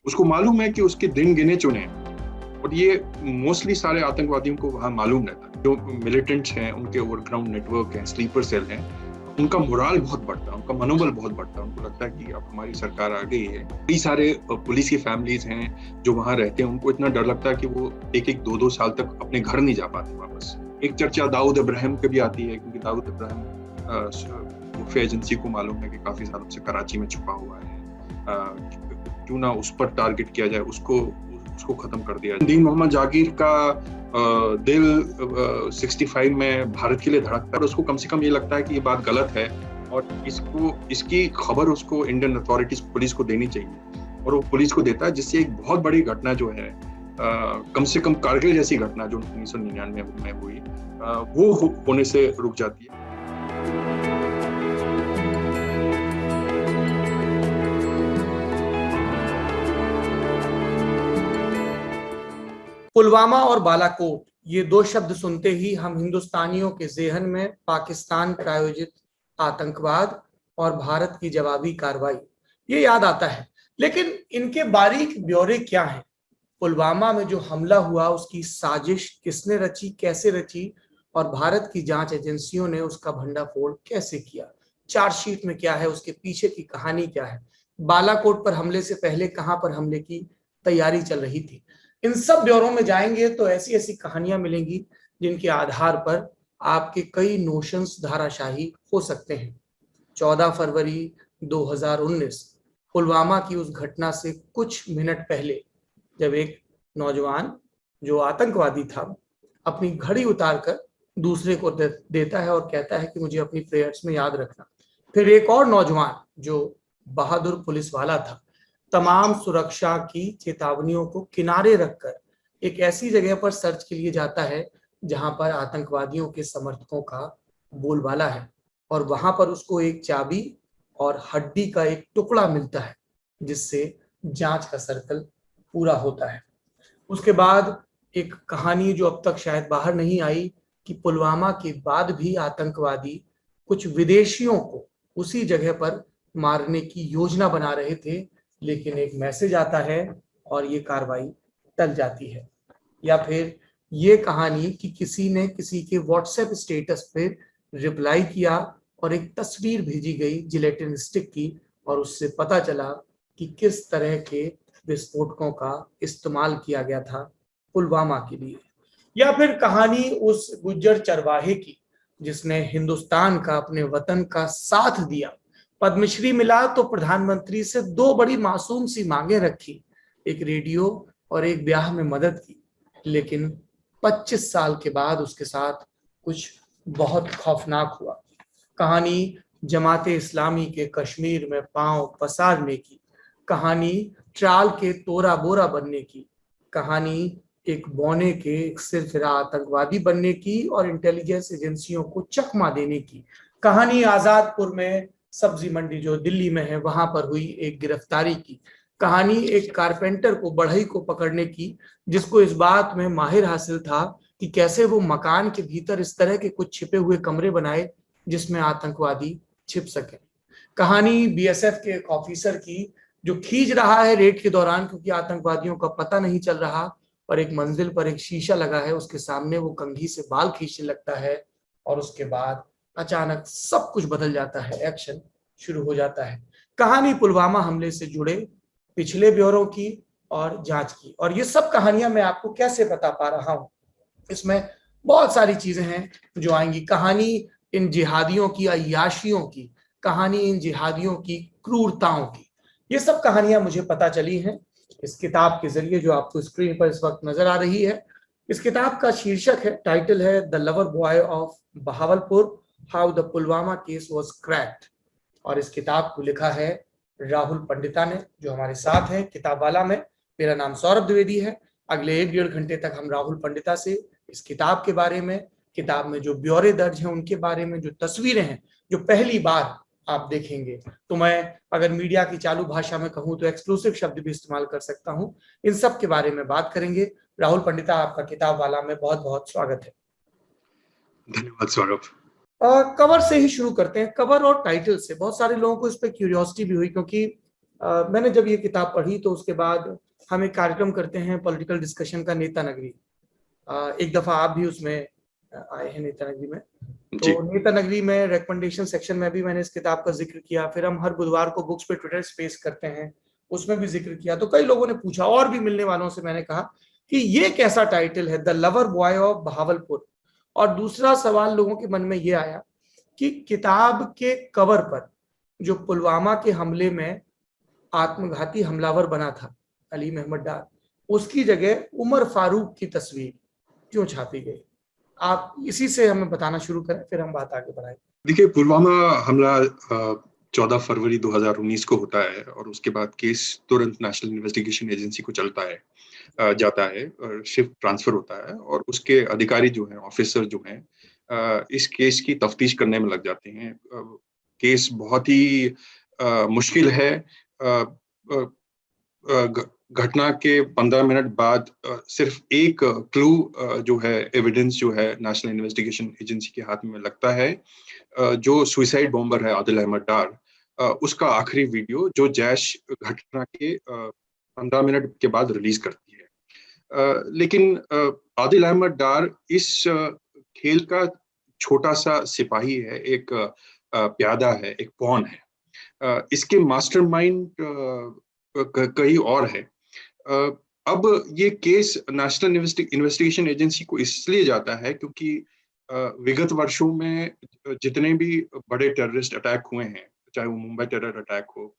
उसको मालूम है कि उसके दिन गिने चुने हैं। और ये मोस्टली सारे आतंकवादियों को वहाँ मालूम रहता है। जो मिलिटेंट्स हैं, उनके ओवरग्राउंड नेटवर्क हैं, स्लीपर सेल हैं, उनका मोराल बहुत बढ़ता है, उनका मनोबल बहुत बढ़ता है। उनको लगता है कि अब हमारी सरकार आ गई है। कई सारे पुलिस की फैमिलीज हैं जो वहाँ रहते हैं, उनको इतना डर लगता है कि वो एक एक दो दो साल तक अपने घर नहीं जा पाते वापस। एक चर्चा दाऊद इब्राहिम की भी आती है, क्योंकि दाऊद इब्राहिम खुफिया एजेंसी को मालूम है कि काफी सालों से कराची में छुपा हुआ है। क्यों ना उस पर टारगेट किया जाए, उसको खत्म कर दिया जाए। दीन मोहम्मद जागीर का दिल 65 में भारत के लिए धड़कता है, उसको कम से कम ये लगता है कि ये बात गलत है और इसकी खबर उसको इंडियन अथॉरिटीज पुलिस को देनी चाहिए, और वो पुलिस को देता है, जिससे एक बहुत बड़ी घटना जो है, कम से कम कारगिल जैसी घटना जो 1999 में हुई, वो होने से रुक जाती है। पुलवामा और बालाकोट, ये दो शब्द सुनते ही हम हिंदुस्तानियों के ज़हन में पाकिस्तान प्रायोजित आतंकवाद और भारत की जवाबी कार्रवाई ये याद आता है। लेकिन इनके बारीक ब्यौरे क्या हैं? पुलवामा में जो हमला हुआ, उसकी साजिश किसने रची, कैसे रची, और भारत की जांच एजेंसियों ने उसका भंडाफोड़ कैसे किया? चार्जशीट में क्या है, उसके पीछे की कहानी क्या है? बालाकोट पर हमले से पहले कहां पर हमले की तैयारी चल रही थी? इन सब ब्यौरों में जाएंगे तो ऐसी ऐसी कहानियां मिलेंगी जिनके आधार पर आपके कई नोशंस धाराशाही हो सकते हैं। 14 फरवरी 2019 पुलवामा की उस घटना से कुछ मिनट पहले, जब एक नौजवान जो आतंकवादी था अपनी घड़ी उतारकर दूसरे को देता है और कहता है कि मुझे अपनी प्रेयर्स में याद रखना। फिर एक और नौजवान जो बहादुर पुलिस वाला था, तमाम सुरक्षा की चेतावनियों को किनारे रखकर एक ऐसी जगह पर सर्च के लिए जाता है जहां पर आतंकवादियों के समर्थकों का बोलबाला है, और वहां पर उसको एक चाबी और हड्डी का एक टुकड़ा मिलता है, जिससे जांच का सर्कल पूरा होता है। उसके बाद एक कहानी जो अब तक शायद बाहर नहीं आई कि पुलवामा के बाद भी आतंकवादी कुछ विदेशियों को उसी जगह पर मारने की योजना बना रहे थे, लेकिन एक मैसेज आता है और ये कार्रवाई टल जाती है। या फिर ये कहानी कि किसी ने किसी के व्हाट्सएप स्टेटस पे रिप्लाई किया और एक तस्वीर भेजी गई जिलेटिन स्टिक की, और उससे पता चला कि किस तरह के विस्फोटकों का इस्तेमाल किया गया था पुलवामा के लिए। या फिर कहानी उस गुज्जर चरवाहे की जिसने हिंदुस्तान का, अपने वतन का साथ दिया, पद्मश्री मिला तो प्रधानमंत्री से दो बड़ी मासूम सी मांगे रखी, एक रेडियो और एक ब्याह में मदद की, लेकिन 25 साल के बाद उसके साथ कुछ बहुत खौफनाक हुआ। कहानी जमाते इस्लामी के कश्मीर में पांव पसारने की, कहानी ट्राल के तोरा बोरा बनने की, कहानी एक बौने के एक सिरफिरा आतंकवादी बनने की और इंटेलिजेंस एजेंसियों को चकमा देने की, कहानी आजादपुर में सब्जी मंडी जो दिल्ली में है वहां पर हुई एक गिरफ्तारी की, कहानी एक कारपेंटर को, बढ़ई को पकड़ने की, जिसको इस बात में माहिर हासिल था कि कैसे वो मकान के भीतर इस तरह के कुछ छिपे हुए कमरे बनाए जिसमें आतंकवादी छिप सके। कहानी बीएसएफ के एक ऑफिसर की जो खींच रहा है रेड के दौरान, क्योंकि आतंकवादियों का पता नहीं चल रहा, और एक मंजिल पर एक शीशा लगा है, उसके सामने वो कंघी से बाल खींचने लगता है, और उसके बाद अचानक सब कुछ बदल जाता है, एक्शन शुरू हो जाता है। कहानी पुलवामा हमले से जुड़े पिछले ब्यौरों की और जांच की। और ये सब कहानियां मैं आपको कैसे बता पा रहा हूं, इसमें बहुत सारी चीजें हैं जो आएंगी। कहानी इन जिहादियों की अय्याशियों की, कहानी इन जिहादियों की क्रूरताओं की, ये सब कहानियां मुझे पता चली हैं इस किताब के जरिए जो आपको स्क्रीन पर इस वक्त नजर आ रही है। इस किताब का शीर्षक है, टाइटल है the lover boy of Bahawalpur, how the Pulwama case was cracked. और इस किताब को लिखा है राहुल पंडिता ने, जो हमारे साथ हैं किताब वाला में। मेरा नाम सौरभ द्विवेदी है। अगले 1-1.5 घंटे तक हम राहुल पंडिता से इस किताब के बारे में, किताब में जो ब्यौरे दर्ज हैं उनके बारे में, जो तस्वीरें हैं जो पहली बार आप देखेंगे, तो मैं अगर मीडिया की चालू भाषा में कहूं तो एक्सक्लूसिव शब्द भी इस्तेमाल कर सकता हूं, इन सब के बारे में बात करेंगे। राहुल पंडिता, आपका किताब वाला में बहुत बहुत स्वागत है। धन्यवाद सौरभ। कवर से ही शुरू करते हैं, कवर और टाइटल से। बहुत सारे लोगों को इस पर क्यूरियोसिटी भी हुई, क्योंकि मैंने जब ये किताब पढ़ी तो उसके बाद हम एक कार्यक्रम करते हैं पॉलिटिकल डिस्कशन का, नेता नगरी। एक दफा आप भी उसमें आए हैं नेता नगरी में। जी। तो नेता नगरी में रिकमेंडेशन सेक्शन में भी मैंने इस किताब का जिक्र किया। फिर हम हर बुधवार को बुक्स पे ट्विटर स्पेस करते हैं, उसमें भी जिक्र किया। तो कई लोगों ने पूछा, और भी मिलने वालों से मैंने कहा कि ये कैसा टाइटल है, the lover boy of Bahawalpur. और दूसरा सवाल लोगों के मन में ये आया कि किताब के कवर पर जो पुलवामा के हमले में आत्मघाती हमलावर बना था अली अहमद डार, उसकी जगह उमर फारूक की तस्वीर क्यों छापी गई? आप इसी से हमें बताना शुरू करें, फिर हम बात आगे बढ़ाएं। देखिए, पुलवामा हमला 14 फरवरी 2019 को होता है और उसके बाद केस तुरंत नेशनल इन्वेस्टिगेशन एजेंसी को जाता है और शिफ्ट ट्रांसफर होता है और उसके अधिकारी जो हैं, ऑफिसर जो हैं, इस केस की तफ्तीश करने में लग जाते हैं। केस बहुत ही मुश्किल है। घटना के 15 मिनट बाद सिर्फ एक क्लू जो है, एविडेंस जो है नेशनल इन्वेस्टिगेशन एजेंसी के हाथ में लगता है, जो सुइसाइड बॉम्बर है आदिल अहमद डार, उसका आखिरी वीडियो जो जैश घटना के 15 मिनट के बाद रिलीज करती है। लेकिन आदिल अहमद डार इस खेल का छोटा सा सिपाही है, एक प्यादा है, एक पॉन है। इसके मास्टरमाइंड कहीं और है। अब ये केस नेशनल इन्वेस्टिगेशन एजेंसी को इसलिए जाता है क्योंकि विगत वर्षों में जितने भी बड़े टेररिस्ट अटैक हुए हैं, चाहे वो मुंबई टेरर अटैक हो,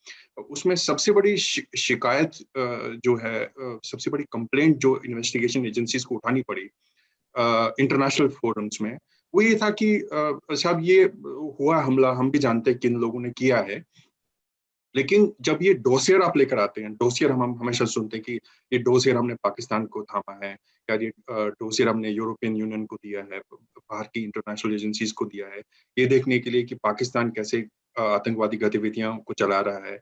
उसमें सबसे बड़ी शिकायत जो है, सबसे बड़ी कंप्लेंट जो इन्वेस्टिगेशन एजेंसीज को उठानी पड़ी इंटरनेशनल फोरम्स में, वो ये था कि साहब ये हुआ हमला, हम भी जानते हैं किन लोगों ने किया है, लेकिन जब ये डोसियर आप लेकर आते हैं, डोसियर हम हमेशा सुनते हैं कि ये डोसियर हमने पाकिस्तान को थामा है, या ये डोसियर हमने यूरोपियन यूनियन को दिया है, बाहर की इंटरनेशनल एजेंसीज को दिया है, ये देखने के लिए कि पाकिस्तान कैसे आतंकवादी गतिविधियों को चला रहा है,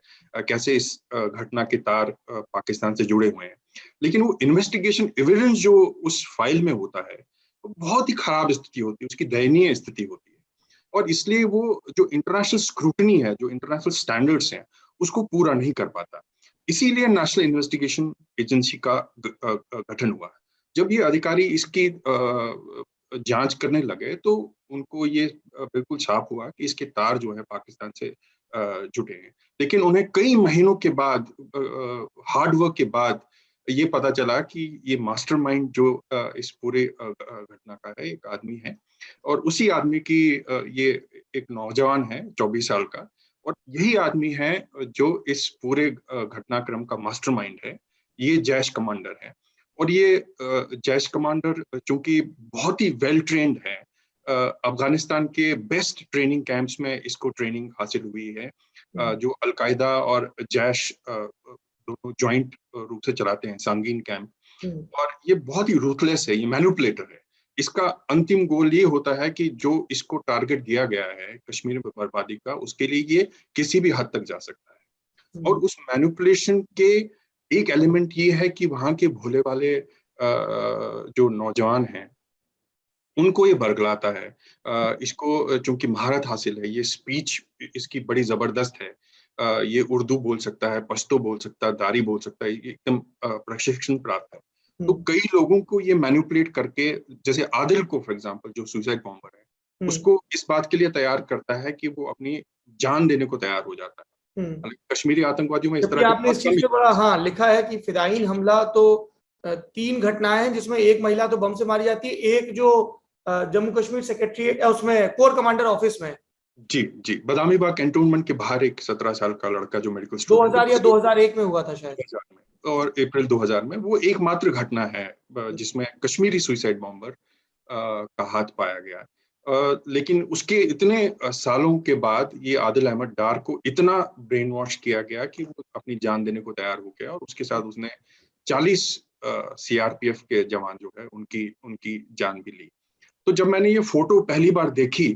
कैसे इस घटना के तार पाकिस्तान से जुड़े हुए हैं। लेकिन वो इन्वेस्टिगेशन एविडेंस जो उस फाइल में होता है, वो बहुत ही खराब स्थिति होती है, उसकी दयनीय स्थिति होती है। और इसलिए वो जो इंटरनेशनल स्क्रूटनी है, जो इंटरनेशनल स्टैंडर्ड्स हैं, उसको पूरा नहीं कर पाता। इसीलिए नेशनल इन्वेस्टिगेशन एजेंसी का गठन हुआ। जब ये अधिकारी इसकी जांच करने लगे तो उनको ये बिल्कुल साफ हुआ कि इसके तार जो है पाकिस्तान से जुटे हैं। लेकिन उन्हें कई महीनों के बाद, हार्ड वर्क के बाद, ये पता चला कि ये मास्टरमाइंड जो इस पूरे घटना का है, एक आदमी है, और उसी आदमी की ये एक नौजवान है 24 साल का, और यही आदमी है जो इस पूरे घटनाक्रम का मास्टरमाइंड है। ये जैश कमांडर है, और ये जैश कमांडर चूंकि बहुत ही वेल ट्रेन्ड है, अफगानिस्तान के बेस्ट ट्रेनिंग कैंप्स में इसको ट्रेनिंग हासिल हुई है, जो अलकायदा और जैश दोनों ज्वाइंट रूप से चलाते हैं, सांगीन कैंप। और ये बहुत ही रूथलेस है, ये मैनिपुलेटर है। इसका अंतिम गोल ये होता है कि जो इसको टारगेट दिया गया है कश्मीर में बर्बादी का, उसके लिए ये किसी भी हद तक जा सकता है। और उस मैनिपुलेशन के एक एलिमेंट ये है कि वहां के भोले वाले जो नौजवान हैं, उनको ये बरगलाता है। इसको चूंकि महारत हासिल है, ये स्पीच इसकी बड़ी जबरदस्त है, ये उर्दू बोल सकता है, पश्तो बोल सकता है, दारी बोल सकता है, एकदम प्रशिक्षण प्राप्त है। तो कई लोगों को ये मैनिपुलेट करके, जैसे आदिल को फॉर एग्जांपल, जो सुसाइड बॉम्बर है, उसको इस बात के लिए तैयार करता है कि वो अपनी जान देने को तैयार हो जाता है। कश्मीरी आतंकवादियों में इस तरह के आपने इस चीज पे बड़ा लिखा है कि फिदायीन हमला तो 3 घटनाएं हैं, जिसमें एक महिला तो बम से मारी जाती है, एक जो जम्मू कश्मीर सेक्रेटरी उसमें कोर कमांडर ऑफिस में। जी जी, बदामी बाग कैंटोनमेंट के बाहर एक 17 साल का लड़का जो मेडिकल 2000 या 2001 में हुआ था शायद, 2000 में, और अप्रैल 2000 में, वो एकमात्र घटना है जिसमें कश्मीरी सुइसाइड बॉम्बर का हाथ पाया गया। लेकिन उसके इतने सालों के बाद ये आदिल अहमद डार को इतना ब्रेन वॉश किया गया कि वो अपनी जान देने को तैयार हो गया, और उसके साथ उसने 40 सीआरपीएफ के जवान जो है उनकी उनकी जान भी ली। तो जब मैंने ये फोटो पहली बार देखी,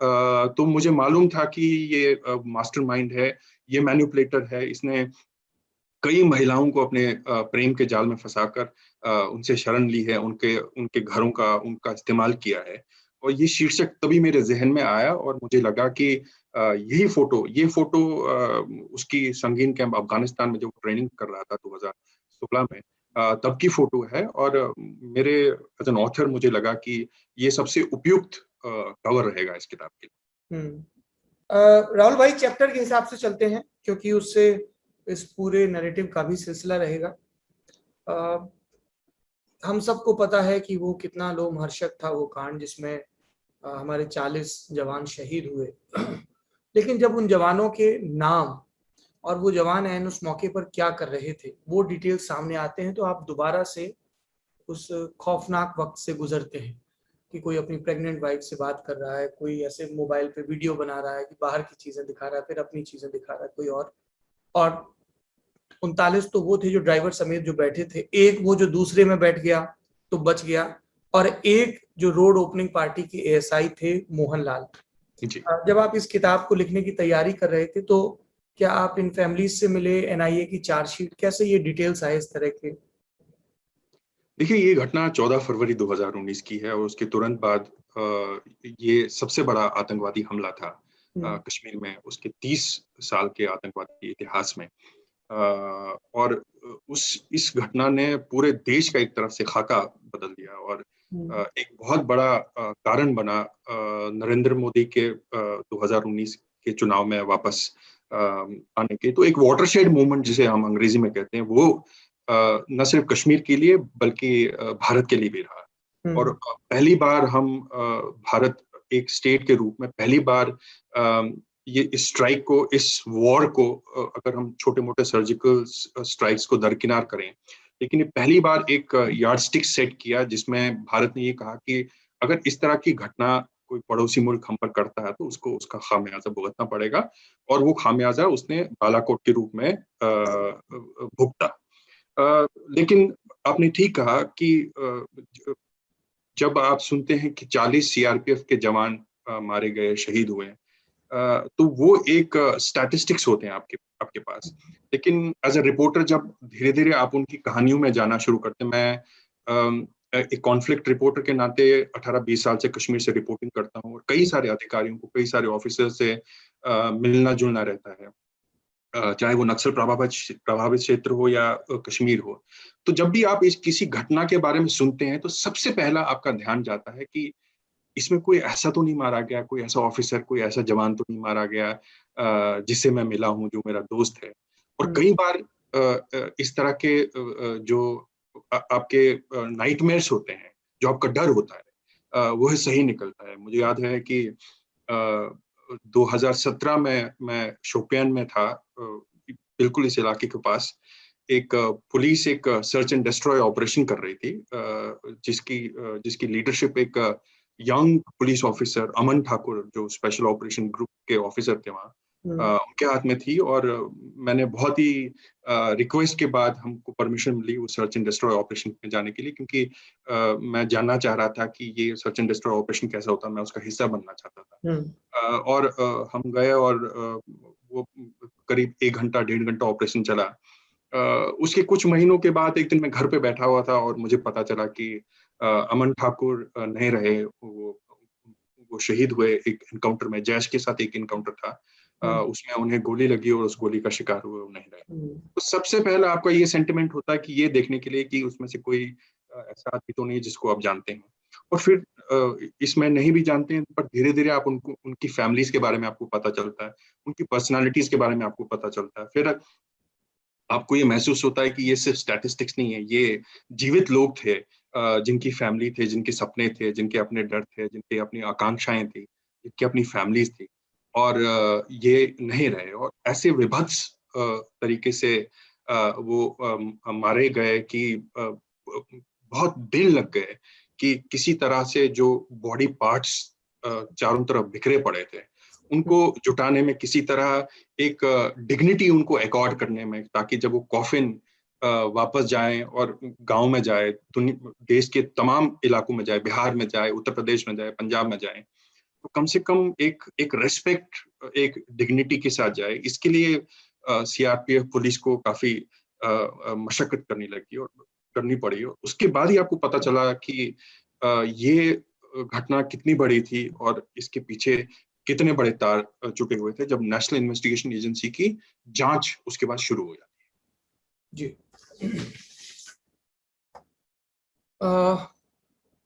तो मुझे मालूम था कि ये मास्टरमाइंड है, ये मैनिपुलेटर है, इसने कई महिलाओं को अपने प्रेम के जाल में फंसाकर उनसे शरण ली है, उनके उनके घरों का उनका इस्तेमाल किया है, और ये शीर्षक तभी मेरे जहन में आया और मुझे लगा कि ये फोटो उसकी संगीन कैंप अफगानिस्तान में जो ट्रेनिंग कर रहा था 2016 में, तब की फोटो है। और मेरे एज एन ऑथर मुझे लगा कि ये सबसे उपयुक्त कवर रहेगा इस किताब के लिए। राहुल भाई, चैप्टर के हिसाब से चलते हैं क्योंकि उससे इस पूरे नैरेटिव का भी सिलसिला रहेगा। हम सबको पता है कि वो कितना लोमहर्षक था वो कांड जिसमें हमारे 40 जवान शहीद हुए। लेकिन जब उन जवानों के नाम और वो जवान एन उस मौके पर क्या कर रहे थे वो डिटेल सामने आते हैं, तो आप दोबारा से उस खौफनाक वक्त से गुजरते हैं कि कोई अपनी प्रेग्नेंट वाइफ से बात कर रहा है, कोई ऐसे मोबाइल पे वीडियो बना रहा है कि बाहर की चीजें दिखा रहा है, फिर अपनी चीजें दिखा रहा है कोई और 39 तो वो थे जो ड्राइवर समेत जो बैठे थे, एक वो जो दूसरे में बैठ गया तो बच गया, और एक जो रोड ओपनिंग पार्टी के एएसआई थे मोहनलाल। जी। जब आप इस किताब को लिखने की तैयारी कर रहे थे तो क्या आप इन फैमिलीज से मिले, एनआईए की चार्जशीट, कैसे ये डिटेल्स आए इस तरह के? देखिए, ये घटना 14 फरवरी 2019 की है और उसके तुरंत बाद ये सबसे बड़ा आतंकवादी हमला था कश्मीर में उसके 30 साल के आतंकवादी इतिहास में। और उस इस घटना ने पूरे देश का एक तरफ से खाका बदल दिया और एक बहुत बड़ा कारण बना नरेंद्र मोदी के 2019 के चुनाव में वापस आने के। तो एक वाटरशेड मूवमेंट जिसे हम अंग्रेजी में कहते हैं, वो न सिर्फ कश्मीर के लिए बल्कि भारत के लिए भी रहा। और पहली बार हम भारत एक स्टेट के रूप में पहली बार ये इस स्ट्राइक को, इस वॉर को, अगर हम छोटे-मोटे सर्जिकल स्ट्राइक्स को दरकिनार करें, लेकिन ये पहली बार एक यार्डस्टिक सेट किया जिसमें भारत ने ये कहा कि अगर इस तरह की घटना कोई पड़ोसी मुल्क हम पर करता है तो उसको उसका खामियाजा भुगतना पड़ेगा। और वो खामियाजा उसने बालाकोट के रूप में भुगता। लेकिन आपने ठीक कहा कि जब आप सुनते हैं कि 40 सीआरपीएफ के जवान मारे गए, शहीद हुए, तो वो एक स्टैटिस्टिक्स होते हैं आपके आपके पास। लेकिन एज अ रिपोर्टर जब धीरे-धीरे आप उनकी कहानियों में जाना शुरू करते हैं, मैं एक कॉन्फ्लिक्ट रिपोर्टर के नाते 18-20 साल से कश्मीर से रिपोर्टिंग करता हूँ और कई सारे अधिकारियों को, कई सारे ऑफिसर से मिलना-जुलना रहता है। चाहे वो नक्सल प्रभावित क्षेत्र हो या कश्मीर हो। तो जब भी आप इस किसी घटना के बारे में सुनते हैं, तो सबसे पहला आपका ध्यान जाता है कि इसमें कोई ऐसा तो नहीं मारा गया, कोई ऐसा ऑफिसर, कोई ऐसा जवान तो नहीं मारा गया जिससे मैं मिला हूँ, जो मेरा दोस्त है। और कई बार इस तरह के जो आपके नाइटमेयर्स होते हैं, जो आपका डर होता है, वह सही निकलता है। मुझे याद है कि 2017 में मैं शोपियान में था, बिल्कुल इस इलाके के पास। एक पुलिस एक सर्च एंड डिस्ट्रॉय ऑपरेशन कर रही थी, जिसकी लीडरशिप एक यंग पुलिस ऑफिसर अमन ठाकुर, जो स्पेशल ऑपरेशन ग्रुप के ऑफिसर थे वहाँ, उनके हाथ में थी। और मैंने बहुत ही रिक्वेस्ट के बाद हमको परमिशन मिली उस सर्च एंड डिस्ट्रॉय ऑपरेशन में जाने के लिए, क्योंकि मैं जानना चाह रहा था कि ये सर्च एंड डिस्ट्रॉय ऑपरेशन कैसा होता है, मैं उसका हिस्सा बनना चाहता था। और हम गए और वो करीब 1 घंटा, 1.5 घंटा ऑपरेशन चला। उसके कुछ महीनों के बाद एक दिन मैं घर पे बैठा हुआ था और मुझे पता चला कि अमन ठाकुर नहीं रहे, वो शहीद हुए एक एनकाउंटर में। जैश के साथ एक एनकाउंटर था, उसमें उन्हें गोली लगी और उस गोली का शिकार हुए, वो नहीं रहे। तो सबसे पहला आपका ये सेंटिमेंट होता है कि ये देखने के लिए कि उसमें से कोई ऐसा आदमी तो नहीं जिसको आप जानते हैं। और फिर इसमें नहीं भी जानते हैं, पर धीरे-धीरे आप उनको, उनकी फैमिलीज़ के बारे में आपको पता चलता है, उनकी पर्सनैलिटीज़ के बारे में आपको पता चलता है। फिर आपको ये महसूस होता है कि ये सिर्फ स्टैटिस्टिक्स नहीं है, ये जीवित लोग थे, जिनकी फैमिली थे, जिनके सपने थे, जिनके अपने डर थे, जिनकी अपनी आकांक्षाएँ थी, जिनकी अपनी फैमिलीज़ थी, और ये नहीं रहे। और ऐसे विभत्स तरीके से वो मारे गए कि बहुत दिन लग गए कि किसी तरह से जो बॉडी पार्ट्स चारों तरफ बिखरे पड़े थे, उनको जुटाने में, किसी तरह एक डिग्निटी उनको अकॉर्ड करने में, ताकि जब वो कॉफिन वापस जाएँ और गाँव में जाए, देश के तमाम इलाकों में जाए, बिहार में जाए, उत्तर प्रदेश में जाए, पंजाब में जाए, तो कम से कम एक एक रिस्पेक्ट, एक डिग्निटी के साथ जाए। इसके लिए सीआरपीएफ पुलिस को काफ़ी मशक्कत करनी पड़ी। और उसके बाद ही आपको पता चला कि ये घटना कितनी बड़ी थी और इसके पीछे कितने बड़े तार जुटे हुए थे जब नेशनल इन्वेस्टिगेशन एजेंसी की जांच उसके बाद शुरू हो जाती जी।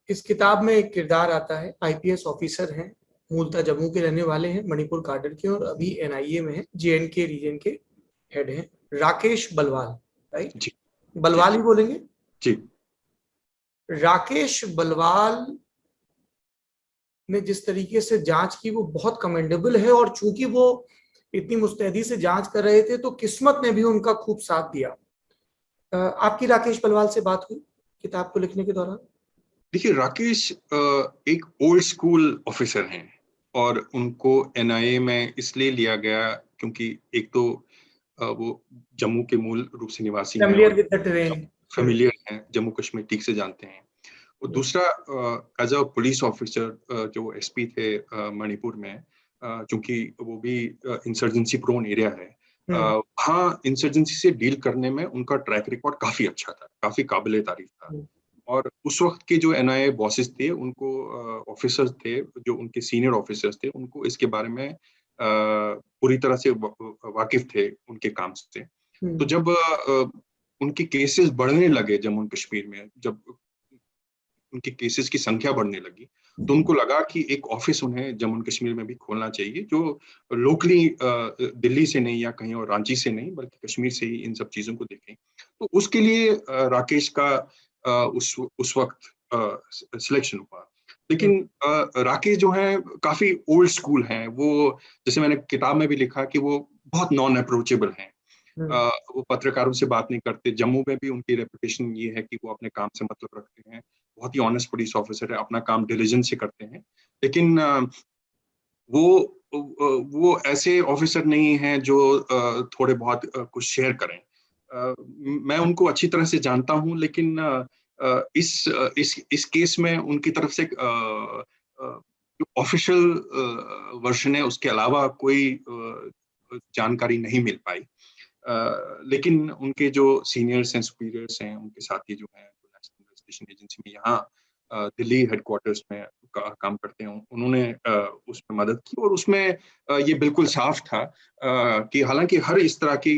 इस किताब में एक किरदार आता है, आईपीएस ऑफिसर हैं, मूलतः जम्मू के रहने वाले हैं, मणिपुर काडर के, और अभी एनआईए में है, जेएनके रीजन के हेड हैं, राकेश बलवाल, राइट? है। जी जी बलवाल ही बोलेंगे। जी। राकेश बलवाल ने जिस तरीके से जांच की वो बहुत कमेंडेबल है, और चूंकि वो इतनी मुस्तैदी से जांच कर रहे थे तो किस्मत ने भी उनका खूब साथ दिया। आपकी राकेश बलवाल से बात हुई किताब को लिखने के दौरान? देखिए, राकेश एक ओल्ड स्कूल ऑफिसर हैं और उनको एनआईए में इसलिए लिया गया क्योंकि एक तो वो जम्मू के मूल रूप से निवासी हैं फैमिलियर और विद द टेरेन। फेमिलियर हैं, जम्मू कश्मीर ठीक से जानते हैं। और दूसरा, एज अ पुलिस ऑफिसर जो एसपी थे मणिपुर में, चूंकि वो भी इंसर्जेंसी प्रोन एरिया है, हाँ, इंसर्जेंसी से डील करने में उनका ट्रैक रिकॉर्ड काफी अच्छा था, काफी काबिले तारीफ था। और उस वक्त के जो एनआईए बॉसेस थे, उनको ऑफिसर्स थे, जो उनके सीनियर ऑफिसर्स थे, उनको इसके बारे में पूरी तरह से वाकिफ थे उनके काम से। तो जब उनके केसेस बढ़ने लगे जम्मू कश्मीर में, जब उनके केसेस की संख्या बढ़ने लगी, तो उनको लगा कि एक ऑफिस उन्हें जम्मू कश्मीर में भी खोलना चाहिए, जो लोकली दिल्ली से नहीं या कहीं और रांची से नहीं बल्कि कश्मीर से ही इन सब चीजों को देखें। तो उसके लिए राकेश का उस वक्त सिलेक्शन हुआ। लेकिन राकेश जो है काफी ओल्ड स्कूल हैं। वो, जैसे मैंने किताब में भी लिखा, कि वो बहुत नॉन अप्रोचेबल हैं। वो पत्रकारों से बात नहीं करते। जम्मू में भी उनकी रेपुटेशन ये है कि वो अपने काम से मतलब रखते हैं, बहुत ही ऑनेस्ट पुलिस ऑफिसर है, अपना काम डिलीजेंस से करते हैं। लेकिन वो ऐसे ऑफिसर नहीं हैं जो थोड़े बहुत कुछ शेयर करें। मैं उनको अच्छी तरह से जानता हूं, लेकिन इस केस में उनकी तरफ से जो ऑफिशियल वर्जन है उसके अलावा कोई जानकारी नहीं मिल पाई। लेकिन उनके जो सीनियर्स हैं, सुपीरियर्स हैं, उनके साथी जो हैं, जो नेशनल इन्वेस्टिगेशन एजेंसी में यहाँ दिल्ली हेडक्वार्टर्स में काम करते हैं, उन्होंने उसमें मदद की। और उसमें ये बिल्कुल साफ था कि हालांकि हर इस तरह की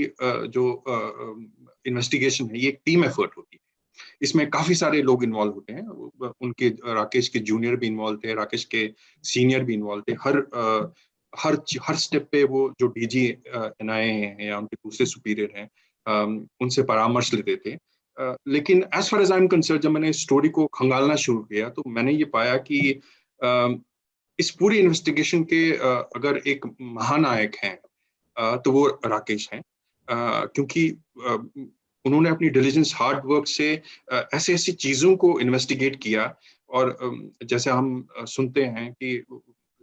जो इन्वेस्टिगेशन है, ये एक टीम एफर्ट होती है। इसमें काफी सारे लोग इन्वॉल्व होते हैं। उनके राकेश के जूनियर भी इन्वॉल्व थे, राकेश के सीनियर भी इन्वॉल्व थे। हर स्टेप पे वो जो डीजी एनआईए हैं या उनके दूसरे सुपीरियर हैं, उनसे परामर्श लेते थे। लेकिन as far as I am concerned, जब मैंने स्टोरी को खंगालना शुरू किया तो मैंने ये पाया कि इस पूरी इन्वेस्टिगेशन के अगर एक महानायक हैं तो वो राकेश हैं। क्योंकि उन्होंने अपनी डिलीजेंस हार्ड वर्क से ऐसे ऐसी चीजों को इन्वेस्टिगेट किया। और जैसे हम सुनते हैं कि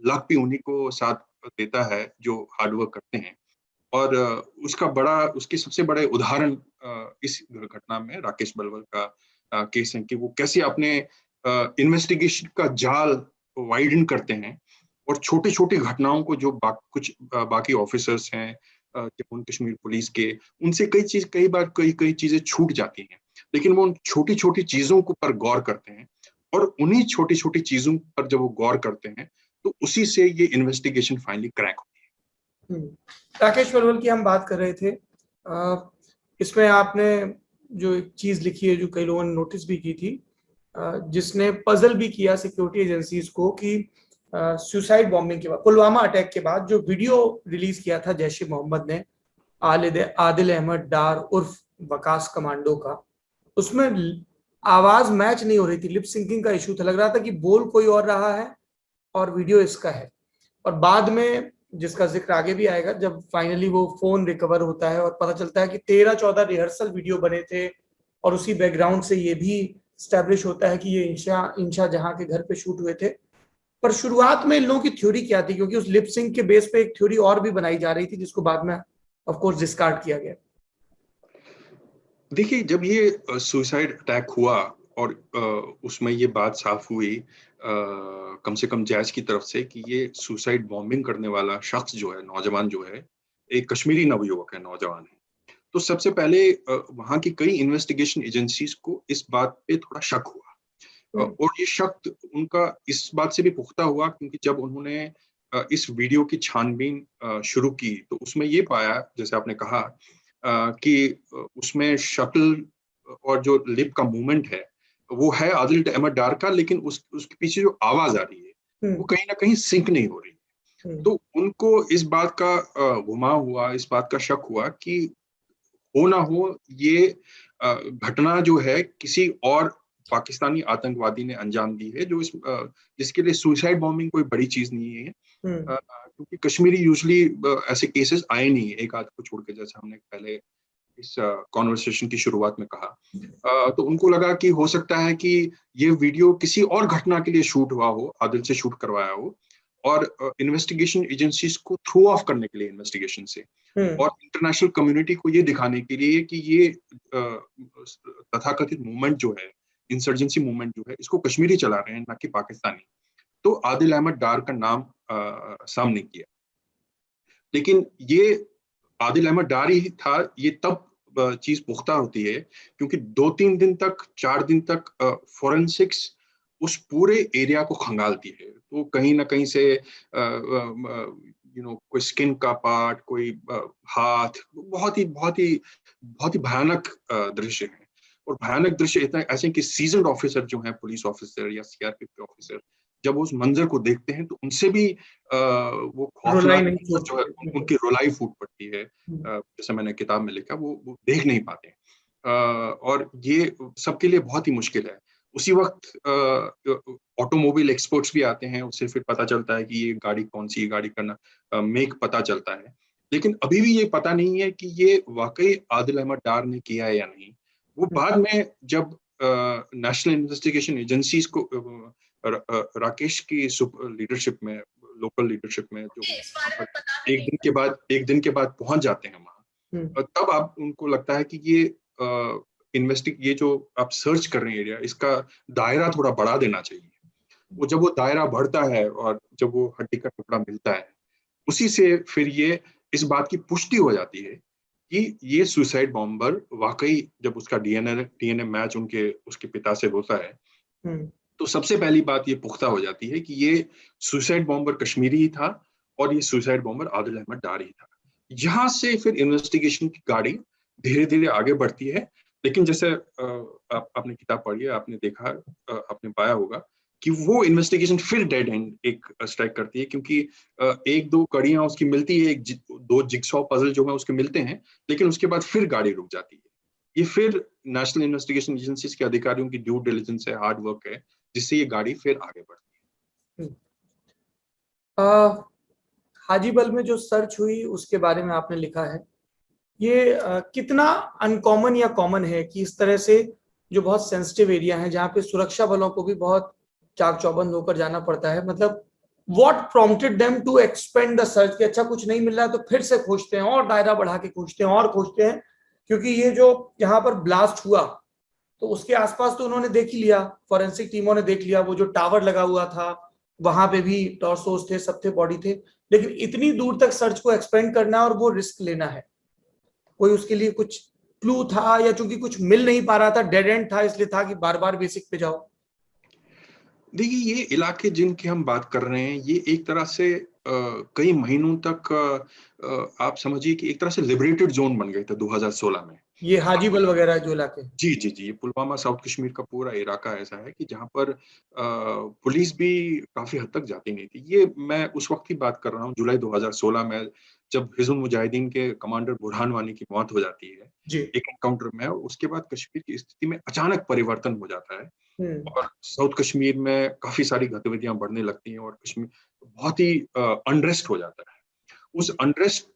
लक भी उन्हीं को साथ देता है जो हार्ड वर्क करते हैं। और उसके सबसे बड़े उदाहरण इस घटना में राकेश बलवल का केस है कि वो कैसे अपने इन्वेस्टिगेशन का जाल वाइडन करते हैं और छोटी छोटी घटनाओं को, जो कुछ बाकी ऑफिसर्स हैं जम्मू कश्मीर पुलिस के, उनसे कई बार कई चीजें छूट जाती हैं, लेकिन वो उन छोटी छोटी चीजों पर गौर करते हैं। और उन्हीं छोटी छोटी चीजों पर जब वो गौर करते हैं तो उसी से ये इन्वेस्टिगेशन फाइनली क्रैक होती है। राकेश बलवल की हम बात कर रहे थे। इसमें आपने जो एक चीज लिखी है, जो कई लोगों ने नोटिस भी की थी, जिसने पजल भी किया सिक्योरिटी एजेंसीज को, कि सुसाइड बॉम्बिंग के बाद, पुलवामा अटैक के बाद जो वीडियो रिलीज किया था जैश ए मोहम्मद ने आदिल अहमद डार उर्फ वकास कमांडो का, उसमें आवाज मैच नहीं हो रही थी, लिप सिंकिंग का इशू था। लग रहा था कि बोल कोई और रहा है और वीडियो इसका है। और बाद में, जिसका जिक्र आगे भी आएगा, जब फाइनली वो फोन रिकवर होता है और पता चलता है कि 13-14 रिहर्सल वीडियो बने थे, और उसी बैकग्राउंड से ये भी स्टैब्लिश होता है कि ये इंशा जहां के घर पे शूट हुए थे। पर शुरुआत में इन लोगों की थ्योरी क्या थी? क्योंकि उस लिप सिंक के बेस पे एक थ्योरी और भी बनाई जा रही थी, जिसको बाद में ऑफ कोर्स डिस्कार्ड किया गया। देखिए, जब ये सुसाइड अटैक हुआ और उसमें ये बात साफ हुई कम से कम जैश की तरफ से कि ये सुसाइड बॉम्बिंग करने वाला शख्स जो है, नौजवान जो है, एक कश्मीरी नवयुवक है, नौजवान है। तो सबसे पहले वहाँ की कई इन्वेस्टिगेशन एजेंसीज को इस बात पे थोड़ा शक हुआ और ये शक उनका इस बात से भी पुख्ता हुआ क्योंकि जब उन्होंने इस वीडियो की छानबीन शुरू की तो उसमें ये पाया, जैसे आपने कहा, कि उसमें शक्ल और जो लिप का मूवमेंट है वो है आदिल अहमद डार का, लेकिन उसके पीछे जो आवाज आ रही है वो कहीं ना कहीं सिंक नहीं हो रही। तो उनको इस बात का घुमा हुआ, इस बात का शक हुआ कि हो ना हो ये घटना जो है किसी और पाकिस्तानी आतंकवादी ने अंजाम दी है, जो जिसके लिए सुसाइड बॉम्बिंग कोई बड़ी चीज नहीं है। क्योंकि कश्मीरी यूजली ऐसे केसेस आए नहीं है, एक आध को छोड़ के, जैसे हमने पहले इस कॉन्वर्सेशन की शुरुआत में कहा। तो उनको लगा कि हो सकता है कि ये वीडियो किसी और घटना के लिए शूट हुआ हो, आदिल से शूट करवाया हो, और इन्वेस्टिगेशन एजेंसीज को थ्रो ऑफ करने के लिए इन्वेस्टिगेशन से, और इंटरनेशनल कम्युनिटी को ये दिखाने के लिए कि ये तथाकथित मूवमेंट जो है, इंसर्जेंसी मूवमेंट जो है, इसको कश्मीरी चला रहे हैं ना कि पाकिस्तानी। तो आदिल अहमद डार का नाम सामने किया, लेकिन ये आदिल अहमद डार ही था, ये तब चीज पुख्ता होती है क्योंकि 2-3 दिन तक, 4 दिन तक फॉरेंसिक्स उस पूरे एरिया को खंगालती है। तो कहीं ना कहीं से कोई स्किन का पार्ट, कोई हाथ, बहुत ही भयानक दृश्य है। और भयानक दृश्य इतना ऐसे कि सीजन्ड ऑफिसर जो है, पुलिस ऑफिसर या सीआरपीएफ के ऑफिसर, जब उस मंजर को देखते हैं तो उनसे भी वो खौफनाक जो है, उनकी रुलाई फूट पड़ती है। जैसे मैंने किताब में लिखा, वो देख नहीं पाते। और ये सबके लिए बहुत ही मुश्किल है। उसी वक्त ऑटोमोबाइल एक्सपर्ट्स भी आते हैं, उससे फिर पता चलता है कि ये गाड़ी कौन सी, गाड़ी का मेक पता चलता है। लेकिन अभी भी ये पता नहीं है कि ये वाकई आदिल अहमद डार ने किया है या नहीं। वो बाद में जब नेशनल इन्वेस्टिगेशन एजेंसीज को राकेश की लीडरशिप में, लोकल लीडरशिप में, जो एक दिन के बाद पहुंच जाते हैं वहां, तब आप उनको लगता है कि ये जो आप सर्च कर रहे हैं एरिया, इसका दायरा थोड़ा बढ़ा देना चाहिए। वो जब वो दायरा बढ़ता है और जब वो हड्डी का टुकड़ा मिलता है, उसी से फिर ये इस बात की पुष्टि हो जाती है कि ये सुसाइड बॉम्बर वाकई, जब उसका डीएनए मैच उसके पिता से होता है, तो सबसे पहली बात ये पुख्ता हो जाती है कि ये सुसाइड बॉम्बर कश्मीरी ही था और ये सुसाइड बॉम्बर आदिल अहमद डार ही था। यहाँ से फिर इन्वेस्टिगेशन की गाड़ी धीरे धीरे आगे बढ़ती है। लेकिन जैसे आपने किताब पढ़ी है, आपने देखा, आपने पाया होगा कि वो इन्वेस्टिगेशन फिर डेड एंड एक स्ट्राइक करती है, क्योंकि एक दो कड़ियां उसकी मिलती है, दो जिगसॉ पजल जो है उसके मिलते हैं, लेकिन उसके बाद फिर गाड़ी रुक जाती है। ये फिर नेशनल इन्वेस्टिगेशन एजेंसीज के अधिकारियों की ड्यू डिलिजेंस है, हार्ड वर्क है, जिससे ये गाड़ी फिर आगे बढ़ती है। हाजीबल में जो सर्च हुई उसके बारे में आपने लिखा है, ये कितना अनकॉमन या कॉमन है कि इस तरह से जो बहुत सेंसिटिव एरिया है, जहाँ पे सुरक्षा बलों को भी बहुत चाक चौबंद होकर जाना पड़ता है, मतलब what prompted them to expand the search, कि अच्छा कुछ नहीं मिल रहा है तो फिर से खोजते हैं और दायरा बढ़ा के खोजते हैं और खोजते हैं, क्योंकि ये जो यहाँ पर ब्लास्ट हुआ तो उसके आसपास तो उन्होंने देख ही लिया, फॉरेंसिक टीमों ने देख लिया, वो जो टावर लगा हुआ था वहां पे भी टॉर्सोस थे, सब थे, बॉडी थे, लेकिन इतनी दूर तक सर्च को एक्सपेंड करना और वो रिस्क लेना है, कोई उसके लिए कुछ क्लू था या चूंकि कुछ मिल नहीं पा रहा था, डेड एंड था, इसलिए था कि बार बार बेसिक पे जाओ? देखिए, ये इलाके जिनकी हम बात कर रहे हैं, ये एक तरह से कई महीनों तक आप समझिए कि एक तरह से लिबरेटेड जोन बन गए थे 2016 में। ये हाजीबल वगैरह जो इलाके, जी जी जी, ये पुलवामा, साउथ कश्मीर का पूरा इलाका ऐसा है कि जहाँ पर पुलिस भी काफी हद तक जाती नहीं थी। ये मैं उस वक्त की बात कर रहा हूँ, जुलाई 2016 में, जब हिजबुल मुजाहिदीन के कमांडर बुरहान वानी की मौत हो जाती है एक एनकाउंटर में। उसके बाद कश्मीर की स्थिति में अचानक परिवर्तन हो जाता है और साउथ कश्मीर में काफी सारी गतिविधियां बढ़ने लगती हैं और कश्मीर बहुत ही अनरेस्ट हो जाता है। उस अनरेस्ट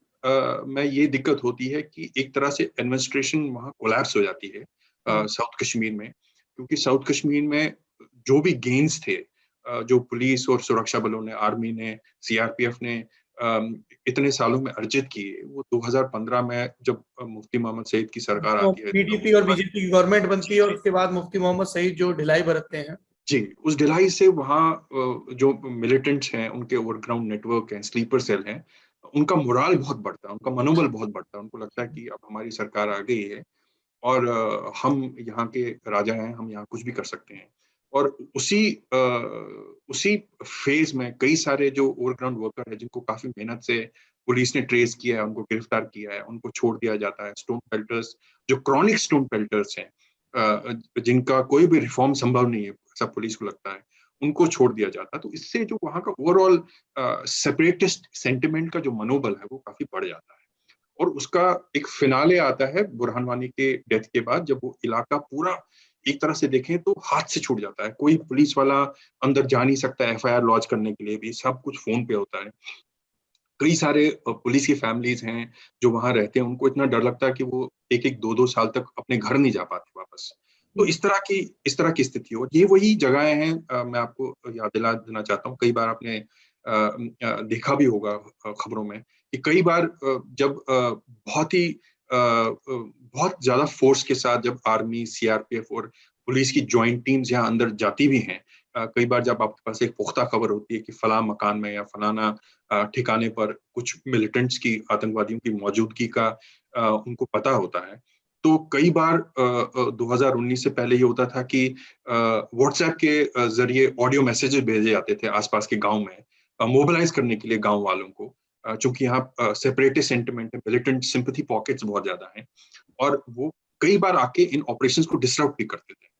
में ये दिक्कत होती है कि एक तरह से एडमिनिस्ट्रेशन वहाँ कोलैप्स हो जाती है साउथ कश्मीर में, क्योंकि साउथ कश्मीर में जो भी गेन्स थे, जो पुलिस और सुरक्षा बलों ने, आर्मी ने, सीआरपीएफ ने इतने सालों में अर्जित किए, वो 2015 में जब मुफ्ती मोहम्मद सईद की सरकार तो आती है, पीडीपी और बीजेपी की गवर्नमेंट बनती है और उसके बाद मुफ्ती मोहम्मद सईद जो ढिलाई बरतते हैं, जी, उस ढिलाई से वहाँ जो मिलिटेंट्स हैं, उनके ओवरग्राउंड नेटवर्क हैं, स्लीपर सेल हैं, उनका मोराल बहुत बढ़ता है, उनका मनोबल बहुत बढ़ता है। उनको लगता है कि अब हमारी सरकार आ गई है और हम यहाँ के राजा हैं, हम यहाँ कुछ भी कर सकते हैं। और उसी फेज में कई सारे जो ओवरग्राउंड वर्कर है जिनको काफी मेहनत से पुलिस ने ट्रेस किया है, उनको गिरफ्तार किया है, उनको छोड़ दिया जाता है। स्टोन पेल्टर्स, जो क्रॉनिक स्टोन पेल्टर्स हैं, जिनका कोई भी रिफॉर्म संभव नहीं है ऐसा पुलिस को लगता है, उनको छोड़ दिया जाता है। तो इससे जो वहां का ओवरऑल सेपरेटिस्ट सेंटिमेंट का जो मनोबल है वो काफी बढ़ जाता है। और उसका एक फिनाले आता है बुरहान वानी के डेथ के बाद, जब वो इलाका पूरा एक तरह से देखें तो हाथ से छूट जाता है। कोई पुलिस वाला अंदर जा नहीं सकता एफआईआर लॉन्च करने के लिए, भी सब कुछ फोन पे होता है। कई सारे पुलिस की फैमिलीज हैं जो वहां रहते हैं, उनको इतना डर लगता है कि वो एक एक दो दो साल तक अपने घर नहीं जा पाते वापस। तो इस तरह की स्थिति हो, ये वही जगहें हैं। मैं आपको याद दिला देना चाहता हूँ, कई बार आपने देखा भी होगा खबरों में कि कई बार जब बहुत ज्यादा फोर्स के साथ जब आर्मी, सीआरपीएफ और पुलिस की ज्वाइंट टीम्स यहाँ अंदर जाती भी हैं, कई बार जब आपके पास एक पुख्ता खबर होती है कि फला मकान में या फलाना ठिकाने पर कुछ मिलिटेंट्स की, आतंकवादियों की मौजूदगी का उनको पता होता है, तो कई बार 2019 से पहले ये होता था कि व्हाट्सएप के जरिए ऑडियो मैसेजेस भेजे जाते थे आसपास के गांव में, मोबिलाइज करने के लिए गांव वालों को, चूंकि यहाँ सेपरेटिस्ट सेंटिमेंट है, मिलिटेंट सिंपैथी पॉकेट्स बहुत ज्यादा हैं, और वो कई बार आके इन ऑपरेशंस को डिसरप्ट भी करते थे।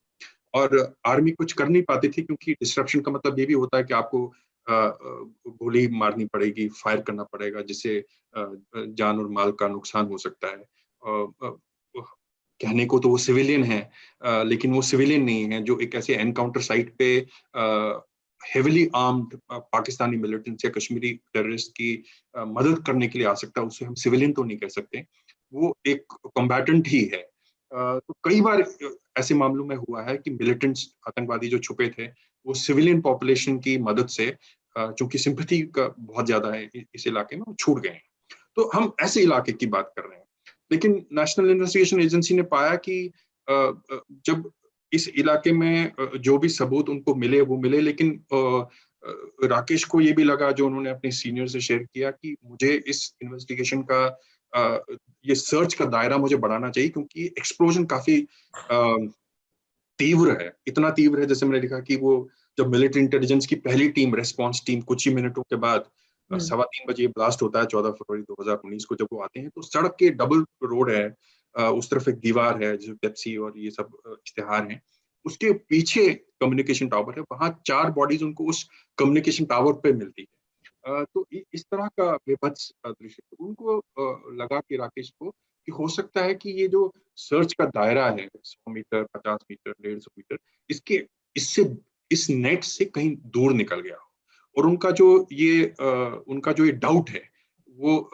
और आर्मी कुछ कर नहीं पाती थी, क्योंकि डिस्ट्रप्शन का मतलब ये भी होता है कि आपको गोली मारनी पड़ेगी, फायर करना पड़ेगा, जिससे जान और माल का नुकसान हो सकता है। कहने को तो वो सिविलियन है, लेकिन वो सिविलियन नहीं है जो एक ऐसे एनकाउंटर साइट पे हेविली आर्म्ड पाकिस्तानी मिलिटेंट्स या कश्मीरी टेररिस्ट की मदद करने के लिए आ सकता है। उसे हम सिविलियन तो नहीं कह सकते, वो एक कॉम्बैटेंट ही है। तो कई बार ऐसे मामलों में हुआ है कि मिलिटेंट्स, आतंकवादी जो छुपे थे, वो सिविलियन पॉपुलेशन की मदद से, चूंकि सिंपैथी का बहुत ज्यादा है इस इलाके में, वो छूट गए हैं। तो हम ऐसे इलाके की बात कर रहे हैं। लेकिन नेशनल इन्वेस्टिगेशन एजेंसी ने पाया कि जब इस इलाके में जो भी सबूत उनको मिले वो मिले, लेकिन राकेश को ये भी लगा, जो उन्होंने अपने सीनियर से शेयर किया, कि मुझे इस इन्वेस्टिगेशन का, ये सर्च का दायरा मुझे बढ़ाना चाहिए, क्योंकि एक्सप्लोजन काफी तीव्र है। इतना तीव्र है, जैसे मैंने लिखा कि वो जब मिलिट्री इंटेलिजेंस की पहली टीम, रेस्पॉन्स टीम, कुछ ही मिनटों के बाद 3:15 ब्लास्ट होता है 14 फरवरी 2019 को, जब वो आते हैं तो सड़क के डबल रोड है, उस तरफ एक दीवार है जो पेप्सी और ये सब इश्तेहार हैं, उसके पीछे कम्युनिकेशन टावर है, वहां 4 बॉडीज उनको उस कम्युनिकेशन टावर पे मिलती है। तो इस तरह का बेभत्स दृश्य, उनको लगा कि राकेश को, कि हो सकता है कि ये जो सर्च का दायरा है 100 मीटर, 50 मीटर, 150 मीटर, इसके इससे इस नेट से कहीं दूर निकल गया हो। और उनका जो ये डाउट है, वो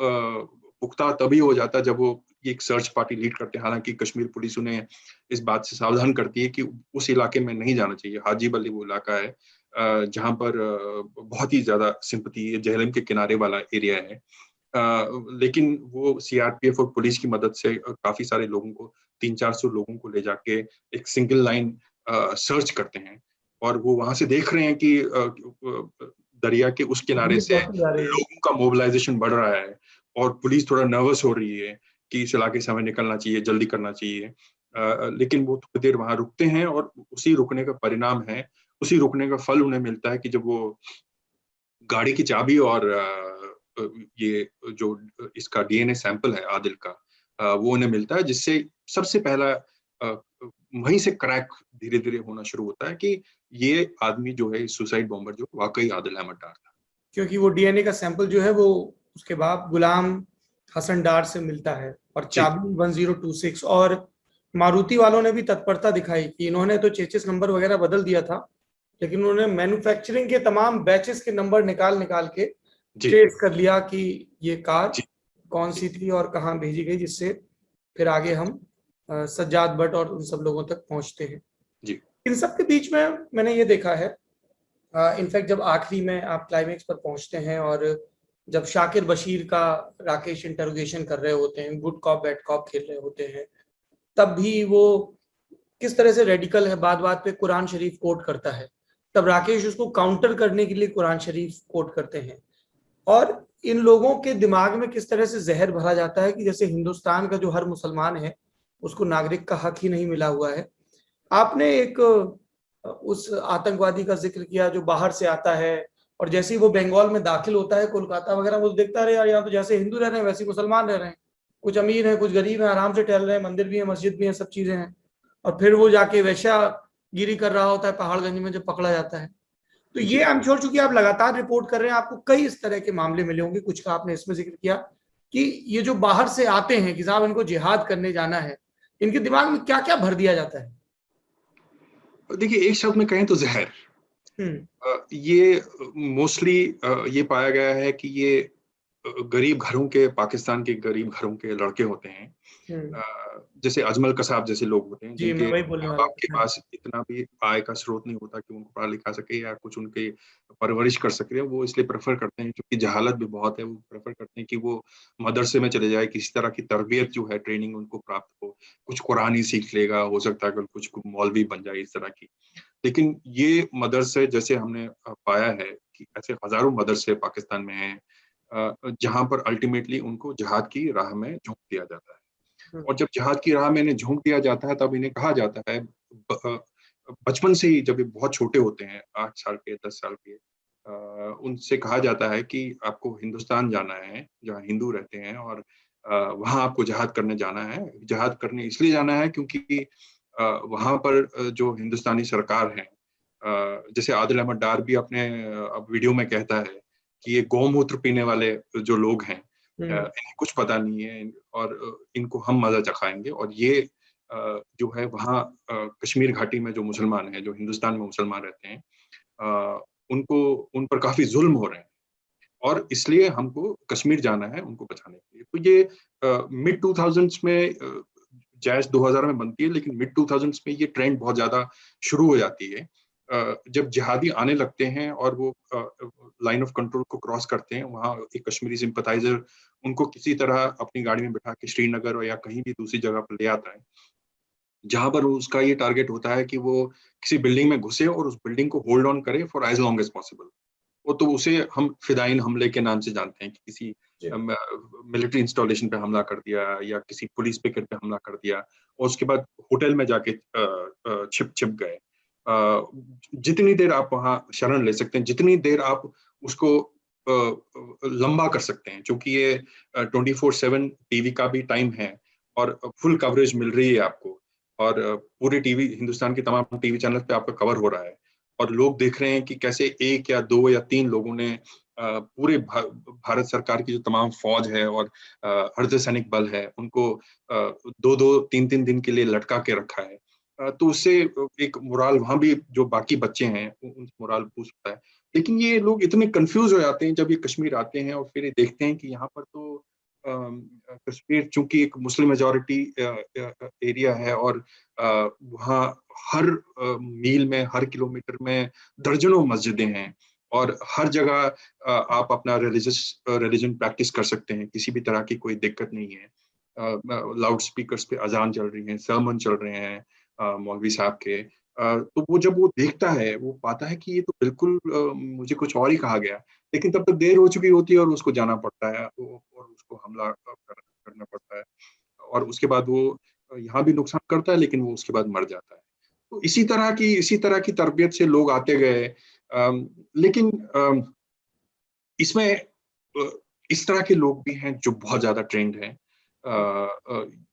पुख्ता तभी हो जाता जब वो एक सर्च पार्टी लीड करते हैं। हालांकि कश्मीर पुलिस उन्हें इस बात से सावधान करती है कि उस इलाके में नहीं जाना चाहिए। हाजीब अली वो इलाका है जहां पर बहुत ही ज्यादा सिंपैथी है, जहलम के किनारे वाला एरिया है। लेकिन वो सीआरपीएफ और पुलिस की मदद से काफी सारे लोगों को, 300-400 लोगों को ले जाके एक सिंगल लाइन सर्च करते हैं, और वो वहां से देख रहे हैं कि दरिया के उस किनारे से लोगों का मोबिलाइजेशन बढ़ रहा है, और पुलिस थोड़ा नर्वस हो रही है कि इस इलाके से हमें निकलना चाहिए, जल्दी करना चाहिए। लेकिन वो थोड़ी देर वहां रुकते हैं, और उसी रुकने का परिणाम है, उसी रुकने का फल उन्हें मिलता है कि जब वो गाड़ी की चाबी और ये जो इसका डीएनए सैंपल है आदिल का, वो उन्हें मिलता है, जिससे सबसे पहला वहीं से क्रैक धीरे धीरे होना शुरू होता है कि ये आदमी जो है, सुसाइड बॉम्बर जो वाकई आदिल अहमद डार था। क्योंकि वो डीएनए का सैंपल जो है वो उसके बाप गुलाम हसन डार से मिलता है, और चाबी 1026। और मारुति वालों ने भी तत्परता दिखाई कि इन्होंने तो चेसिस नंबर वगैरह बदल दिया था, लेकिन उन्होंने मैन्युफैक्चरिंग के तमाम बैचेस के नंबर निकाल के ट्रेस कर लिया कि ये कार कौन सी थी और कहाँ भेजी गई, जिससे फिर आगे हम सज्जाद भट्ट और उन सब लोगों तक पहुंचते हैं। जी। इन सब के बीच में मैंने ये देखा है, इनफैक्ट जब आखिरी में आप क्लाइमेक्स पर पहुंचते हैं, और जब शाकिर बशीर का राकेश इंटरोगेशन कर रहे होते हैं, गुड कॉप बैड कॉप खेल रहे होते हैं, तब भी वो किस तरह से रेडिकल है, बात बात पे कुरान शरीफ कोट करता है, तब राकेश उसको काउंटर करने के लिए कुरान शरीफ कोट करते हैं। और इन लोगों के दिमाग में किस तरह से जहर भरा जाता है कि जैसे हिंदुस्तान का जो हर मुसलमान है उसको नागरिक का हक ही नहीं मिला हुआ है। आपने एक उस आतंकवादी का जिक्र किया जो बाहर से आता है, और जैसे ही वो बंगाल में दाखिल होता है, कोलकाता वगैरह, वो देखता रहे यार यहाँ तो जैसे हिंदू रह रहे हैं वैसे मुसलमान रह रहे हैं, कुछ अमीर हैं कुछ गरीब हैं, आराम से टहल रहे हैं, मंदिर भी है मस्जिद भी है, सब चीजें हैं। और फिर वो जाके वेश्यागिरी कर रहा होता है पहाड़गंज में, जब पकड़ा जाता है। तो ये आई एम श्योर, चूंकि आप लगातार रिपोर्ट कर रहे हैं, आपको कई इस तरह के मामले मिले होंगे। कुछ का आपने इसमें जिक्र किया कि ये जो बाहर से आते हैं कि साहब इनको जिहाद करने जाना है, इनके दिमाग में क्या क्या भर दिया जाता है? देखिए, एक शब्द में कहें तो जहर। हम्म। ये मोस्टली ये पाया गया है कि ये गरीब घरों के, पाकिस्तान के गरीब घरों के लड़के होते हैं। जैसे अजमल कसाब जैसे लोग होते हैं, जी, जिनके मैं वही बोलने माँ वाला बाप के था। पास इतना भी आय का स्रोत नहीं होता कि उनको पढ़ा लिखा सके या कुछ उनके परवरिश कर सके। वो इसलिए प्रेफर करते हैं, क्योंकि जहालत भी बहुत है, वो प्रेफर करते हैं कि वो मदरसे में चले जाए, किसी तरह की तरबियत जो है, ट्रेनिंग उनको प्राप्त हो, कुछ कुरान ही सीख लेगा, हो सकता है कि कुछ मौलवी बन जाए, इस तरह की। लेकिन ये मदरसे, जैसे हमने पाया है कि ऐसे हजारों मदरसे पाकिस्तान में हैं, जहाँ पर अल्टीमेटली उनको जिहाद की राह में झोंक दिया जाता है। और जब जिहाद की राह में इन्हें झोंक दिया जाता है, तब इन्हें कहा जाता है बचपन से ही, जब ये बहुत छोटे होते हैं, 8 साल के, 10 साल के, उनसे कहा जाता है कि आपको हिंदुस्तान जाना है, जहाँ हिंदू रहते हैं, और वहाँ आपको जिहाद करने जाना है। जिहाद करने इसलिए जाना है क्योंकि वहाँ पर जो हिंदुस्तानी सरकार है, जैसे आदिल अहमद डार भी अपने अब वीडियो में कहता है कि ये गौमूत्र पीने वाले जो लोग हैं, इन्हें कुछ पता नहीं है, और इनको हम मजा चखाएंगे। और ये जो है वहाँ कश्मीर घाटी में जो मुसलमान हैं, जो हिंदुस्तान में मुसलमान रहते हैं, उनको, उन पर काफी जुल्म हो रहे हैं, और इसलिए हमको कश्मीर जाना है उनको बचाने के लिए। तो ये मिड 2000s में, जैश 2000 में बनती है, लेकिन मिड 2000s में ये ट्रेंड बहुत ज्यादा शुरू हो जाती है। जब जिहादी आने लगते हैं और वो लाइन ऑफ कंट्रोल को क्रॉस करते हैं, वहाँ एक कश्मीरी सिंपथाइजर उनको किसी तरह अपनी गाड़ी में बिठा के श्रीनगर या कहीं भी दूसरी जगह पर ले आता है, जहां पर उसका ये टारगेट होता है कि वो किसी बिल्डिंग में घुसे और उस बिल्डिंग को होल्ड ऑन करे for as long as possible. वो तो उसे हम फिदाइन हमले के नाम से जानते हैं, कि किसी मिलिट्री इंस्टॉलेशन पे हमला कर दिया या किसी पुलिस पिकेट पे हमला कर दिया, और उसके बाद होटल में जाके छिप छिप गए। जितनी देर आप वहाँ शरण ले सकते हैं, जितनी देर आप उसको लंबा कर सकते हैं, क्योंकि ये 24/7 टीवी का भी टाइम है, और फुल कवरेज मिल रही है आपको, और पूरे टीवी, हिंदुस्तान के तमाम टीवी चैनल पे आपका कवर हो रहा है, और लोग देख रहे हैं कि कैसे 1 या 2 या 3 लोगों ने पूरे भारत सरकार की जो तमाम फौज है और अर्धसैनिक बल है, उनको 2-2, 3-3 दिन के लिए लटका के रखा है। तो उससे एक मोराल वहाँ भी, जो बाकी बच्चे हैं, उन मोराल बूस्ट होता है। लेकिन ये लोग इतने कंफ्यूज हो जाते हैं जब ये कश्मीर आते हैं और फिर ये देखते हैं कि यहाँ पर तो कश्मीर चूंकि एक मुस्लिम मेजॉरिटी एरिया है, और वहाँ हर मील में, हर किलोमीटर में दर्जनों मस्जिदें हैं, और हर जगह आप अपना रिलीजन प्रैक्टिस कर सकते हैं, किसी भी तरह की कोई दिक्कत नहीं है। लाउड स्पीकर्स पे अजान चल रही है, सरमन चल रहे हैं मौलवी साहब के। तो वो जब वो देखता है, वो पाता है कि ये तो बिल्कुल मुझे कुछ और ही कहा गया, लेकिन तब तक देर हो चुकी होती है और उसको जाना पड़ता है, और उसको हमला करना पड़ता है, और उसके बाद वो यहाँ भी नुकसान करता है, लेकिन वो उसके बाद मर जाता है। तो इसी तरह की तरबियत से लोग आते गए। लेकिन इसमें इस तरह के लोग भी हैं जो बहुत ज्यादा ट्रेंड हैं।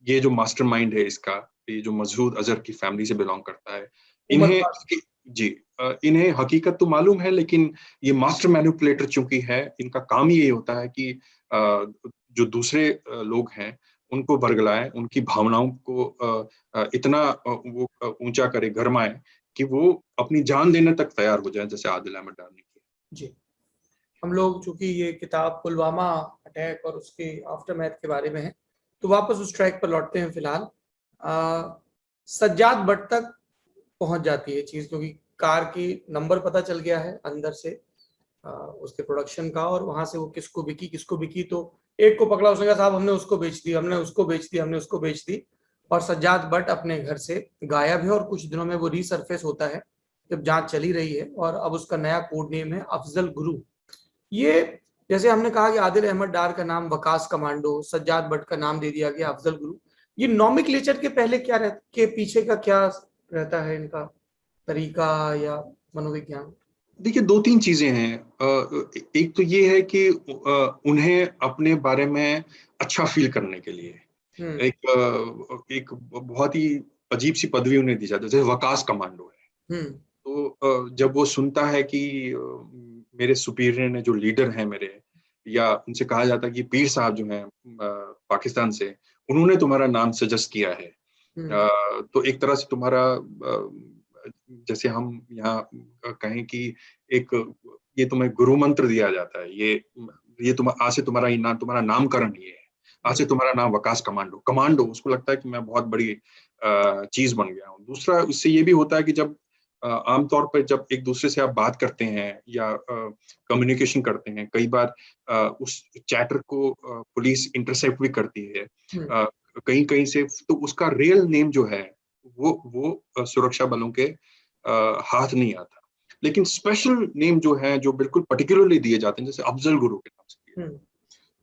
ये जो मास्टरमाइंड है इसका, ये जो मसऊद अजहर की फैमिली से बिलोंग करता है, उमर इन्हें फारूक। जी, इन्हें हकीकत तो मालूम है, लेकिन ये मास्टर मैनिपुलेटर चूंकि है, इनका काम ही यही होता है कि जो दूसरे लोग हैं उनको बरगलाएं, उनकी भावनाओं को इतना वो ऊंचा करे, गरमाए, कि वो अपनी जान देने तक तैयार हो जाए, जैसे आदिल अहमद डार ने किया। जी, हम लोग चूंकि ये किताब पुलवामा अटैक और उसके आफ्टर मैथ के बारे में है, तो वापस उस ट्रैक पर लौटते हैं। फिलहाल सज्जाद भट्ट तक पहुंच जाती है चीज, क्योंकि कार की नंबर पता चल गया है अंदर से उसके प्रोडक्शन का, और वहां से वो किसको बिकी, तो एक को पकड़ा, उसने कहा साहब हमने उसको बेच दी, हमने उसको बेच दी, हमने उसको बेच दी। और सज्जाद भट्ट अपने घर से गायब है, और कुछ दिनों में वो रीसरफेस होता है जब जांच चली रही है, और अब उसका नया कोड नेम है अफजल गुरु। ये, जैसे हमने कहा कि आदिल अहमद डार का नाम वकास कमांडो, सज्जाद भट्ट का नाम दे दिया गया अफजल गुरु। ये नॉमिक्लेचर के पहले क्या के पीछे का क्या रहता है इनका तरीका या मनोविज्ञान? देखिए, दो तीन चीजें हैं। एक तो ये है कि उन्हें अपने बारे में अच्छा फील करने के लिए हम्म। एक बहुत ही अजीब सी पदवी उन्हें दी जाती है, जैसे वकास कमांडो है। हम्म। तो जब वो सुनता है कि मेरे सुपीरियर ने, जो लीडर हैं मेरे, या उनसे कहा जाता है कि पीर साहब जो हैं पाकिस्तान से, उन्होंने तुम्हारा नाम सजेस्ट किया है, हम्म। तो एक तरह से तुम्हारा जैसे हम यहाँ कहें कि एक ये तुम्हें गुरु मंत्र दिया जाता है, ये तुम आज से तुम्हारा नामकरण ये है, आज से तुम्हारा नाम वकास कमांडो। कमांडो, उसको लगता है कि मैं बहुत बड़ी चीज बन गया हूँ। दूसरा, इससे ये भी होता है कि जब आमतौर पर जब एक दूसरे से आप बात करते हैं या कम्युनिकेशन करते हैं, कई बार उस चैटर को पुलिस इंटरसेप्ट भी करती है हम्म। कहीं कहीं से, तो उसका रियल नेम जो है वो सुरक्षा बलों के हाथ नहीं आता। लेकिन स्पेशल नेम जो है, जो बिल्कुल पर्टिकुलरली दिए जाते हैं, जैसे अफजल गुरु के नाम से दिए जाते हैं,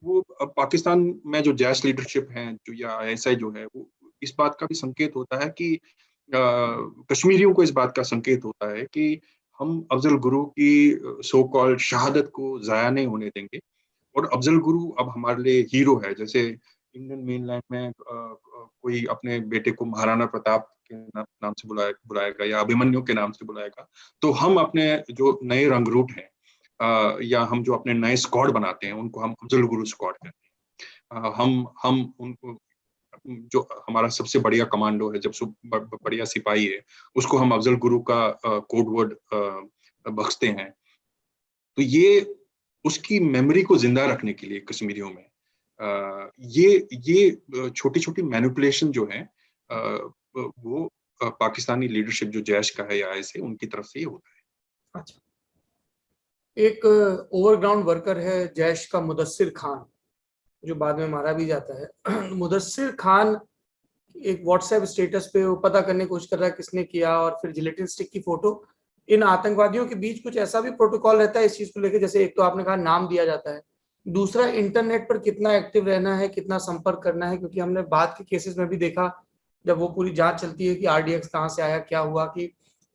वो पाकिस्तान में जो जैश लीडरशिप है जो, या आईएसआई जो है, वो इस बात का भी संकेत होता है कि कश्मीरियों को इस बात का संकेत होता है कि हम अफजल गुरु की सो कॉल्ड शहादत को जाया नहीं होने देंगे। और अफजल गुरु अब हमारे लिए हीरो है। जैसे इंडियन मेनलैंड में कोई अपने बेटे को महाराणा प्रताप के नाम से बुलाएगा या अभिमन्यु के नाम से बुलाएगा, तो हम अपने जो नए रंगरूट हैं या हम जो अपने नए स्क्वाड बनाते हैं, उनको हम अफजल गुरु स्क्वाड कहते हैं। हम उनको, जो हमारा सबसे बढ़िया कमांडो है, जब बढ़िया सिपाही है, उसको हम अफजल गुरु का कोड वर्ड बख्शते हैं। तो ये उसकी मेमोरी को जिंदा रखने के लिए कश्मीरियों में ये छोटी छोटी मैनिपुलेशन जो है वो पाकिस्तानी लीडरशिप जो जैश का है या ऐसे, उनकी तरफ से ये होता है। अच्छा, एक ओवरग्राउंड वर्कर है जैश का, मुदस्सिर खान, जो बाद में मारा भी जाता है। मुदस्सिर खान एक व्हाट्सएप स्टेटस पे वो पता करने की कोशिश कर रहा है किसने किया, और फिर जिलेटिन स्टिक की फोटो। इन आतंकवादियों के बीच कुछ ऐसा भी प्रोटोकॉल रहता है इस चीज को लेकर, जैसे एक तो आपने कहा नाम दिया जाता है, दूसरा इंटरनेट पर कितना एक्टिव रहना है, कितना संपर्क करना है, क्योंकि हमने बाद के केसेस में भी देखा जब वो पूरी जांच चलती है कि आरडीएक्स कहाँ से आया, क्या हुआ, कि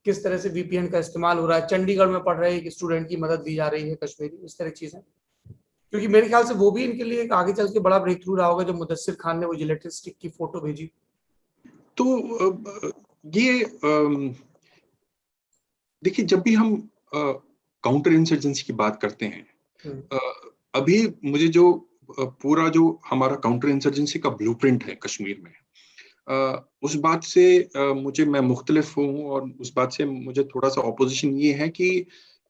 किस तरह से वीपीएन का इस्तेमाल हो रहा है, चंडीगढ़ में पढ़ रहे एक स्टूडेंट की मदद दी जा रही है कश्मीरी, इस तरह की चीजें। क्योंकि मेरे ख्याल से वो भी इनके लिए एक आगे चल के बड़ा ब्रेक थ्रू रहा होगा जब मुदस्सिर खान ने वो जिलेटिन स्टिक की फोटो भेजी। तो ये देखिए, जब भी हम काउंटर इंसर्जेंसी की बात करते हैं, अभी मुझे जो पूरा जो हमारा काउंटर इंसर्जेंसी का ब्लूप्रिंट है कश्मीर में, उस बात से मैं मुख्तलिफ हूँ, और उस बात से मुझे थोड़ा सा ऑपोजिशन ये है कि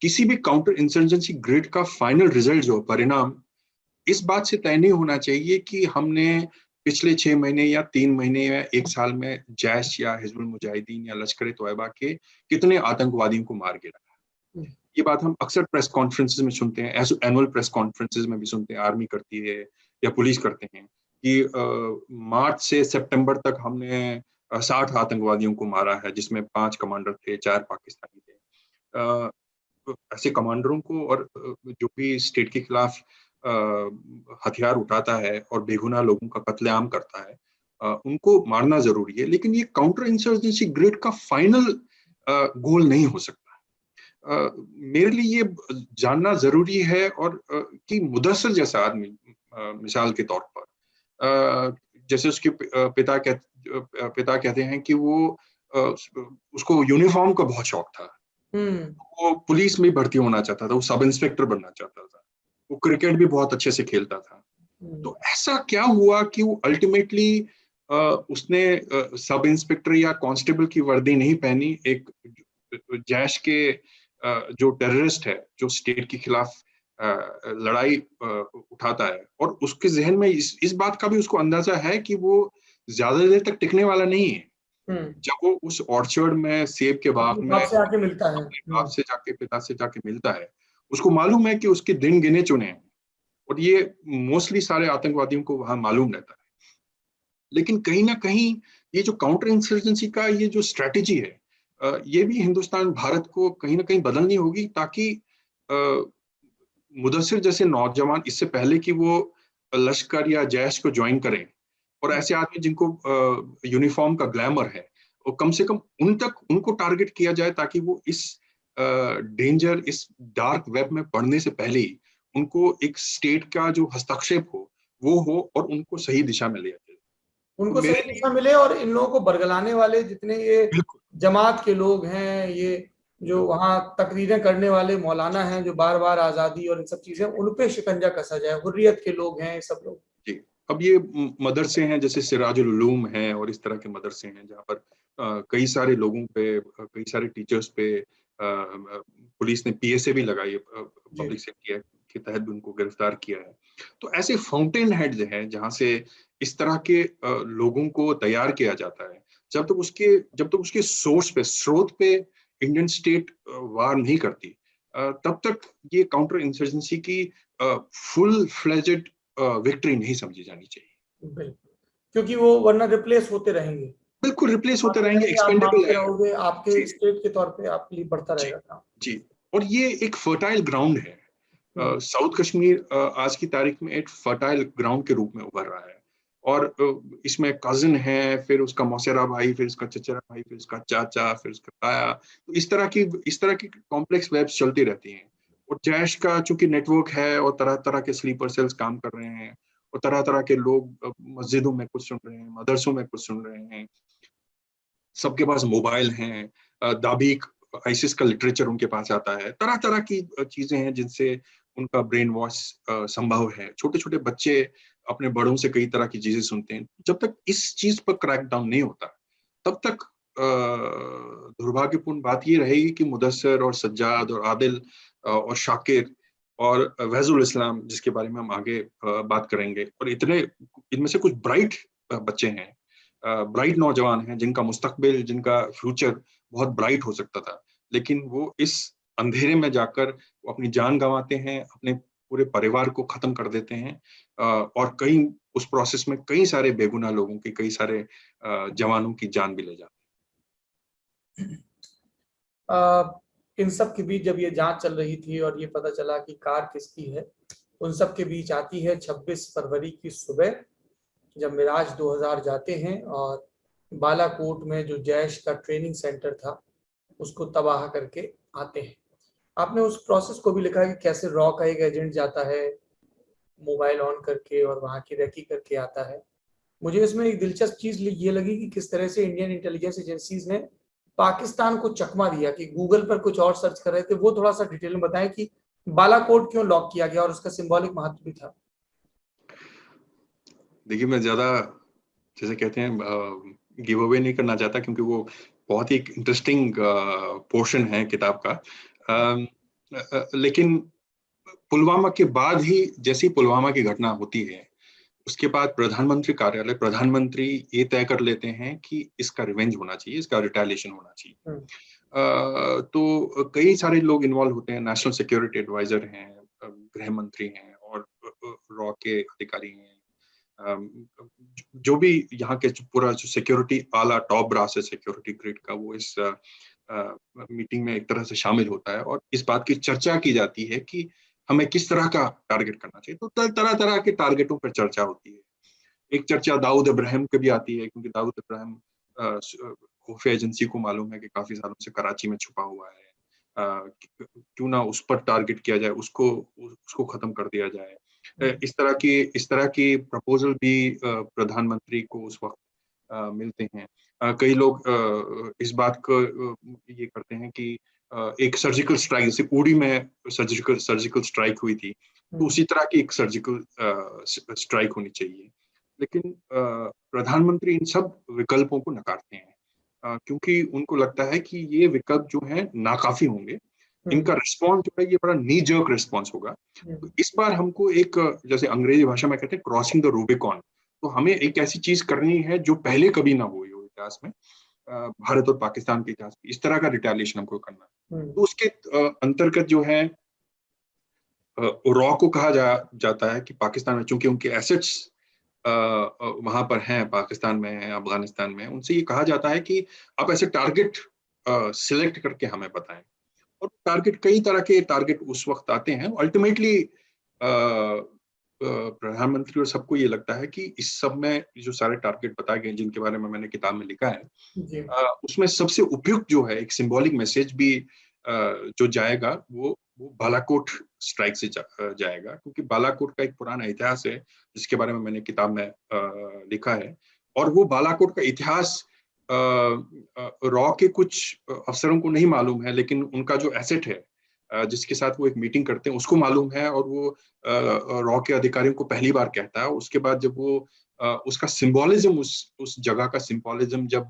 किसी भी काउंटर इंसर्जेंसी ग्रिड का फाइनल रिजल्ट जो परिणाम, इस बात से तय नहीं होना चाहिए कि हमने पिछले 6 महीने या 3 महीने या 1 साल में जैश या हिजबुल मुजाहिदीन या लश्कर तोयबा के कितने आतंकवादियों को मार गिराया। ये बात हम अक्सर प्रेस कॉन्फ्रेंसेस में सुनते हैं, एनुअल प्रेस कॉन्फ्रेंसेस में भी सुनते हैं, आर्मी करती है या पुलिस करते हैं कि मार्च से सितंबर तक हमने 60 आतंकवादियों को मारा है, जिसमें 5 कमांडर थे, 4 पाकिस्तानी थे। ऐसे कमांडरों को और जो भी स्टेट के खिलाफ हथियार उठाता है और बेगुनाह लोगों का कत्लेआम करता है, उनको मारना जरूरी है, लेकिन ये काउंटर इंसर्जेंसी ग्रिड का फाइनल गोल नहीं हो सकता। मेरे लिए ये जानना जरूरी है, और कि मुदस्सिर जैसा आदमी, मिसाल के तौर पर, जैसे उसके पिता कहते हैं कि वो उसको यूनिफॉर्म का बहुत शौक था, वो पुलिस में भर्ती होना चाहता था, वो सब इंस्पेक्टर बनना चाहता था, वो क्रिकेट भी बहुत अच्छे से खेलता था। तो ऐसा क्या हुआ कि वो अल्टीमेटली उसने सब इंस्पेक्टर या कांस्टेबल की वर्दी नहीं पहनी, एक जैश के जो टेररिस्ट है, जो स्टेट के खिलाफ लड़ाई उठाता है, और उसके जहन में इस बात का भी उसको अंदाजा है कि वो ज्यादा देर तक टिकने वाला नहीं है। जब वो उस ऑर्चर्ड में, सेब के बाग में बाप से आके मिलता है, अपने बाप से जाके, पिता से जाके मिलता है, उसको मालूम है कि उसके दिन गिने चुने हैं, और ये मोस्टली सारे आतंकवादियों को वहां मालूम रहता है। लेकिन कहीं ना कहीं ये जो काउंटर इंसर्जेंसी का ये जो स्ट्रेटेजी है, ये भी हिंदुस्तान, भारत को कहीं ना कहीं बदलनी होगी, ताकि मुदस्सिर जैसे नौजवान, इससे पहले कि वो लश्कर या जैश को ज्वाइन करें, और ऐसे आदमी जिनको यूनिफॉर्म का ग्लैमर है, और कम से कम उनको टारगेट किया जाए, ताकि वो इस डेंजर, इस डार्क वेब में पढ़ने से पहले ही उनको एक स्टेट का जो हस्तक्षेप वो हो और उनको सही दिशा में ले जाए। तो उनको सही मेरे लिए दिशा मिले, और इन लोगों को बरगलाने वाले जितने ये बिल्कुल जमात के लोग हैं, ये जो वहाँ तकरीरें करने वाले मौलाना हैं जो बार बार आजादी और इन सब चीजें, उन पे शिकंजा कसा जाए। हुर्रियत के लोग हैं ये सब लोग। जी। अब ये मदरसे हैं जैसे सिराजुल उलूम है और इस तरह के मदरसे हैं जहाँ पर कई सारे लोगों पे, कई सारे टीचर्स पे पुलिस ने पीएसए भी लगाई है, जी पब्लिक सेफ्टी एक्ट के तहत भी उनको गिरफ्तार किया है। तो ऐसे फाउंटेन हेड्स हैं जहाँ से इस तरह के लोगों को तैयार किया जाता है। जब तक उसके सोर्स पे, स्रोत पे इंडियन स्टेट वार नहीं करती, तब तक ये काउंटर इंसर्जेंसी की फुल फ्लेजेड विक्ट्री नहीं समझी जानी चाहिए। बिल्कुल, क्योंकि वो वरना रिप्लेस होते रहेंगे। बिल्कुल रिप्लेस होते रहेंगे, आप एक्सपेंडेबल मांगते है। रहोगे, आपके जी स्टेट के तौर पे आपके लिए बढ़ता जी रहेगा काम। जी। और ये एक फर्टाइल ग्राउंड है। साउथ कश्मीर आज की तारीख में एक फर्टाइल ग्राउंड के रूप में उभर रहा है। और इसमें कजिन है, फिर उसका मौसेरा भाई, फिर उसका चचेरा भाई, फिर उसका चाचा, फिर उसका ताया। तो इस तरह की कॉम्प्लेक्स वेब्स चलती रहती हैं। और जैश का चूंकि नेटवर्क है और तरह तरह के स्लीपर सेल्स काम कर रहे हैं, और तरह तरह के लोग मस्जिदों में कुछ सुन रहे हैं, मदरसों में कुछ सुन रहे हैं, सबके पास मोबाइल हैं, दाबीक आइसिस का लिटरेचर उनके पास आता है, तरह तरह की चीजें हैं जिनसे उनका ब्रेन वॉश संभव है। छोटे छोटे बच्चे अपने बड़ों से कई तरह की चीजें सुनते हैं। जब तक इस चीज पर क्रैकडाउन नहीं होता, तब तक दुर्भाग्यपूर्ण बात ये रहेगी कि मुदस्सर और सज्जाद और आदिल और शाकिर और वैजुल इस्लाम, जिसके बारे में हम आगे बात करेंगे, और इनमें से कुछ ब्राइट बच्चे हैं, ब्राइट नौजवान हैं जिनका मुस्तकबिल, जिनका फ्यूचर बहुत ब्राइट हो सकता था, लेकिन वो इस अंधेरे में जाकर वो अपनी जान गंवाते हैं, अपने पूरे परिवार को खत्म कर देते हैं, और कई उस प्रोसेस में कई सारे बेगुनाह लोगों की, कई सारे जवानों की जान भी ले जाते इन सब के बीच जब ये जांच चल रही थी और ये पता चला कि कार किसकी है, उन सब के बीच आती है 26 फरवरी की सुबह, जब मिराज 2000 जाते हैं और बालाकोट में जो जैश का ट्रेनिंग सेंटर था उसको तबाह करके आते हैं। आपने उस प्रोसेस को भी लिखा है कि कैसे रॉ का एक एजेंट जाता है मोबाइल ऑन करके और वहां की रेकी करके आता है। मुझे इसमें एक दिलचस्प चीज ये लगी कि किस तरह से इंडियन इंटेलिजेंस एजेंसीज ने पाकिस्तान को चकमा दिया कि गूगल पर कुछ और सर्च कर रहे थे। वो थोड़ा सा डिटेल में बताएं कि बालाकोट क्यों लॉक किया गया और उसका सिंबॉलिक महत्व भी था। देखिए, मैं ज्यादा, जैसे कहते हैं, गिव अवे नहीं करना चाहता, क्योंकि वो बहुत ही इंटरेस्टिंग पोर्शन है किताब का। लेकिन पुलवामा के बाद ही, जैसी पुलवामा की घटना होती है, उसके बाद प्रधानमंत्री कार्यालय, प्रधानमंत्री ये तय कर लेते हैं कि इसका रिवेंज होना चाहिए, इसका रिटेलिएशन होना चाहिए। तो कई सारे लोग इन्वॉल्व होते हैं, नेशनल सिक्योरिटी एडवाइजर हैं, गृह मंत्री हैं, और रॉ के अधिकारी हैं, जो भी यहाँ के पूरा जो सिक्योरिटी आला टॉप ब्रास है सिक्योरिटी ग्रिड का, वो इस मीटिंग में एक तरह से शामिल होता है, और इस बात की चर्चा की जाती है कि हमें किस तरह का टारगेट करना चाहिए। तो तरह तरह के टारगेटों पर चर्चा होती है। एक चर्चा दाऊद इब्राहिम की भी आती है, क्योंकि दाऊद इब्राहिम खुफिया एजेंसी को मालूम है कि काफी सालों से कराची में छुपा हुआ है, क्यों ना उस पर टारगेट किया जाए, उसको खत्म कर दिया जाए। इस तरह की प्रपोजल भी प्रधानमंत्री को उस वक्त मिलते हैं। कई लोग इस बात को ये करते हैं कि एक सर्जिकल स्ट्राइक, जैसे उड़ी में सर्जिकल स्ट्राइक हुई थी, तो उसी तरह की एक सर्जिकल स्ट्राइक होनी चाहिए। लेकिन प्रधानमंत्री इन सब विकल्पों को नकारते हैं, क्योंकि उनको लगता है कि ये विकल्प जो है नाकाफी होंगे। इनका रिस्पॉन्स जो है ये बड़ा नी जर्क रिस्पॉन्स होगा। तो इस बार हमको एक, जैसे अंग्रेजी भाषा में कहते हैं, क्रॉसिंग द रूबिकॉन। तो हमें एक ऐसी चीज करनी है जो पहले कभी ना हुई हो इतिहास में, भारत और पाकिस्तान के इतिहास में। इस तरह का रिटेलिएशन हमको करना है। तो उसके अंतर्गत जो है, रॉ को कहा जाता है कि पाकिस्तान में, चूंकि उनके एसेट्स वहां पर हैं, पाकिस्तान में हैं, अफगानिस्तान में, उनसे ये कहा जाता है कि आप ऐसे टारगेट सिलेक्ट करके हमें बताएं। और टारगेट, कई तरह के टारगेट उस वक्त आते हैं। अल्टीमेटली प्रधानमंत्री और सबको ये लगता है कि इस सब में जो सारे टारगेट बताए गए जिनके बारे में मैंने किताब में लिखा है, जी। उसमें सबसे उपयुक्त जो है एक सिंबॉलिक मैसेज भी जो जाएगा वो बालाकोट स्ट्राइक से जाएगा, क्योंकि बालाकोट का एक पुराना इतिहास है जिसके बारे में मैंने किताब में लिखा है। और वो बालाकोट का इतिहास रॉ के कुछ अफसरों को नहीं मालूम है, लेकिन उनका जो एसेट है जिसके साथ वो एक मीटिंग करते हैं उसको मालूम है, और वो रॉ के अधिकारियों को पहली बार कहता है। उसके बाद जब वो उसका सिंबोलिज्म, उस जगह का सिंबोलिज्म जब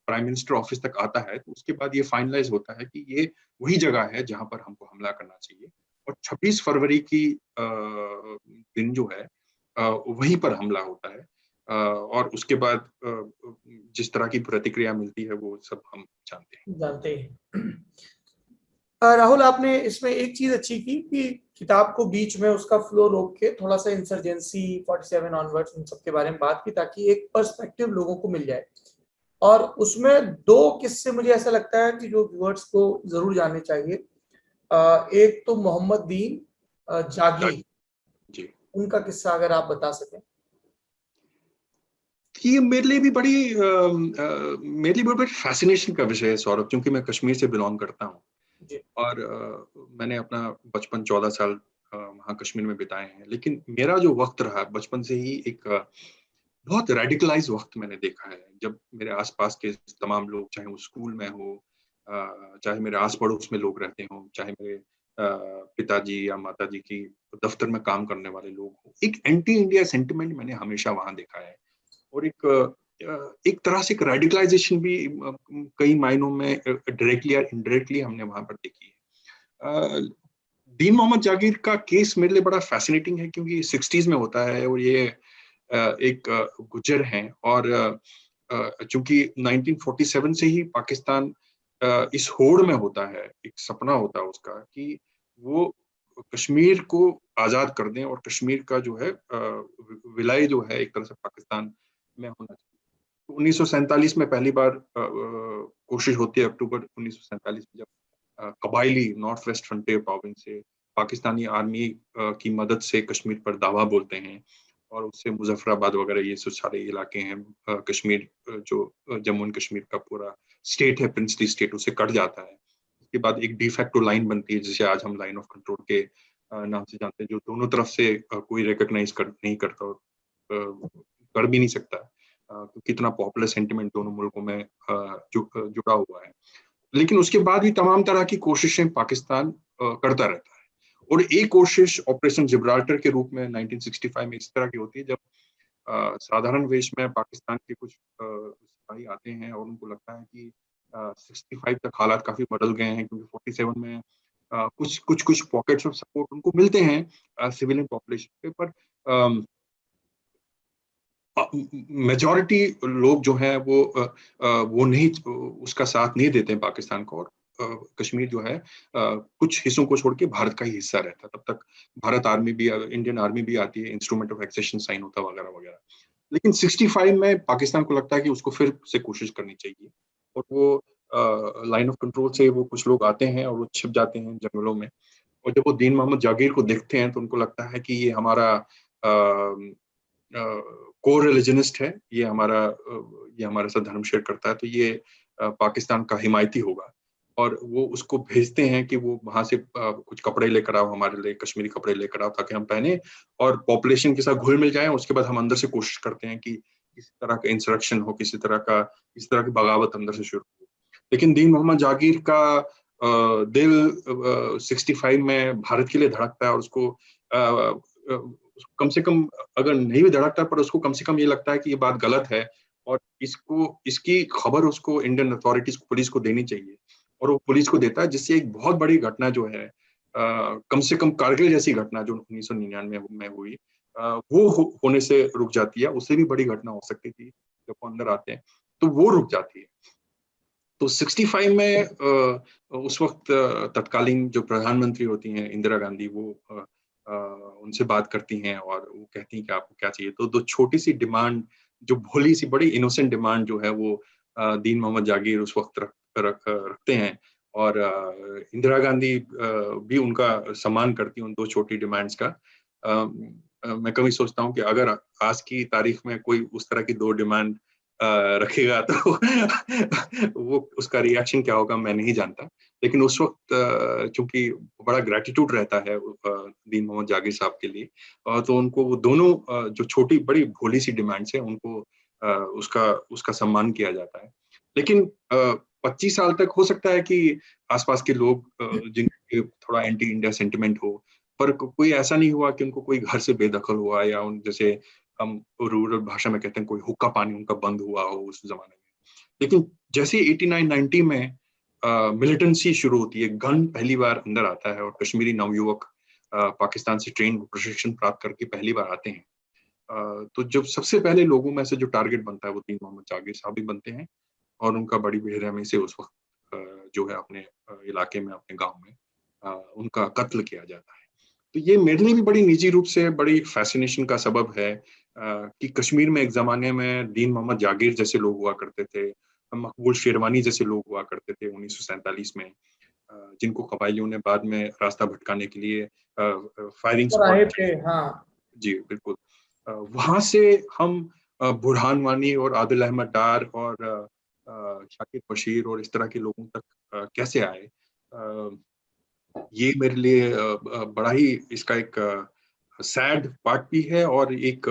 प्राइम मिनिस्टर ऑफिस तक आता है, तो उसके बाद ये फाइनलाइज होता है कि ये वही जगह है जहां पर हमको हमला करना चाहिए। और 26 फरवरी की दिन जो है वहीं पर हमला होता है। और उसके बाद जिस तरह की प्रतिक्रिया मिलती है वो सब हम जानते हैं। जानते हैं। राहुल, आपने इसमें एक चीज अच्छी की कि किताब को बीच में उसका फ्लो रोक के थोड़ा सा इंसर्जेंसी 47 ऑनवर्ड्स उन सब के बारे में बात की, ताकि एक पर्सपेक्टिव लोगों को मिल जाए। और उसमें दो किस्से मुझे ऐसा लगता है कि जो व्यूअर्स को जरूर जानने चाहिए। एक तो मोहम्मद दीन जागीर, जी, उनका किस्सा अगर आप बता सकें। ये मेरे लिए भी मेरे लिए बड़ी फैसिनेशन का विषय है सौरभ, क्योंकि मैं कश्मीर से बिलोंग करता हूँ। जी। और मैंने अपना बचपन 14 साल वहाँ कश्मीर में बिताए हैं। लेकिन मेरा जो वक्त रहा बचपन से ही एक बहुत रेडिकलाइज वक्त मैंने देखा है, जब मेरे आसपास के तमाम लोग, चाहे वो स्कूल में हो, चाहे मेरे आस पड़ोस में लोग रहते हों, चाहे मेरे पिताजी या माताजी की दफ्तर में काम करने वाले लोग हों, एक एंटी इंडिया सेंटिमेंट मैंने हमेशा वहाँ देखा है। और एक तरह से एक रेडिकलाइजेशन भी कई मायनों में डायरेक्टली या इनडायरेक्टली हमने वहां पर देखी है। दीन मोहम्मद जागीर का केस मेरे लिए बड़ा फैसिनेटिंग है, क्योंकि 60s में होता है और ये एक गुज्जर हैं। और चूंकि 1947 से ही पाकिस्तान इस होड़ में होता है, एक सपना होता है उसका कि वो कश्मीर को आजाद कर दें और कश्मीर का जो है विलय जो है एक तरह से पाकिस्तान में होना चाहिए। तो 1947 में पहली बार कोशिश होती है, अक्टूबर 1947 में, जब कबायली नॉर्थ वेस्ट फ्रंटियर प्रोविंस से पाकिस्तानी आर्मी की मदद से कश्मीर पर दावा बोलते हैं, और उससे मुजफ्फराबाद वगैरह ये सब सारे इलाके हैं, कश्मीर जो जम्मू एंड कश्मीर का पूरा स्टेट है, प्रिंसली स्टेट, उसे कट जाता है। उसके बाद एक डिफैक्टो लाइन बनती है जिसे आज हम लाइन ऑफ कंट्रोल के नाम से जानते हैं, जो दोनों तरफ से कोई रिकॉग्नाइज नहीं करता और कर भी नहीं सकता, क्योंकि इतना पॉपुलर सेंटिमेंट दोनों मुल्कों में जुड़ा हुआ है। लेकिन उसके बाद भी तमाम तरह की कोशिशें पाकिस्तान करता रहता है। और एक कोशिश ऑपरेशन जिब्राल्टर के रूप में 1965 में इस तरह की होती है, जब साधारण वेश में पाकिस्तान के कुछ सिपाही आते हैं और उनको लगता है कि 65 तक हालात काफी बदल गए हैं, क्योंकि 47 में कुछ कुछ कुछ पॉकेट्स ऑफ सपोर्ट उनको मिलते हैं सिविलियन पॉपुलेशन पे, पर मेजॉरिटी लोग जो हैं वो नहीं, उसका साथ नहीं देते हैं पाकिस्तान को। और कश्मीर जो है कुछ हिस्सों को छोड़ के भारत का ही हिस्सा रहता है। तब तक भारत आर्मी भी, इंडियन आर्मी भी आती है, इंस्ट्रूमेंट ऑफ एक्सेशन साइन होता है वगैरह वगैरह। लेकिन 65 में पाकिस्तान को लगता है कि उसको फिर से कोशिश करनी चाहिए, और वो लाइन ऑफ कंट्रोल से वो कुछ लोग आते हैं और वो छिप जाते हैं जंगलों में। और जब वो दीन मोहम्मद जागीर को देखते हैं तो उनको लगता है कि ये हमारा को रिलीजनिस्ट है, ये हमारे साथ धर्म शेयर करता है, तो ये पाकिस्तान का हिमायती होगा। और वो उसको भेजते हैं कि वो वहां से कुछ कपड़े लेकर आओ, हमारे लिए कश्मीरी कपड़े लेकर आओ ताकि हम पहने और पॉपुलेशन के साथ घुल मिल जाएं। उसके बाद हम अंदर से कोशिश करते हैं कि किसी तरह का इंसरेक्शन हो, किसी तरह की बगावत अंदर से शुरू हो। लेकिन दीन मोहम्मद जागीर का दिल 65 में भारत के लिए धड़कता है, और उसको कम से कम, अगर नहीं भी धड़कता, पर उसको कम से कम ये लगता है कि ये बात गलत है, और इसकी खबर उसको इंडियन अथॉरिटीज को, पुलिस को देनी चाहिए। और वो पुलिस को देता है, जिससे एक बहुत बड़ी घटना जो है, कम से कम कारगिल जैसी घटना जो 1999 में हुई, वो होने से रुक जाती है। उससे भी बड़ी घटना हो सकती थी जब वो अंदर आते हैं, तो वो रुक जाती है। तो 65 में उस वक्त तत्कालीन जो प्रधानमंत्री होती हैं इंदिरा गांधी, वो उनसे बात करती हैं और वो कहती हैं कि आपको क्या चाहिए। तो दो छोटी सी डिमांड, जो भोली सी बड़ी इनोसेंट डिमांड जो है, वो दीन मोहम्मद जागीर उस वक्त रखते हैं। और इंदिरा गांधी भी उनका सम्मान करती हैं उन दो छोटी डिमांड्स का। मैं कभी सोचता हूँ कि अगर आज की तारीख में कोई उस तरह की 2 डिमांड रखेगा तो वो उसका रिएक्शन क्या होगा मैं नहीं जानता। लेकिन उस वक़्त चूँकि बड़ा ग्रैटिट्यूड रहता है दीन मोहम्मद जाकिर साहब के लिए, तो उनको वो दोनों जो छोटी बड़ी भोली-सी डिमांड्स हैं उनको उसका उसका सम्मान किया जाता है। लेकिन 25 साल तक हो सकता है कि आस-पास के लोग जिनके थोड़ा एंटी इंडिया सेंटिमेंट हो, पर कोई ऐसा नहीं हुआ कि उनको कोई घर से बेदखल हुआ या उन जैसे हम रूरल भाषा में कहते हैं कोई हुक्का पानी उनका बंद हुआ हो उस ज़माने में। लेकिन जैसे 89-90 में मिलिटेंसी शुरू होती है, गन पहली बार अंदर आता है और कश्मीरी नवयुवक पाकिस्तान से ट्रेन प्रशिक्षण प्राप्त करके पहली बार आते हैं। तो जब सबसे पहले लोगों में से जो टारगेट बनता है वो दीन मोहम्मद जाकिर साहब ही बनते हैं और उनका बड़ी बेरहमी से उस वक़्त जो है अपने इलाके में, अपने गाँव में उनका कत्ल किया जाता है। तो ये मेरे लिए भी बड़ी निजी रूप से बड़ी फ़ैसिनेशन का सबब है कि कश्मीर में एक ज़माने में दीन मोहम्मद जागीर जैसे लोग हुआ करते थे, मकबूल शेरवानी जैसे लोग हुआ करते थे 1947 में, जिनको कबायलियों ने बाद में रास्ता भटकाने के लिए फायरिंग स्क्वाड आए थे, हाँ। जी, बिल्कुल। वहाँ से हम बुरहान वानी और आदिल अहमद डार और शाकिर बशीर और इस तरह के लोगों तक कैसे आए? ये मेरे लिए बड़ा ही इसका एक सैड पार्ट भी है और एक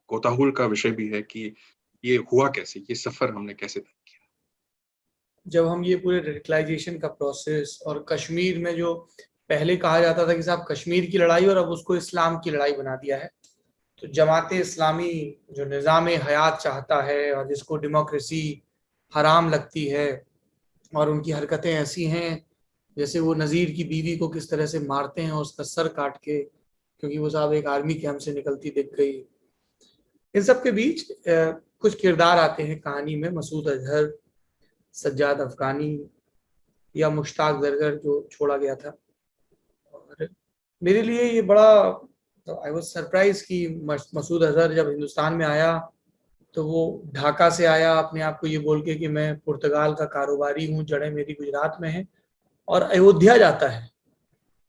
कोताहुल का विषय भी है कि ये हुआ कैसे? ये सफ़र हमने कैसे तय किया? जब हम ये पूरे रेडिकलाइजेशन का प्रोसेस और कश्मीर में जो पहले कहा जाता था कि साहब कश्मीर की लड़ाई और अब उसको इस्लाम की लड़ाई बना दिया है, तो जमात इस्लामी जो निज़ाम हयात चाहता है और जिसको डेमोक्रेसी हराम लगती है और उनकी हरकतें ऐसी हैं जैसे वो नज़ीर की बीवी को किस तरह से मारते हैं उसका सर काट के, क्योंकि वो साहब एक आर्मी कैंप से निकलती दिख गई। इन सब के बीच कुछ किरदार आते हैं कहानी में, मसूद अजहर, सज्जाद अफगानी या मुश्ताक जरगर जो छोड़ा गया था। और मेरे लिए ये बड़ा, आई वाज सरप्राइज कि मसूद अजहर जब हिंदुस्तान में आया तो वो ढाका से आया अपने आप को ये बोल के कि मैं पुर्तगाल का कारोबारी हूँ, जड़ें मेरी गुजरात में हैं, और अयोध्या जाता है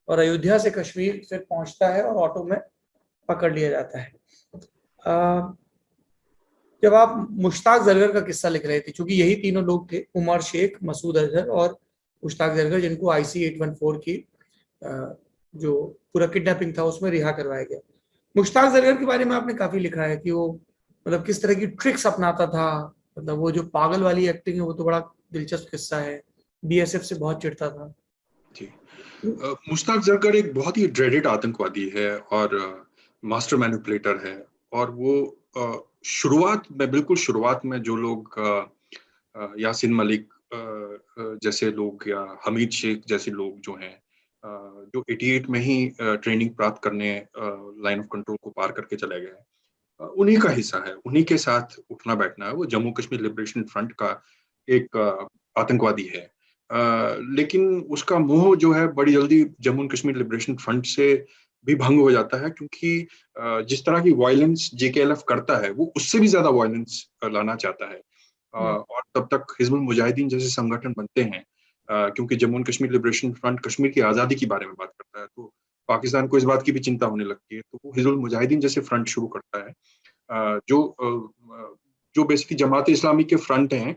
और अयोध्या से कश्मीर फिर पहुंचता है और ऑटो में पकड़ लिया जाता है। जब आप मुश्ताक जरगर का किस्सा लिख रहे थे, क्योंकि यही तीनों लोग थे, उमर शेख, मसूद अजहर और मुश्ताक जरगर, जिनको IC 814 की जो पूरा किडनैपिंग था उसमें रिहा करवाया गया। मुश्ताक जरगर के बारे में आपने काफी लिखा है कि वो मतलब किस तरह की ट्रिक्स अपनाता था, मतलब वो जो पागल वाली एक्टिंग है वो तो बड़ा दिलचस्प किस्सा है, BSF से बहुत चिढ़ता था। जी। मुश्ताक जरगर एक बहुत ही ड्रेडेड आतंकवादी है और मास्टर मैनिपुलेटर है और वो शुरुआत में बिल्कुल शुरुआत में जो लोग यासिन मलिक जैसे लोग या हमीद शेख जैसे लोग जो हैं जो 88 में ही ट्रेनिंग प्राप्त करने लाइन ऑफ कंट्रोल को पार करके चले गए, उन्हीं का हिस्सा है, उन्हीं के साथ उठना बैठना है। वो जम्मू कश्मीर लिबरेशन फ्रंट का एक आतंकवादी है। लेकिन उसका मोह जो है बड़ी जल्दी Jammu and Kashmir liberation front से भी भंग हो जाता है क्योंकि जिस तरह की वायलेंस JKLF करता है वो उससे भी ज्यादा वायलेंस लाना चाहता है। और तब तक हिजबुल मुजाहिदीन जैसे संगठन बनते हैं क्योंकि Jammu and Kashmir liberation front Kashmir की आज़ादी के बारे में बात करता है, तो पाकिस्तान को इस बात की भी चिंता होने लगती है, तो वो हिजबुल मुजाहिदीन जैसे फ्रंट शुरू करता है जो बेसिकली जमात इस्लामी के फ्रंट हैं,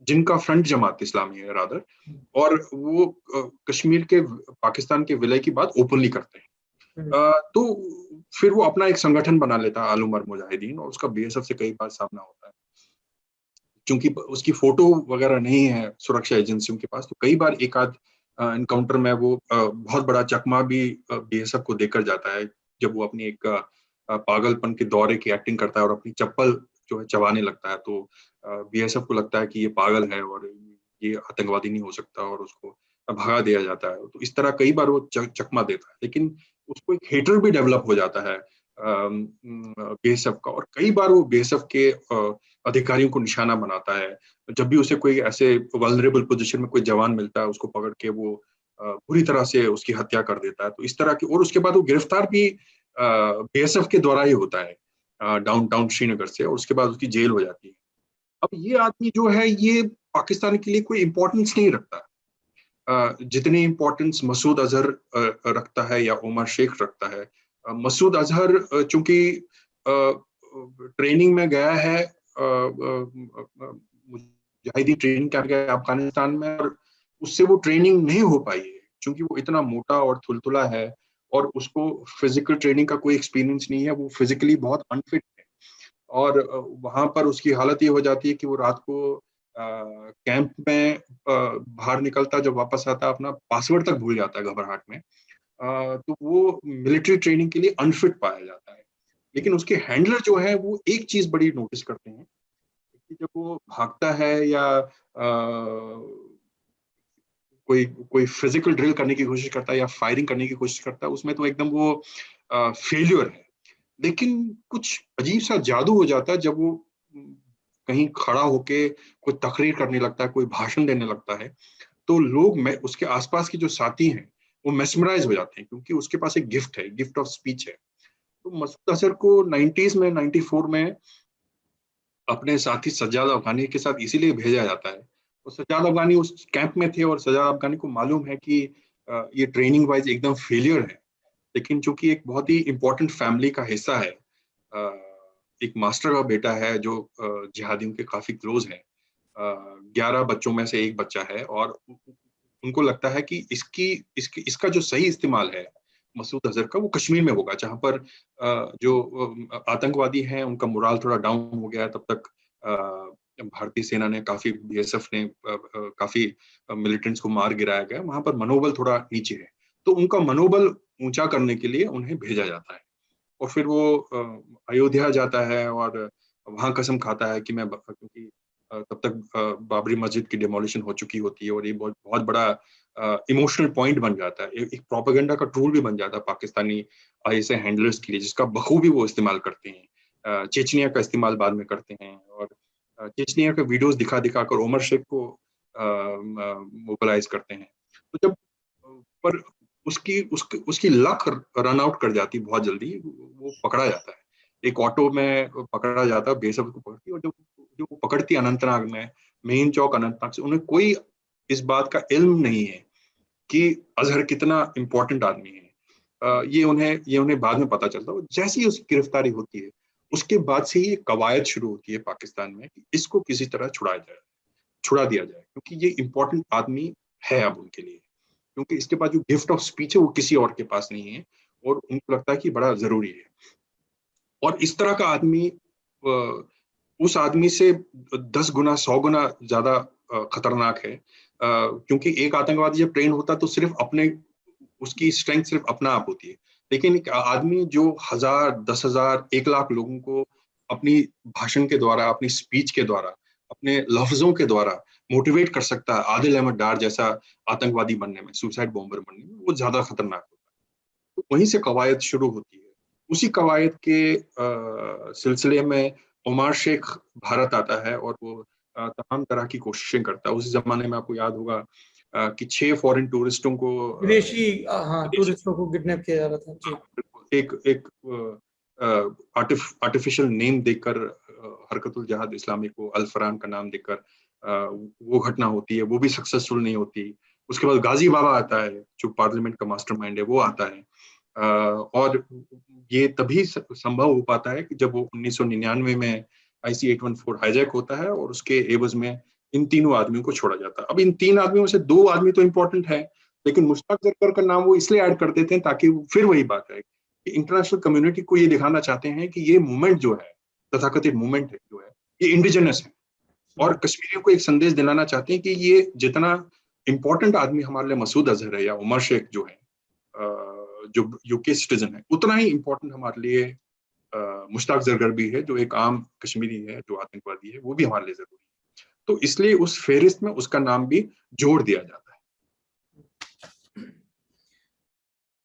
जिनका फ्रंट जमात इस्लामी है रादर, और वो कश्मीर के पाकिस्तान के विलय की बात ओपनली करते हैं। तो फिर वो अपना एक संगठन बना लेता है आल-उमर मुजाहिदीन और उसका BSF से कई बार सामना होता है। क्योंकि उसकी फोटो वगैरह नहीं है सुरक्षा एजेंसियों के पास, तो कई बार एक आध एनकाउंटर में वो बहुत बड़ा चकमा भी BSF को देकर जाता है जब वो अपनी एक पागलपन के दौरे की एक्टिंग करता है और अपनी चप्पल जो है चबाने लगता है, तो BSF को लगता है कि ये पागल है और ये आतंकवादी नहीं हो सकता और उसको भगा दिया जाता है। तो इस तरह कई बार वो चकमा देता है, लेकिन उसको एक हेटर भी डेवलप हो जाता है BSF का, और कई बार वो BSF के अधिकारियों को निशाना बनाता है। जब भी उसे कोई ऐसे वल्नरेबल पोजीशन में कोई जवान मिलता है, उसको पकड़ के वो बुरी तरह से उसकी हत्या कर देता है। तो इस तरह की, और उसके बाद वो गिरफ्तार भी BSF के द्वारा ही होता है डाउनटाउन श्रीनगर से, और उसके बाद उसकी जेल हो जाती है। अब ये आदमी जो है ये पाकिस्तान के लिए कोई इम्पोर्टेंस नहीं रखता। जितनी इम्पोर्टेंस मसूद अजहर रखता है या उमर शेख रखता है, मसूद अजहर चूंकि ट्रेनिंग में गया है, मुजाहिदी ट्रेनिंग कैंप गया अफगानिस्तान में, और उससे वो ट्रेनिंग नहीं हो पाई है क्योंकि वो इतना मोटा और थुलथुला है और उसको फिजिकल ट्रेनिंग का कोई एक्सपीरियंस नहीं है, वो फिजिकली बहुत अनफिट है। और वहां पर उसकी हालत ये हो जाती है कि वो रात को कैंप में बाहर निकलता, जब वापस आता अपना पासवर्ड तक भूल जाता है घबराहट में। तो वो मिलिट्री ट्रेनिंग के लिए अनफिट पाया जाता है। लेकिन उसके हैंडलर जो है वो एक चीज बड़ी नोटिस करते हैं कि जब वो भागता है या कोई कोई फिजिकल ड्रिल करने की कोशिश करता है या फायरिंग करने की कोशिश करता है, उसमें तो एकदम वो फेल्यूर है। लेकिन कुछ अजीब सा जादू हो जाता है जब वो कहीं खड़ा होके कोई तकरीर करने लगता है, कोई भाषण देने लगता है, तो लोग उसके आसपास के जो साथी हैं वो मेस्मराइज हो जाते हैं क्योंकि उसके पास एक गिफ्ट है, गिफ्ट ऑफ स्पीच है। तो मसूद अजहर को 90s में 94 में अपने साथी सज्जाद अफगानी के साथ इसीलिए भेजा जाता है। तो सज्जाद अफगानी उस कैंप में थे और सज्जाद अफगानी को मालूम है कि ये ट्रेनिंग वाइज एकदम फेलियर है। लेकिन चूंकि एक बहुत ही इंपॉर्टेंट फैमिली का हिस्सा है, एक मास्टर का बेटा है जो जिहादियों के काफी क्लोज है, 11 बच्चों में से एक बच्चा है, और उनको लगता है कि इसका जो सही इस्तेमाल है मसूद अजहर का, वो कश्मीर में होगा, जहां पर जो आतंकवादी हैं उनका मोराल थोड़ा डाउन हो गया है। तब तक भारतीय सेना ने काफी, बीएसएफ ने काफी मिलिटेंट्स को मार गिराया गया, वहां पर मनोबल थोड़ा नीचे है। तो उनका मनोबल ऊंचा करने के लिए उन्हें भेजा जाता है और फिर वो अयोध्या जाता है और वहां कसम खाता है कि मैं, क्योंकि तब तक बाबरी मस्जिद की डिमोलिशन हो चुकी होती है और ये बहुत बहुत बड़ा इमोशनल पॉइंट बन जाता है, एक प्रोपेगेंडा का टूल भी बन जाता है पाकिस्तानी आईएसआई हैंडलर्स के लिए, जिसका बखूबी वो इस्तेमाल करते हैं। चेचनिया का इस्तेमाल बाद में करते हैं और चेचनिया के वीडियोस दिखा दिखा कर उमर शेख को मोबिलाइज करते हैं। तो जब पर उसकी लक रन आउट कर जाती बहुत जल्दी, वो पकड़ा जाता है, एक ऑटो में पकड़ा जाता है, बेसब को पकड़ती है, और जो वो पकड़ती अनंतनाग में, मेन चौक अनंतनाग से, उन्हें कोई इस बात का इल्म नहीं है कि अजहर कितना इंपॉर्टेंट आदमी है। ये उन्हें बाद में पता चलता है। जैसे ही उसकी गिरफ्तारी होती है उसके बाद से ही कवायद शुरू होती है पाकिस्तान में कि इसको किसी तरह छुड़ा दिया जाए, क्योंकि ये इंपॉर्टेंट आदमी है अब उनके लिए, क्योंकि इसके पास जो गिफ्ट ऑफ स्पीच है वो किसी और के पास नहीं है और उनको लगता है कि बड़ा जरूरी है। और इस तरह का आदमी उस आदमी से 10 गुना 100 गुना ज्यादा खतरनाक है, क्योंकि एक आतंकवादी जब ट्रेन होता है तो सिर्फ अपने, उसकी स्ट्रेंथ सिर्फ अपना आप होती है। लेकिन एक आदमी जो 1000, 10,000, 1 लाख लोगों को अपनी भाषण के द्वारा, अपनी स्पीच के द्वारा, अपने लफ्जों के द्वारा मोटिवेट कर सकता है आदिल अहमद डार जैसा आतंकवादी बनने में, सुसाइड बॉम्बर बनने में, वो ज्यादा खतरनाक होता है। तो वहीं से कवायद शुरू होती है। उसी कवायद के सिलसिले में उमर शेख भारत आता है और वो तमाम तरह की कोशिशें करता है। उस जमाने में आपको याद होगा कि 6 फॉरेन टूरिस्टों को विदेशी, हाँ, विदेशी, टूरिस्टों को किडनैप किया जा रहा था जी। एक एक आर्टिफिशियल नेम देकर, हरकतुल जहाद इस्लामी को अल फरहान का नाम देकर वो घटना होती है, वो भी सक्सेसफुल नहीं होती। उसके बाद गाजी बाबा आता है जो पार्लियामेंट का मास्टरमाइंड है, वो आता है। और ये तभी संभव हो पाता है कि जब वो 1999 में IC-814 हाईजैक होता है और उसके एवज में इन तीनों आदमियों को छोड़ा जाता है। अब इन 3 आदमियों में से 2 आदमी तो इंपॉर्टेंट है, लेकिन मुश्ताक जरकर का नाम वो इसलिए ऐड कर देते हैं ताकि फिर वही बात है कि इंटरनेशनल कम्युनिटी को ये दिखाना चाहते हैं कि ये मूवमेंट जो है, तथाकथित मूवमेंट है जो है, ये इंडिजिनस है, और कश्मीरियों को एक संदेश दिलाना चाहते हैं कि ये जितना इंपॉर्टेंट आदमी हमारे लिए मसूद अजहर है या उमर शेख जो है, जो यूके सिटीजन है, उतना ही इंपॉर्टेंट हमारे लिए मुश्ताक जरगर भी है, जो एक आम कश्मीरी है जो आतंकवादी है, वो भी हमारे लिए जरूरी है। तो इसलिए उस फेहरिस्त में उसका नाम भी जोड़ दिया जाता है।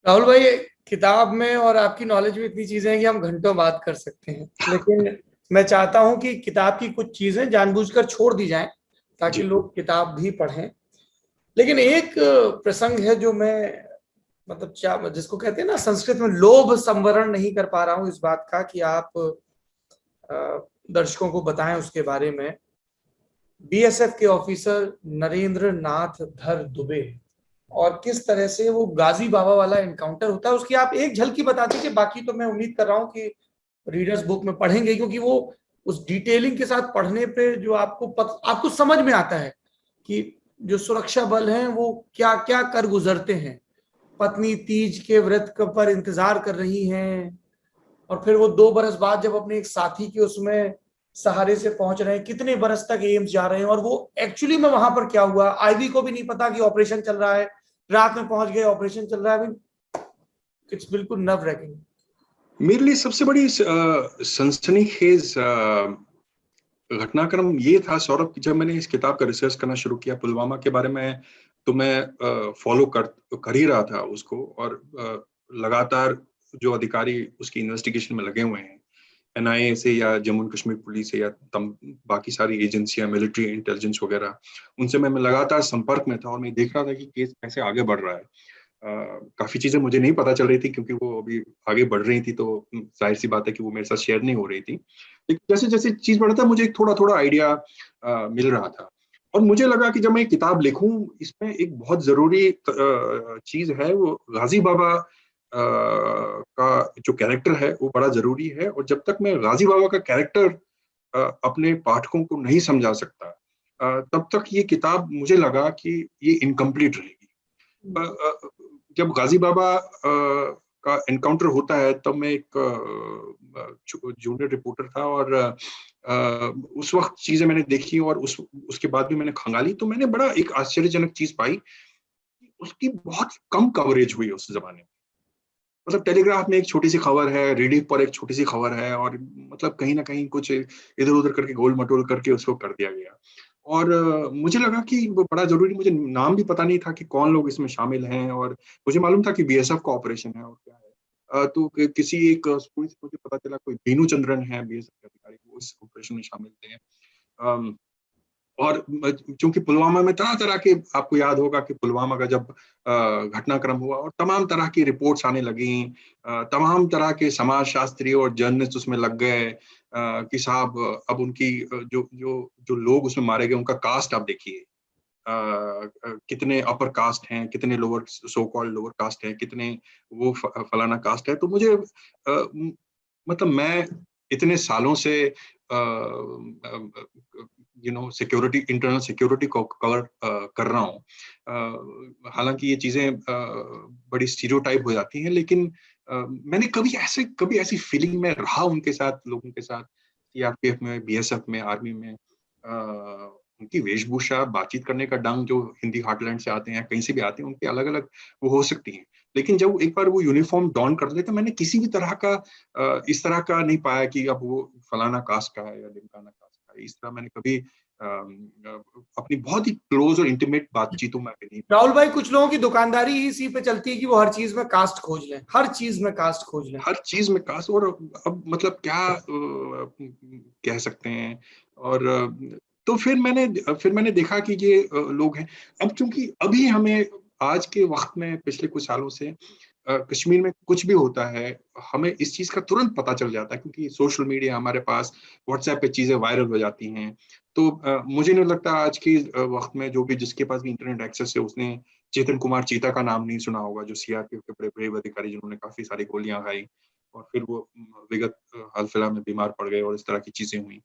राहुल भाई, किताब में और आपकी नॉलेज में इतनी चीजें हैं कि हम घंटों बात कर सकते हैं, लेकिन मैं चाहता हूं कि किताब की कुछ चीजें जानबूझकर छोड़ दी जाएं ताकि लोग किताब भी पढ़ें। लेकिन एक प्रसंग है जो मैं, मतलब जिसको कहते हैं ना संस्कृत में, लोभ संवरण नहीं कर पा रहा हूं इस बात का कि आप दर्शकों को बताएं उसके बारे में। बीएसएफ के ऑफिसर नरेंद्र नाथ धर दुबे, और किस तरह से वो गाजी बाबा वाला एनकाउंटर होता है, उसकी आप एक झलकी बता दीजिए। बाकी तो मैं उम्मीद कर रहा हूँ कि रीडर्स बुक में पढ़ेंगे, क्योंकि वो उस डिटेलिंग के साथ पढ़ने पे जो आपको समझ में आता है कि जो सुरक्षा बल हैं वो क्या क्या कर गुजरते हैं। पत्नी तीज के व्रत पर इंतजार कर रही हैं, और फिर वो 2 बरस बाद जब अपने एक साथी के उसमें सहारे से पहुंच रहे हैं, कितने बरस तक एम्स जा रहे हैं, और वो एक्चुअली में वहां पर क्या हुआ, आईवी को भी नहीं पता कि ऑपरेशन चल रहा है, रात में पहुंच गए, ऑपरेशन चल रहा है। इट्स बिल्कुल नर्व रैकिंग। मेरे लिए सबसे बड़ी सनसनीखेज घटनाक्रम ये था सौरभ कि जब मैंने इस किताब का रिसर्च करना शुरू किया पुलवामा के बारे में, तो मैं फॉलो कर ही रहा था उसको, और लगातार जो अधिकारी उसकी इन्वेस्टिगेशन में लगे हुए हैं, एनआईए से या जम्मू एंड कश्मीर पुलिस से या बाकी सारी एजेंसियां, मिलिट्री इंटेलिजेंस वगैरह, उनसे मैं लगातार संपर्क में था और मैं देख रहा था कि केस कैसे आगे बढ़ रहा है। काफी चीजें मुझे नहीं पता चल रही थी क्योंकि वो अभी आगे बढ़ रही थी, तो जाहिर सी बात है कि वो मेरे साथ शेयर नहीं हो रही थी। लेकिन जैसे जैसे चीज बढ़ा था मुझे एक थोड़ा थोड़ा आइडिया मिल रहा था, और मुझे लगा कि जब मैं किताब लिखूं, इसमें एक बहुत जरूरी चीज है, वो गाजी बाबा का जो कैरेक्टर है वो बड़ा जरूरी है। और जब तक मैं गाजी बाबा का कैरेक्टर अपने पाठकों को नहीं समझा सकता, तब तक ये किताब मुझे लगा कि ये इनकम्प्लीट रहेगी। जब गाजी बाबा का एनकाउंटर होता है, तब मैं एक जूनियर रिपोर्टर था, और उस वक्त चीजें मैंने देखी, और उसके बाद भी मैंने खंगाली, तो मैंने बड़ा एक आश्चर्यजनक चीज पाई कि उसकी बहुत कम कवरेज हुई उस जमाने में। मतलब टेलीग्राफ में एक छोटी सी खबर है, रेडियो पर एक छोटी सी खबर है, और मतलब कहीं ना कहीं कुछ इधर उधर करके गोल मटोल करके उसको कर दिया गया। और मुझे लगा कि वो बड़ा जरूरी, मुझे नाम भी पता नहीं था कि कौन लोग इसमें शामिल हैं, और मुझे मालूम था कि बीएसएफ का ऑपरेशन है और क्या है। तो किसी एक स्कूल से मुझे पता चला कोई बीनू चंद्रन है बीएसएफ के अधिकारी, वो इस ऑपरेशन में शामिल थे। और चूंकि पुलवामा में तरह तरह के, आपको याद होगा कि पुलवामा का जब घटनाक्रम हुआ और तमाम तरह की रिपोर्ट्स आने लगी, तमाम तरह के समाजशास्त्री और जर्नलिस्ट उसमें लग गए कि साहब अब उनकी जो जो जो लोग उसमें मारे गए उनका कास्ट आप देखिए, कितने अपर कास्ट हैं, कितने lower, so called lower caste हैं, कितने वो फलाना कास्ट है। तो मुझे मतलब मैं इतने सालों से सिक्योरिटी, इंटरनल सिक्योरिटी को कवर कर रहा हूँ। हालांकि ये चीजें बड़ी स्टीरियोटाइप हो जाती हैं, लेकिन मैंने कभी ऐसी फीलिंग में रहा उनके साथ, लोगों के साथ, सीआरपीएफ में, बीएसएफ में, आर्मी में। उनकी वेशभूषा, बातचीत करने का ढंग, जो हिंदी हार्टलैंड से आते हैं, कहीं से भी आते हैं, उनके अलग अलग वो हो सकती हैं, लेकिन जब एक बार वो यूनिफॉर्म डॉन कर लेते, मैंने किसी भी तरह का इस तरह का नहीं पाया कि अब वो फलाना कास्ट का है या ढिमकाना कास्ट का है। इस तरह मैंने कभी अपनी बहुत ही क्लोज और इंटीमेट बातचीतों में नहीं। राहुल भाई, कुछ लोगों की दुकानदारी ही इसी पे चलती है कि वो हर चीज में कास्ट खोज लें, हर चीज में कास्ट खोज लें। हर चीज में कास्ट, और अब मतलब क्या कह सकते हैं। और तो फिर मैंने देखा कि ये लोग हैं। अब चूंकि अभी हमें आज के वक्त में, पिछले कुछ सालों से कश्मीर में कुछ भी होता है, हमें इस चीज का तुरंत पता चल जाता है, क्योंकि सोशल मीडिया हमारे पास, व्हाट्सएप पे चीजें वायरल हो जाती हैं। तो मुझे नहीं लगता आज के वक्त में जो भी, जिसके पास भी इंटरनेट एक्सेस है, उसने चेतन कुमार चीता का नाम नहीं सुना होगा, जो सीआरपीएफ के बड़े ब्रेव अधिकारी, जिन्होंने काफी सारी गोलियां खाई और फिर वो विगत हाल फिलहाल में बीमार पड़ गए और इस तरह की चीजें हुई।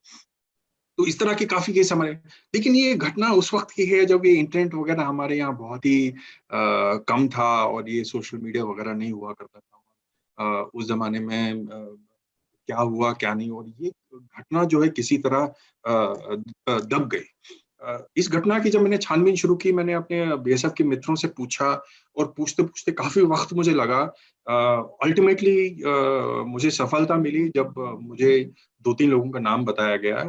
तो इस तरह के काफी केस हमारे, लेकिन ये घटना उस वक्त की है जब ये इंटरनेट वगैरह हमारे यहाँ बहुत ही कम था, और ये सोशल मीडिया वगैरह नहीं हुआ करता था। उस जमाने में क्या हुआ क्या नहीं, और ये घटना जो है किसी तरह दब गई। इस घटना की जब मैंने छानबीन शुरू की, मैंने अपने बीएसएफ के मित्रों से पूछा, और पूछते पूछते काफी वक्त मुझे लगा। अल्टीमेटली मुझे सफलता मिली जब मुझे 2-3 लोगों का नाम बताया गया,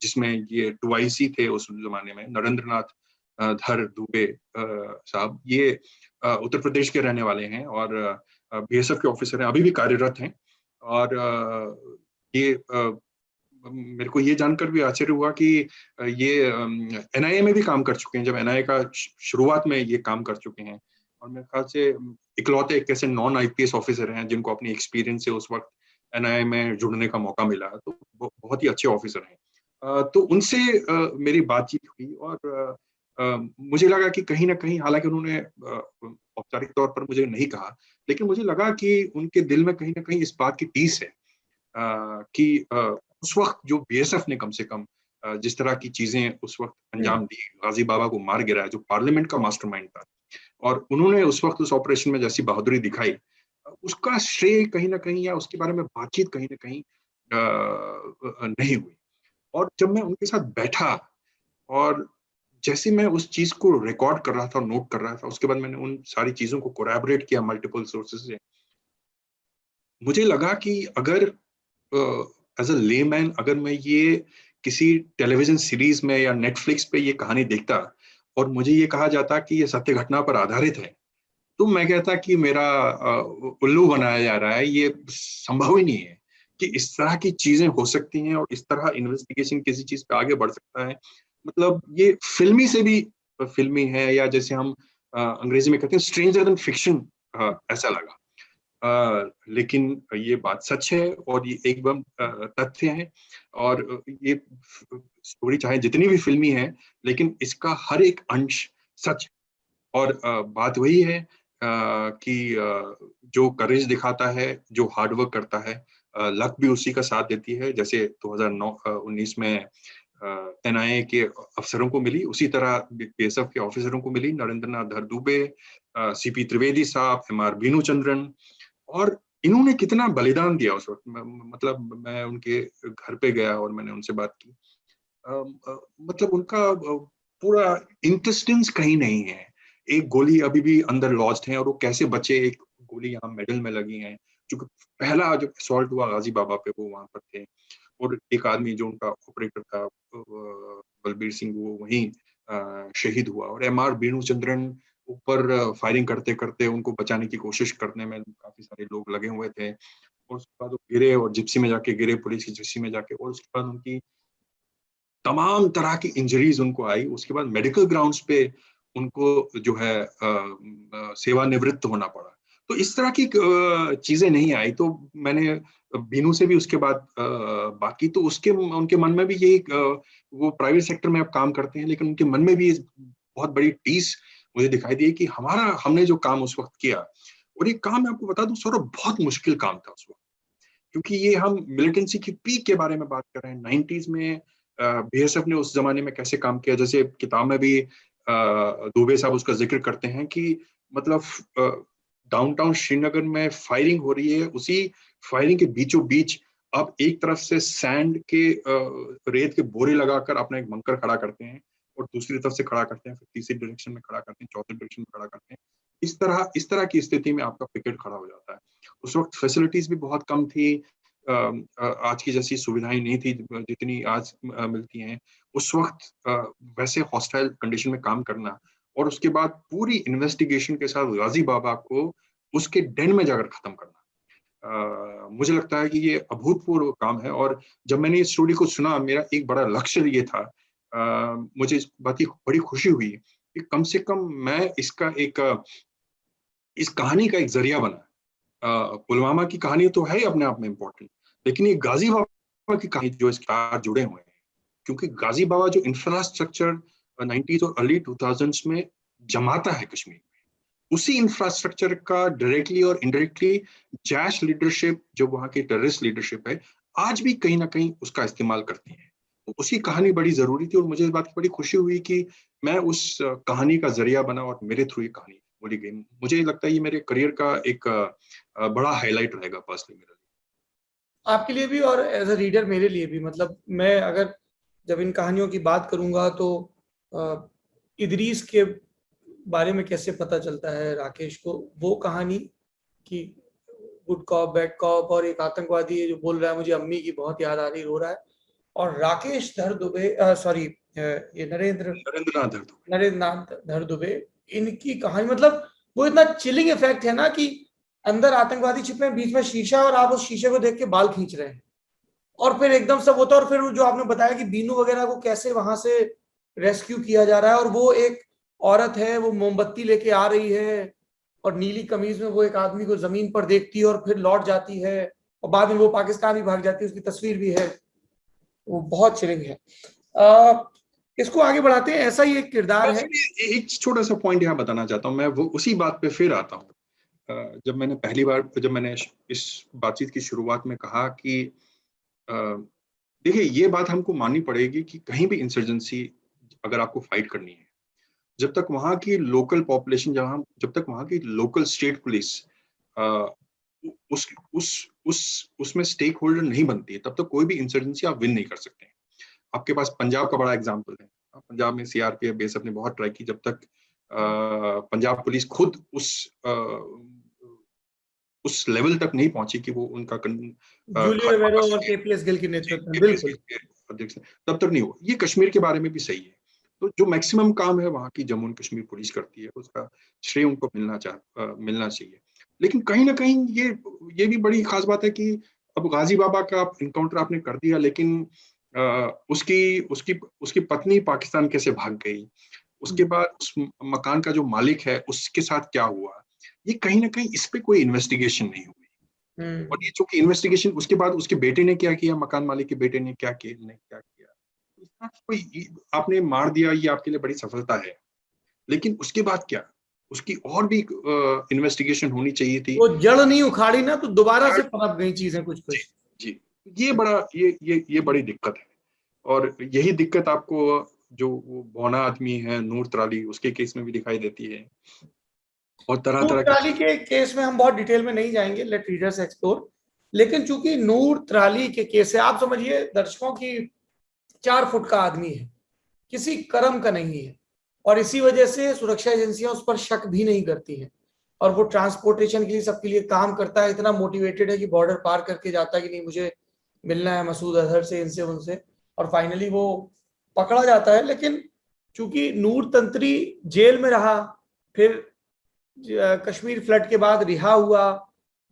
जिसमें ये 2IC थे उस जमाने में, नरेंद्रनाथ धर दुबे साहब। ये उत्तर प्रदेश के रहने वाले हैं, और बीएसएफ के ऑफिसर हैं, अभी भी कार्यरत हैं। और ये मेरे को ये जानकर भी आश्चर्य हुआ कि ये एनआईए में भी काम कर चुके हैं, जब एनआईए का शुरुआत में ये काम कर चुके हैं। और मेरे ख्याल से इकलौते एक ऐसे नॉन आईपीएस ऑफिसर हैं जिनको अपनी एक्सपीरियंस से उस वक्त एनआईए में जुड़ने का मौका मिला, तो बहुत ही अच्छे ऑफिसर हैं। तो उनसे मेरी बातचीत हुई, और मुझे लगा कि कहीं ना कहीं, हालांकि उन्होंने औपचारिक तौर पर मुझे नहीं कहा, लेकिन मुझे लगा कि उनके दिल में कहीं ना कहीं इस बात की टीस है कि उस वक्त जो बीएसएफ ने कम से कम जिस तरह की चीजें उस वक्त अंजाम दी, गाजी बाबा को मार गिराया, जो पार्लियामेंट का मास्टरमाइंड था, और उन्होंने उस वक्त उस ऑपरेशन में जैसी बहादुरी दिखाई, उसका श्रेय कहीं ना कहीं, या उसके बारे में बातचीत कहीं ना कहीं नहीं हुई। और जब मैं उनके साथ बैठा और जैसे मैं उस चीज को रिकॉर्ड कर रहा था, नोट कर रहा था, उसके बाद मैंने उन सारी चीजों को कोलैबोरेट किया मल्टीपल सोर्सेज से, मुझे लगा कि अगर एज अ लेमैन अगर मैं ये किसी टेलीविजन सीरीज में या नेटफ्लिक्स पे ये कहानी देखता और मुझे ये कहा जाता कि ये सत्य घटना पर आधारित है, तो मैं कहता कि मेरा उल्लू बनाया जा रहा है, ये संभव ही नहीं है कि इस तरह की चीजें हो सकती हैं और इस तरह इन्वेस्टिगेशन किसी चीज पे आगे बढ़ सकता है। मतलब ये फिल्मी से भी फिल्मी है, या जैसे हम अंग्रेजी में कहते हैं स्ट्रेंजर देन फिक्शन, ऐसा लगा। लेकिन ये बात सच है और ये एकदम तथ्य है। और ये स्टोरी चाहे जितनी भी फिल्मी है, लेकिन इसका हर एक अंश सच है। और बात वही है कि जो करेज दिखाता है, जो हार्ड वर्क करता है, लक भी उसी का साथ देती है। जैसे 2019 में एनआईए के अफसरों को मिली, उसी तरह बीएसएफ के ऑफिसरों को मिली, नरेंद्र धर दुबे, सीपी त्रिवेदी साहब, एमआर बीनू चंद्रन। और इन्होंने कितना बलिदान दिया उस वक्त। मतलब मैं उनके घर पे गया और मैंने उनसे बात की। मतलब उनका पूरा इंटेस्टिन्स कहीं नहीं है, एक गोली अभी भी अंदर लॉज्ड है, और वो कैसे बचे, एक गोली यहाँ मिडल में लगी है, क्योंकि पहला जो असॉल्ट हुआ गाजी बाबा पे वो वहां पर थे। और एक आदमी जो उनका ऑपरेटर था बलबीर सिंह, वो वहीं शहीद हुआ। और एमआर बीनू चंद्रन ऊपर फायरिंग करते करते उनको बचाने की कोशिश करने में काफी सारे लोग लगे हुए थे, और उसके बाद वो गिरे और जिप्सी में जाके गिरे, पुलिस की जिप्सी में जाके, और उसके बाद उनकी तमाम तरह की इंजरीज उनको आई। उसके बाद मेडिकल ग्राउंड्स पे उनको जो है सेवानिवृत्त होना पड़ा। तो इस तरह की चीजें नहीं आई। तो मैंने बीनू से भी उसके बाद बात की, तो उसके उनके मन में भी यही वो प्राइवेट सेक्टर में अब काम करते हैं, लेकिन उनके मन में भी बहुत बड़ी टीस मुझे दिखाई दी कि हमने जो काम उस वक्त किया, और ये काम मैं आपको बता दूं सौरभ, बहुत मुश्किल काम था उस वक्त, क्योंकि ये हम मिलिटेंसी की पीक के बारे में बात कर रहे हैं। 90s में बीएसएफ ने उस जमाने में कैसे काम किया, जैसे किताब में भी दुबे साहब उसका जिक्र करते हैं कि मतलब डाउनटाउन श्रीनगर में फायरिंग हो रही है, उसी फायरिंग के बीचों बीच आप एक तरफ से सैंड के रेत के बोरे लगाकर अपना एक बंकर खड़ा करते हैं, और दूसरी तरफ से खड़ा करते हैं, फिर तीसरी डायरेक्शन में खड़ा करते हैं, चौथी डायरेक्शन में खड़ा करते हैं। इस तरह की स्थिति में आपका पिकेट खड़ा हो जाता है। उस वक्त फैसिलिटीज भी बहुत कम थी, आज की जैसी सुविधाएं नहीं थी जितनी आज मिलती हैं। उस वक्त वैसे हॉस्टाइल कंडीशन में काम करना, और उसके बाद पूरी इन्वेस्टिगेशन के साथ गाजी बाबा को उसके डेन में जाकर खत्म करना, मुझे लगता है कि ये अभूतपूर्व काम है। और जब मैंने इस स्टोरी को सुना, मेरा एक बड़ा लक्ष्य ये था, मुझे इस बात की बड़ी खुशी हुई कि कम से कम मैं इस कहानी का एक जरिया बना। पुलवामा की कहानी तो है ही अपने आप में इम्पोर्टेंट, लेकिन ये गाजी बाबा की कहानी जो इसके साथ जुड़े हुए हैं, क्योंकि गाजी बाबा जो इंफ्रास्ट्रक्चर 90s और अर्ली 2000s में जमाता है कश्मीर में, उसी इंफ्रास्ट्रक्चर का डायरेक्टली और इनडायरेक्टली जैश लीडरशिप, जो वहां की टेररिस्ट लीडरशिप है, आज भी कहीं ना कहीं उसका इस्तेमाल करती है। तो उसकी कहानी बड़ी जरूरी थी, और मुझे इस बात की बड़ी खुशी हुई कि मैं उस कहानी का जरिया बना और मेरे थ्रू ये कहानी बोली गई। मुझे लगता है ये मेरे करियर का एक बड़ा हाईलाइट रहेगा पर्सनली मेरे लिए। आपके लिए भी और एज अ रीडर मेरे लिए भी। मतलब मैं अगर जब इन कहानियों की बात करूंगा तो इदरीस के बारे में कैसे पता चलता है राकेश को, वो कहानी कि गुड कॉप बैड कॉप, और एक आतंकवादी जो बोल रहा है मुझे अम्मी की बहुत याद आ रही, रो रहा है, और राकेश धर दुबे, सॉरी ये नरेंद्र नाथ धर दुबे, इनकी कहानी, मतलब वो इतना चिलिंग इफेक्ट है ना कि अंदर आतंकवादी छिपे हैं, बीच में शीशा, और आप उस शीशे को देख के बाल खींच रहे हैं, और फिर एकदम सब होता है। और फिर जो आपने बताया कि बीनू वगैरह को कैसे वहां से रेस्क्यू किया जा रहा है, और वो एक औरत है, वो मोमबत्ती लेके आ रही है, और नीली कमीज में वो एक आदमी को जमीन पर देखती है और फिर लौट जाती है, और बाद में वो पाकिस्तान भी भाग जाती है, उसकी तस्वीर भी है। वो बहुत चिलिंग है। इसको आगे बढ़ाते हैं, ऐसा ही एक किरदार है। एक छोटा सा पॉइंट यहाँ बताना चाहता हूँ मैं, वो उसी बात पे फिर आता हूँ। जब मैंने पहली बार, जब मैंने इस बातचीत की शुरुआत में कहा कि अ, देखिए ये बात हमको माननी पड़ेगी कि कहीं भी इंसर्जेंसी अगर आपको फाइट करनी है, जब तक वहाँ की लोकल पॉपुलेशन, जब तक वहाँ की लोकल स्टेट पुलिस उसमें स्टेक होल्डर नहीं बनती है, तब तक कोई भी इंसर्जेंसी आप विन नहीं कर सकते। आपके पास पंजाब का बड़ा एग्जाम्पल है। पंजाब में सीआरपीएफ बेस ने बहुत ट्राई की, जब तक पंजाब पुलिस खुद उस लेवल तक नहीं पहुंची कि वो उनका जूलियो रिवेरो और केपीएस गिल के नेतृत्व में, बिल्कुल अध्यक्ष, तब तक नहीं हुआ। ये कश्मीर के बारे में भी सही है। तो जो मैक्सिमम काम है वहाँ की जम्मू एंड कश्मीर पुलिस करती है, उसका श्रेय उनको मिलना चाहिए। लेकिन कहीं ना कहीं ये भी बड़ी खास बात है कि अब गाजी बाबा का इनकाउंटर आपने कर दिया, लेकिन उसकी उसकी उसकी पत्नी पाकिस्तान कैसे भाग गई, उसके बाद उस मकान का जो मालिक है उसके साथ क्या हुआ, ये कहीं ना कहीं इस पे कोई इन्वेस्टिगेशन नहीं हुई। और ये चूंकि इन्वेस्टिगेशन उसके बाद उसके बेटे ने क्या किया, मकान मालिक के बेटे ने क्या किया, इसका कोई, आपने मार दिया ये आपके लिए बड़ी सफलता है, लेकिन उसके बाद क्या, उसकी और भी इन्वेस्टिगेशन होनी चाहिए थी। वो जड़ नहीं उखाड़ी ना, तो दोबारा से पनप गई चीजें कुछ जी, कुछ। जी, ये बड़ी दिक्कत है। और यही दिक्कत आपको जो वो बौना आदमी है नूर तराली, उसके केस में भी दिखाई देती है। और तरह नूर तरह की त्राली के केस में हम बहुत डिटेल में नहीं जाएंगे, लेट रीडर्स एक्सप्लोर। लेकिन चूंकि नूर त्राली के केस से आप समझिए दर्शकों की 4 फुट का आदमी है, किसी कर्म का नहीं है, और इसी वजह से सुरक्षा एजेंसियां उस पर शक भी नहीं करती हैं। और वो ट्रांसपोर्टेशन के लिए सबके लिए काम करता है, इतना मोटिवेटेड है कि बॉर्डर पार करके जाता है कि नहीं मुझे मिलना है मसूद अजहर से, इनसे उनसे, और फाइनली वो पकड़ा जाता है। लेकिन चूंकि नूर तंत्री जेल में रहा, फिर कश्मीर फ्लड के बाद रिहा हुआ,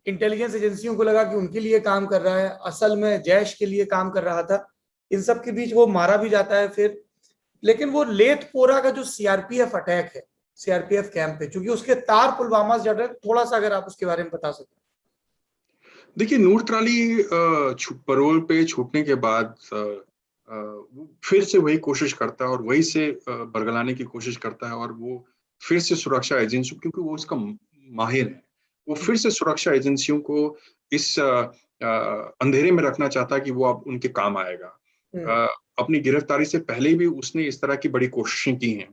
इंटेलिजेंस एजेंसियों को लगा कि उनके लिए काम कर रहा है, असल में जैश के लिए काम कर रहा था। इन सब के बीच वो मारा भी जाता है फिर। लेकिन वो लेथपोरा का जो सीआरपीएफ अटैक है, सीआरपीएफ कैंप पे, चूंकि उसके तार पुलवामा से जड़, थोड़ा सा अगर आप उसके बारे में बता सकते। देखिए नूर तराली परोल पे छूटने के बाद वो फिर से वही कोशिश करता है और वही से बरगलाने की कोशिश करता है, और वो फिर से सुरक्षा एजेंसियों, क्योंकि वो उसका माहिर है, वो फिर से सुरक्षा एजेंसियों को इस अंधेरे में रखना चाहता है कि वो अब उनके काम आएगा। अपनी गिरफ्तारी से पहले भी उसने इस तरह की बड़ी कोशिशें की हैं।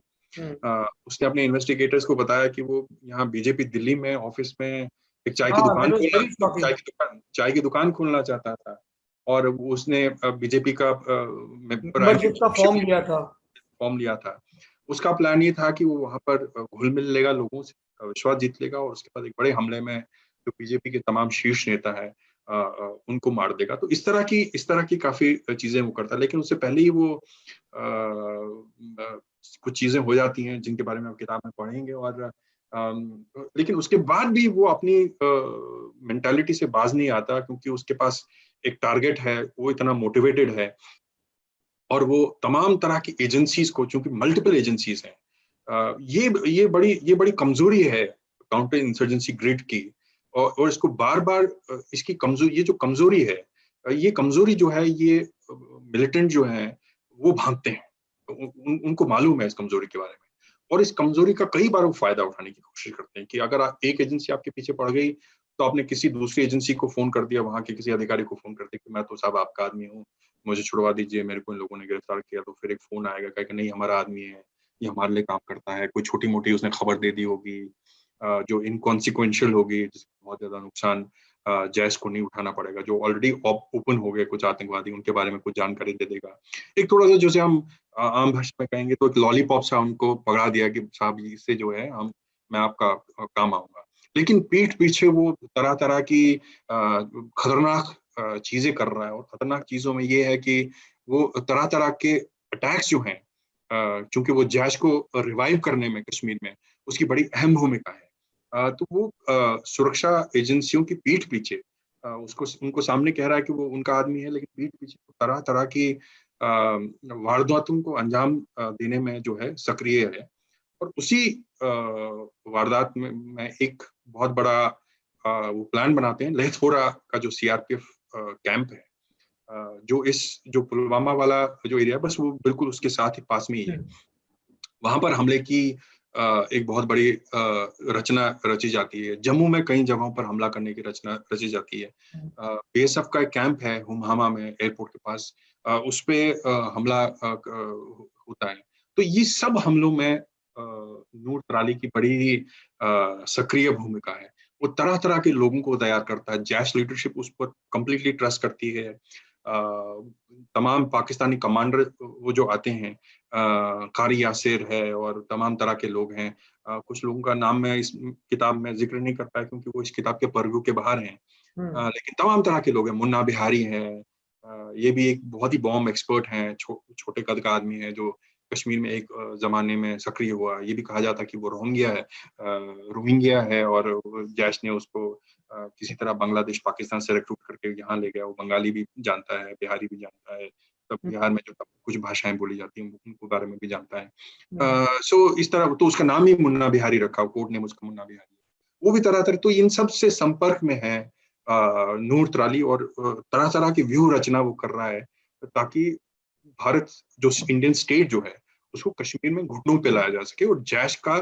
उसने अपने इन्वेस्टिगेटर्स को बताया कि वो यहाँ बीजेपी दिल्ली में ऑफिस में एक हाँ, वेरी शॉकिंग। चाय की दुकान खोलना चाहता था, और उसने बीजेपी का मेंबरशिप का फॉर्म लिया था। फॉर्म लिया था। उसका प्लान ये था कि वो वहां पर घुल मिल लेगा लोगों से, विश्वास जीत लेगा, और उसके बाद एक बड़े हमले में जो बीजेपी के तमाम शीर्ष नेता है उनको मार देगा। तो इस तरह की काफी चीजें वो करता है, लेकिन उससे पहले ही वो कुछ चीजें हो जाती हैं जिनके बारे में आप किताब में पढ़ेंगे। और लेकिन उसके बाद भी वो अपनी मेंटालिटी से बाज नहीं आता, क्योंकि उसके पास एक टारगेट है, वो इतना मोटिवेटेड है, और वो तमाम तरह की एजेंसीज को, चूंकि मल्टीपल एजेंसीज हैं, ये बड़ी कमजोरी है काउंटर इंसर्जेंसी ग्रिड की। और इसको बार बार इसकी कमजोरी, ये जो कमजोरी है, ये कमजोरी जो है, ये मिलिटेंट जो है वो भागते हैं, उनको मालूम है इस कमजोरी के बारे में, और इस कमजोरी का कई बार वो फायदा उठाने की कोशिश करते हैं कि अगर एक एजेंसी आपके पीछे पड़ गई, तो आपने किसी दूसरी एजेंसी को फोन कर दिया, वहां के किसी अधिकारी को फोन कर दिया कि मैं तो साहब आपका आदमी हूँ, मुझे छुड़वा दीजिए, मेरे को इन लोगों ने गिरफ्तार किया। तो फिर एक फोन आएगा कहेगा नहीं हमारा आदमी है, ये हमारे लिए काम करता है, कोई छोटी मोटी उसने खबर दे दी होगी जो इनकॉन्सिक्वेंशियल होगी, जिसमें बहुत ज्यादा नुकसान जैश को नहीं उठाना पड़ेगा, जो ऑलरेडी ओपन हो गए कुछ आतंकवादी, उनके बारे में कुछ जानकारी दे देगा। एक थोड़ा सा जैसे हम आम भाषा में कहेंगे तो एक लॉलीपॉप सा उनको पकड़ा दिया कि साहब इससे जो है मैं आपका काम आऊंगा। लेकिन पीठ पीछे वो तरह तरह की खतरनाक चीजें कर रहा है, और खतरनाक चीजों में ये है कि वो तरह तरह के अटैक्स जो हैं, चूंकि वो जैश को रिवाइव करने में कश्मीर में उसकी बड़ी अहम भूमिका है, तो वो सुरक्षा एजेंसियों की पीठ पीछे उसको उनको सामने कह रहा है कि वो उनका आदमी है, लेकिन पीठ पीछे तरह तरह की वारदातों को अंजाम देने में जो है सक्रिय है। और उसी वारदात में एक बहुत बड़ा वो प्लान बनाते हैं, लेथपोरा का जो सीआरपीएफ कैंप है, जो पुलवामा वाला जो एरिया है, बस वो बिल्कुल उसके साथ ही पास में ही है। वहां पर हमले की एक बहुत बड़ी रचना रची जाती है। जम्मू में कई जगहों पर हमला करने की रचना रची जाती है। बीएसएफ का एक कैंप है हुमहामा में, एयरपोर्ट के पास, उस पे हमला होता है। तो ये सब हमलों में नूर तराली की बड़ी सक्रिय भूमिका है। वो तरह तरह के लोगों को तैयार करता है। जैश लीडरशिप उस पर कंप्लीटली ट्रस्ट करती है। तमाम पाकिस्तानी कमांडर वो जो आते हैं, कारी यासिर है और तमाम तरह के लोग हैं। कुछ लोगों का नाम मैं इस किताब में जिक्र नहीं कर पाया क्योंकि वो इस किताब के परव्यू के बाहर हैं। लेकिन तमाम तरह के लोग हैं। मुन्ना बिहारी है, ये भी एक बहुत ही बॉम्ब एक्सपर्ट हैं, छोटे कद का आदमी है जो कश्मीर में एक जमाने में सक्रिय हुआ। ये भी कहा जाता कि वो रोहिंग्या है और जैश ने उसको किसी तरह बांग्लादेश पाकिस्तान से रिक्रूट करके यहाँ ले गया। वो बंगाली भी जानता है, बिहारी भी जानता है, तब बिहार में जो तब कुछ भाषाएं बोली जाती हैं उनको बारे में भी जानता है। सो इस तरह तो उसका नाम ही मुन्ना बिहारी रखा, कोर्ट ने उसका मुन्ना बिहारी। वो भी तरह तरह, तो इन सब से संपर्क में है नूर तराली, और तरह तरह की व्यूह रचना वो कर रहा है ताकि भारत जो इंडियन स्टेट जो है उसको कश्मीर में घुटनों पे लाया जा सके और जैश का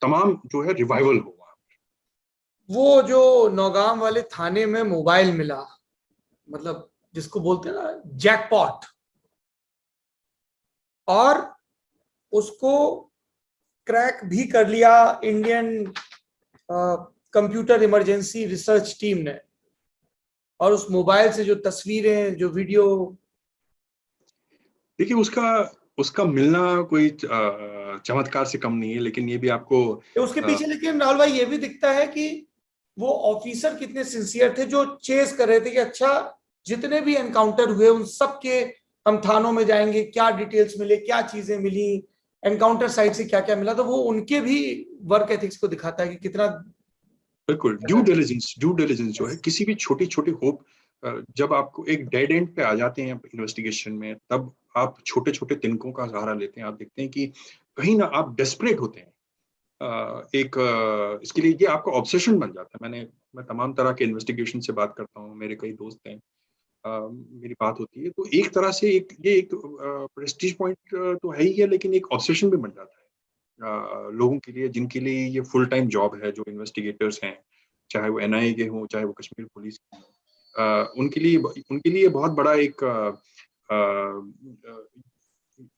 तमाम जो है रिवाइवल हो। वो जो नौगाम वाले थाने में मोबाइल मिला, मतलब जिसको बोलते हैं ना जैकपॉट, और उसको क्रैक भी कर लिया Indian computer emergency research team ने, और उस मोबाइल से जो तस्वीरें, जो वीडियो, देखिए उसका मिलना कोई चमत्कार से कम नहीं है, लेकिन ये भी आपको उसके पीछे लेकिन राहुल भाई ये भी दिखता है कि वो ऑफिसर कितने सिंसियर थे जो चेस कर रहे थे कि अच्छा जितने भी एनकाउंटर हुए उन सब के हम थानों में जाएंगे, क्या डिटेल्स मिले, क्या चीजें मिली, एनकाउंटर साइट से क्या क्या मिला। तो वो उनके भी वर्क एथिक्स को दिखाता है कि कितना बिल्कुल ड्यू डिलिजेंस जो है किसी भी छोटी छोटी होप, जब आपको एक डेड एंड पे आ जाते हैं इन्वेस्टिगेशन में, तब आप छोटे छोटे तिनकों का सहारा लेते हैं। आप देखते हैं कि कहीं ना आप डेस्परेट होते हैं। इसके लिए ये आपका ऑब्सेशन बन जाता है। मैं तमाम तरह के इन्वेस्टिगेशन से बात करता हूँ, मेरे कई दोस्त हैं, मेरी बात होती है, तो एक तरह से ये एक प्रेस्टीज पॉइंट तो है ही है, लेकिन एक ऑब्सेशन भी बन जाता है लोगों के लिए जिनके लिए ये फुल टाइम जॉब है, जो इन्वेस्टिगेटर्स हैं, चाहे वो एनआईए के हों, चाहे वो कश्मीर पुलिस के हों। उनके लिए बहुत बड़ा एक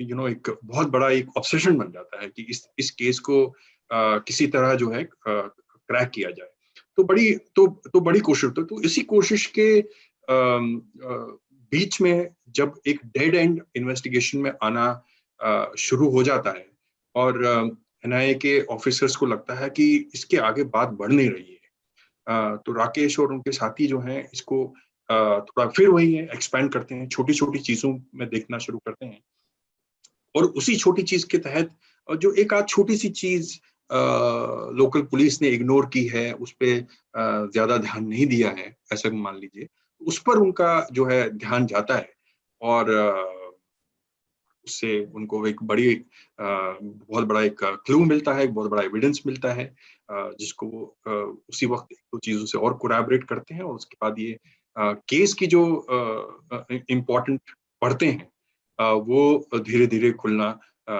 एक बहुत बड़ा एक ऑब्सेशन बन जाता है कि इस केस को किसी तरह जो है क्रैक किया जाए। तो बड़ी कोशिश, तो इसी कोशिश के बीच में जब एक डेड एंड इन्वेस्टिगेशन में आना शुरू हो जाता है और एनआईए के ऑफिसर्स को लगता है कि इसके आगे बात बढ़ नहीं रही है, तो राकेश और उनके साथी जो हैं इसको थोड़ा फिर वही है एक्सपैंड करते हैं, छोटी छोटी चीजों में देखना शुरू करते हैं। और उसी छोटी चीज के तहत जो एक आध छोटी सी चीज लोकल पुलिस ने इग्नोर की है, उस पर ज्यादा ध्यान नहीं दिया है, ऐसा मान लीजिए, उस पर उनका जो है ध्यान जाता है और उससे उनको एक बहुत बड़ा एक क्लू मिलता है, एक बहुत बड़ा एविडेंस मिलता है, जिसको उसी वक्त दो चीजों से और कोलैबोरेट करते हैं और उसके बाद ये केस की जो इम्पोर्टेंट पढ़ते हैं वो धीरे धीरे खुलना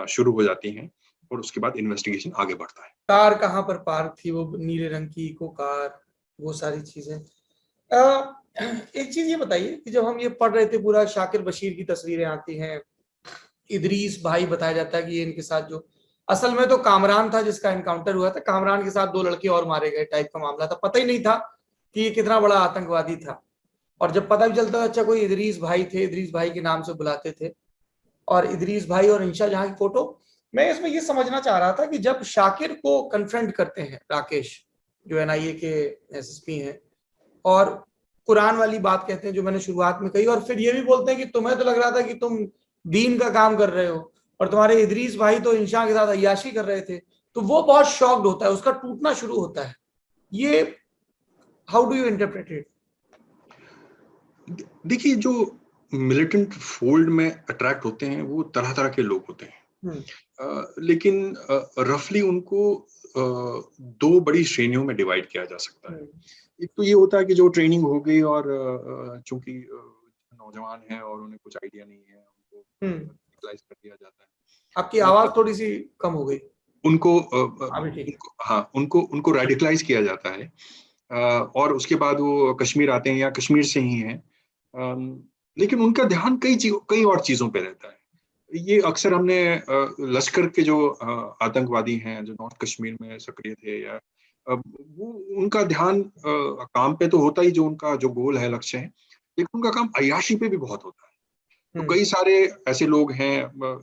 शुरू हो जाती हैं और उसके बाद इन्वेस्टिगेशन आगे बढ़ता है। कार कहाँ पर पार्क थी, वो नीले रंग की इको कार, वो सारी चीजें। एक चीज ये बताइए कि जब हम ये पढ़ रहे थे पूरा, शाकिर बशीर की तस्वीरें आती हैं, इदरीस भाई बताया जाता है कि ये इनके साथ जो असल में तो कामरान था जिसका एनकाउंटर हुआ था, कामरान के साथ 2 लड़के और मारे गए टाइप का मामला था। पता ही नहीं था कि ये कितना बड़ा आतंकवादी था, और जब पता भी चलता था अच्छा कोई इदरीस भाई थे, इदरीस भाई के नाम से बुलाते थे। और इदरीस भाई और इंशा जहां की फोटो, मैं इसमें ये समझना चाह रहा था कि जब शाकिर को कन्फ्रंट करते हैं राकेश जो एनआईए के एसएसपी हैं, और कुरान वाली बात कहते हैं जो मैंने शुरुआत में कही, और फिर ये भी बोलते हैं कि तुम्हें तो लग रहा था कि तुम दीन का काम कर रहे हो और तुम्हारे इदरीस भाई तो इंशा के साथ अय्याशी कर रहे थे, तो वो बहुत शॉक्ड होता है, उसका टूटना शुरू होता है। ये how do you interpret it? देखिए, जो मिलिटेंट फोल्ड में अट्रैक्ट होते हैं वो तरह तरह के लोग होते हैं, लेकिन रफली उनको 2 बड़ी श्रेणियों में डिवाइड किया जा सकता है। एक तो ये होता है कि जो ट्रेनिंग हो गई और चूंकि नौजवान हैं और उन्हें कुछ आइडिया नहीं है, उनको radicalize कर दिया जाता है। आपकी आवाज थोड़ी सी कम हो गई। उनको अभी ठीक है। हाँ, उनको रेडिकलाइज किया जाता है, और उसके बाद वो कश्मीर आते हैं या कश्मीर से ही हैं, लेकिन उनका ध्यान कई और चीजों पे रहता है। ये अक्सर हमने लश्कर के जो आतंकवादी हैं जो नॉर्थ कश्मीर में सक्रिय थे, या वो उनका ध्यान काम पे तो होता ही, जो उनका जो गोल है, लक्ष्य है, लेकिन उनका काम अय्याशी पे भी बहुत होता है। तो कई सारे ऐसे लोग हैं,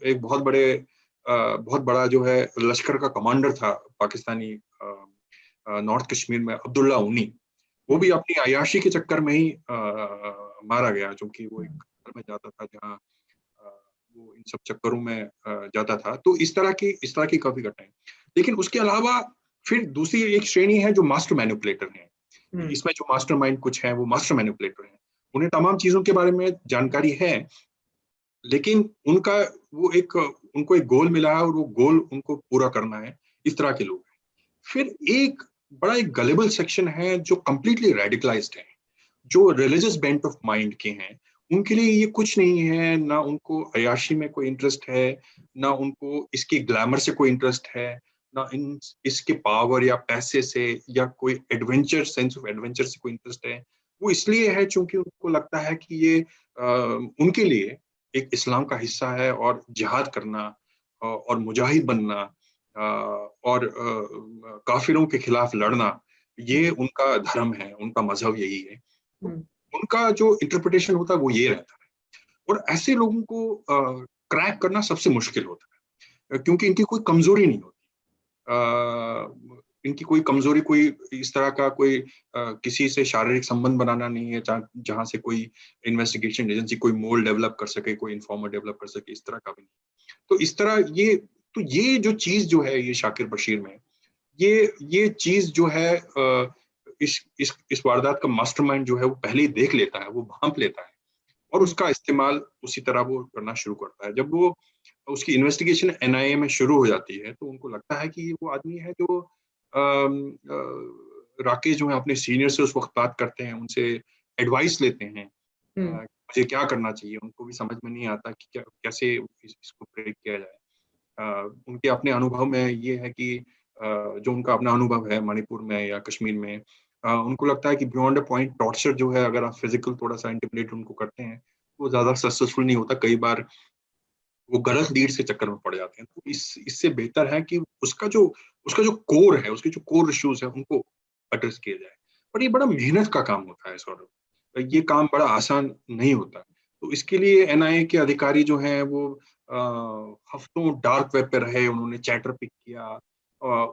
एक बहुत बड़ा जो है लश्कर का कमांडर था पाकिस्तानी, नॉर्थ कश्मीर में, अब्दुल्ला ऊनी। वो भी अपनी अय्याशी के चक्कर में ही मारा गया, क्योंकि वो एक घर में जाता था जहाँ वो इन सब चक्करों में जाता था। तो इस तरह की काफी घटनाएं। लेकिन उसके अलावा फिर दूसरी एक श्रेणी है जो मास्टर मैनिपुलेटर हैं। इसमें जो मास्टरमाइंड कुछ है वो मास्टर मैनिपुलेटर हैं। उन्हें तमाम चीजों के बारे में जानकारी है, लेकिन उनको एक गोल मिला है और वो गोल उनको पूरा करना है। इस तरह के लोग हैं। फिर एक गलेबल सेक्शन है जो कंप्लीटली रेडिकलाइज्ड है, जो रिलीजियस बेंट ऑफ माइंड के हैं। उनके लिए ये कुछ नहीं है, ना उनको अय्याशी में कोई इंटरेस्ट है, ना उनको इसके ग्लैमर से कोई इंटरेस्ट है, ना इसके पावर या पैसे से या कोई सेंस ऑफ एडवेंचर से कोई इंटरेस्ट है। वो इसलिए है क्योंकि उनको लगता है कि ये उनके लिए एक इस्लाम का हिस्सा है, और जिहाद करना और मुजाहिद बनना और काफिरों के खिलाफ लड़ना, ये उनका धर्म है, उनका मजहब यही है। उनका जो इंटरप्रिटेशन होता है वो ये रहता है, और ऐसे लोगों को क्रैक करना सबसे मुश्किल होता है, क्योंकि इनकी कोई कमजोरी नहीं होती। इनकी कोई कमजोरी, कोई इस तरह का कोई किसी से शारीरिक संबंध बनाना नहीं है, जहां से कोई इन्वेस्टिगेशन एजेंसी कोई मोल डेवलप कर सके, कोई इन्फॉर्मर डेवलप कर सके, इस तरह का भी नहीं। तो इस तरह ये जो चीज जो है ये शाकिर बशीर में, ये चीज जो है, इस वारदात का मास्टरमाइंड जो है वो पहले ही देख लेता है, वो भांप लेता है, और उसका इस्तेमाल उसी तरह वो करना शुरू करता है। जब वो उसकी इन्वेस्टिगेशन एनआईए में शुरू हो जाती है, तो उनको लगता है कि ये वो आदमी है जो राकेश जो है अपने सीनियर से उस वक्त बात करते हैं, उनसे एडवाइस लेते हैं, मुझे क्या करना चाहिए। उनको भी समझ में नहीं आता कि कैसे इसको ब्रेक किया जाए। उनके अपने अनुभव में ये है कि जो उनका अपना अनुभव है मणिपुर में या कश्मीर में, उनको लगता है कि बियॉन्ड अ पॉइंट टॉर्चर जो है, अगर आप फिजिकल थोड़ा सा इंटिमिडेट उनको करते हैं, वो ज्यादा सक्सेसफुल नहीं होता। कई बार वो गलत लीड के चक्कर में पड़ जाते हैं। तो इससे बेहतर है कि उसका जो कोर है, उसके जो कोर इश्यूज है, उनको एड्रेस किया जाए। पर ये बड़ा मेहनत का काम होता है सौरभ, ये काम बड़ा आसान नहीं होता। तो इसके लिए एनआईए के अधिकारी जो हैं वो हफ्तों डार्क वेब पे रहे, उन्होंने चैटर पिक किया,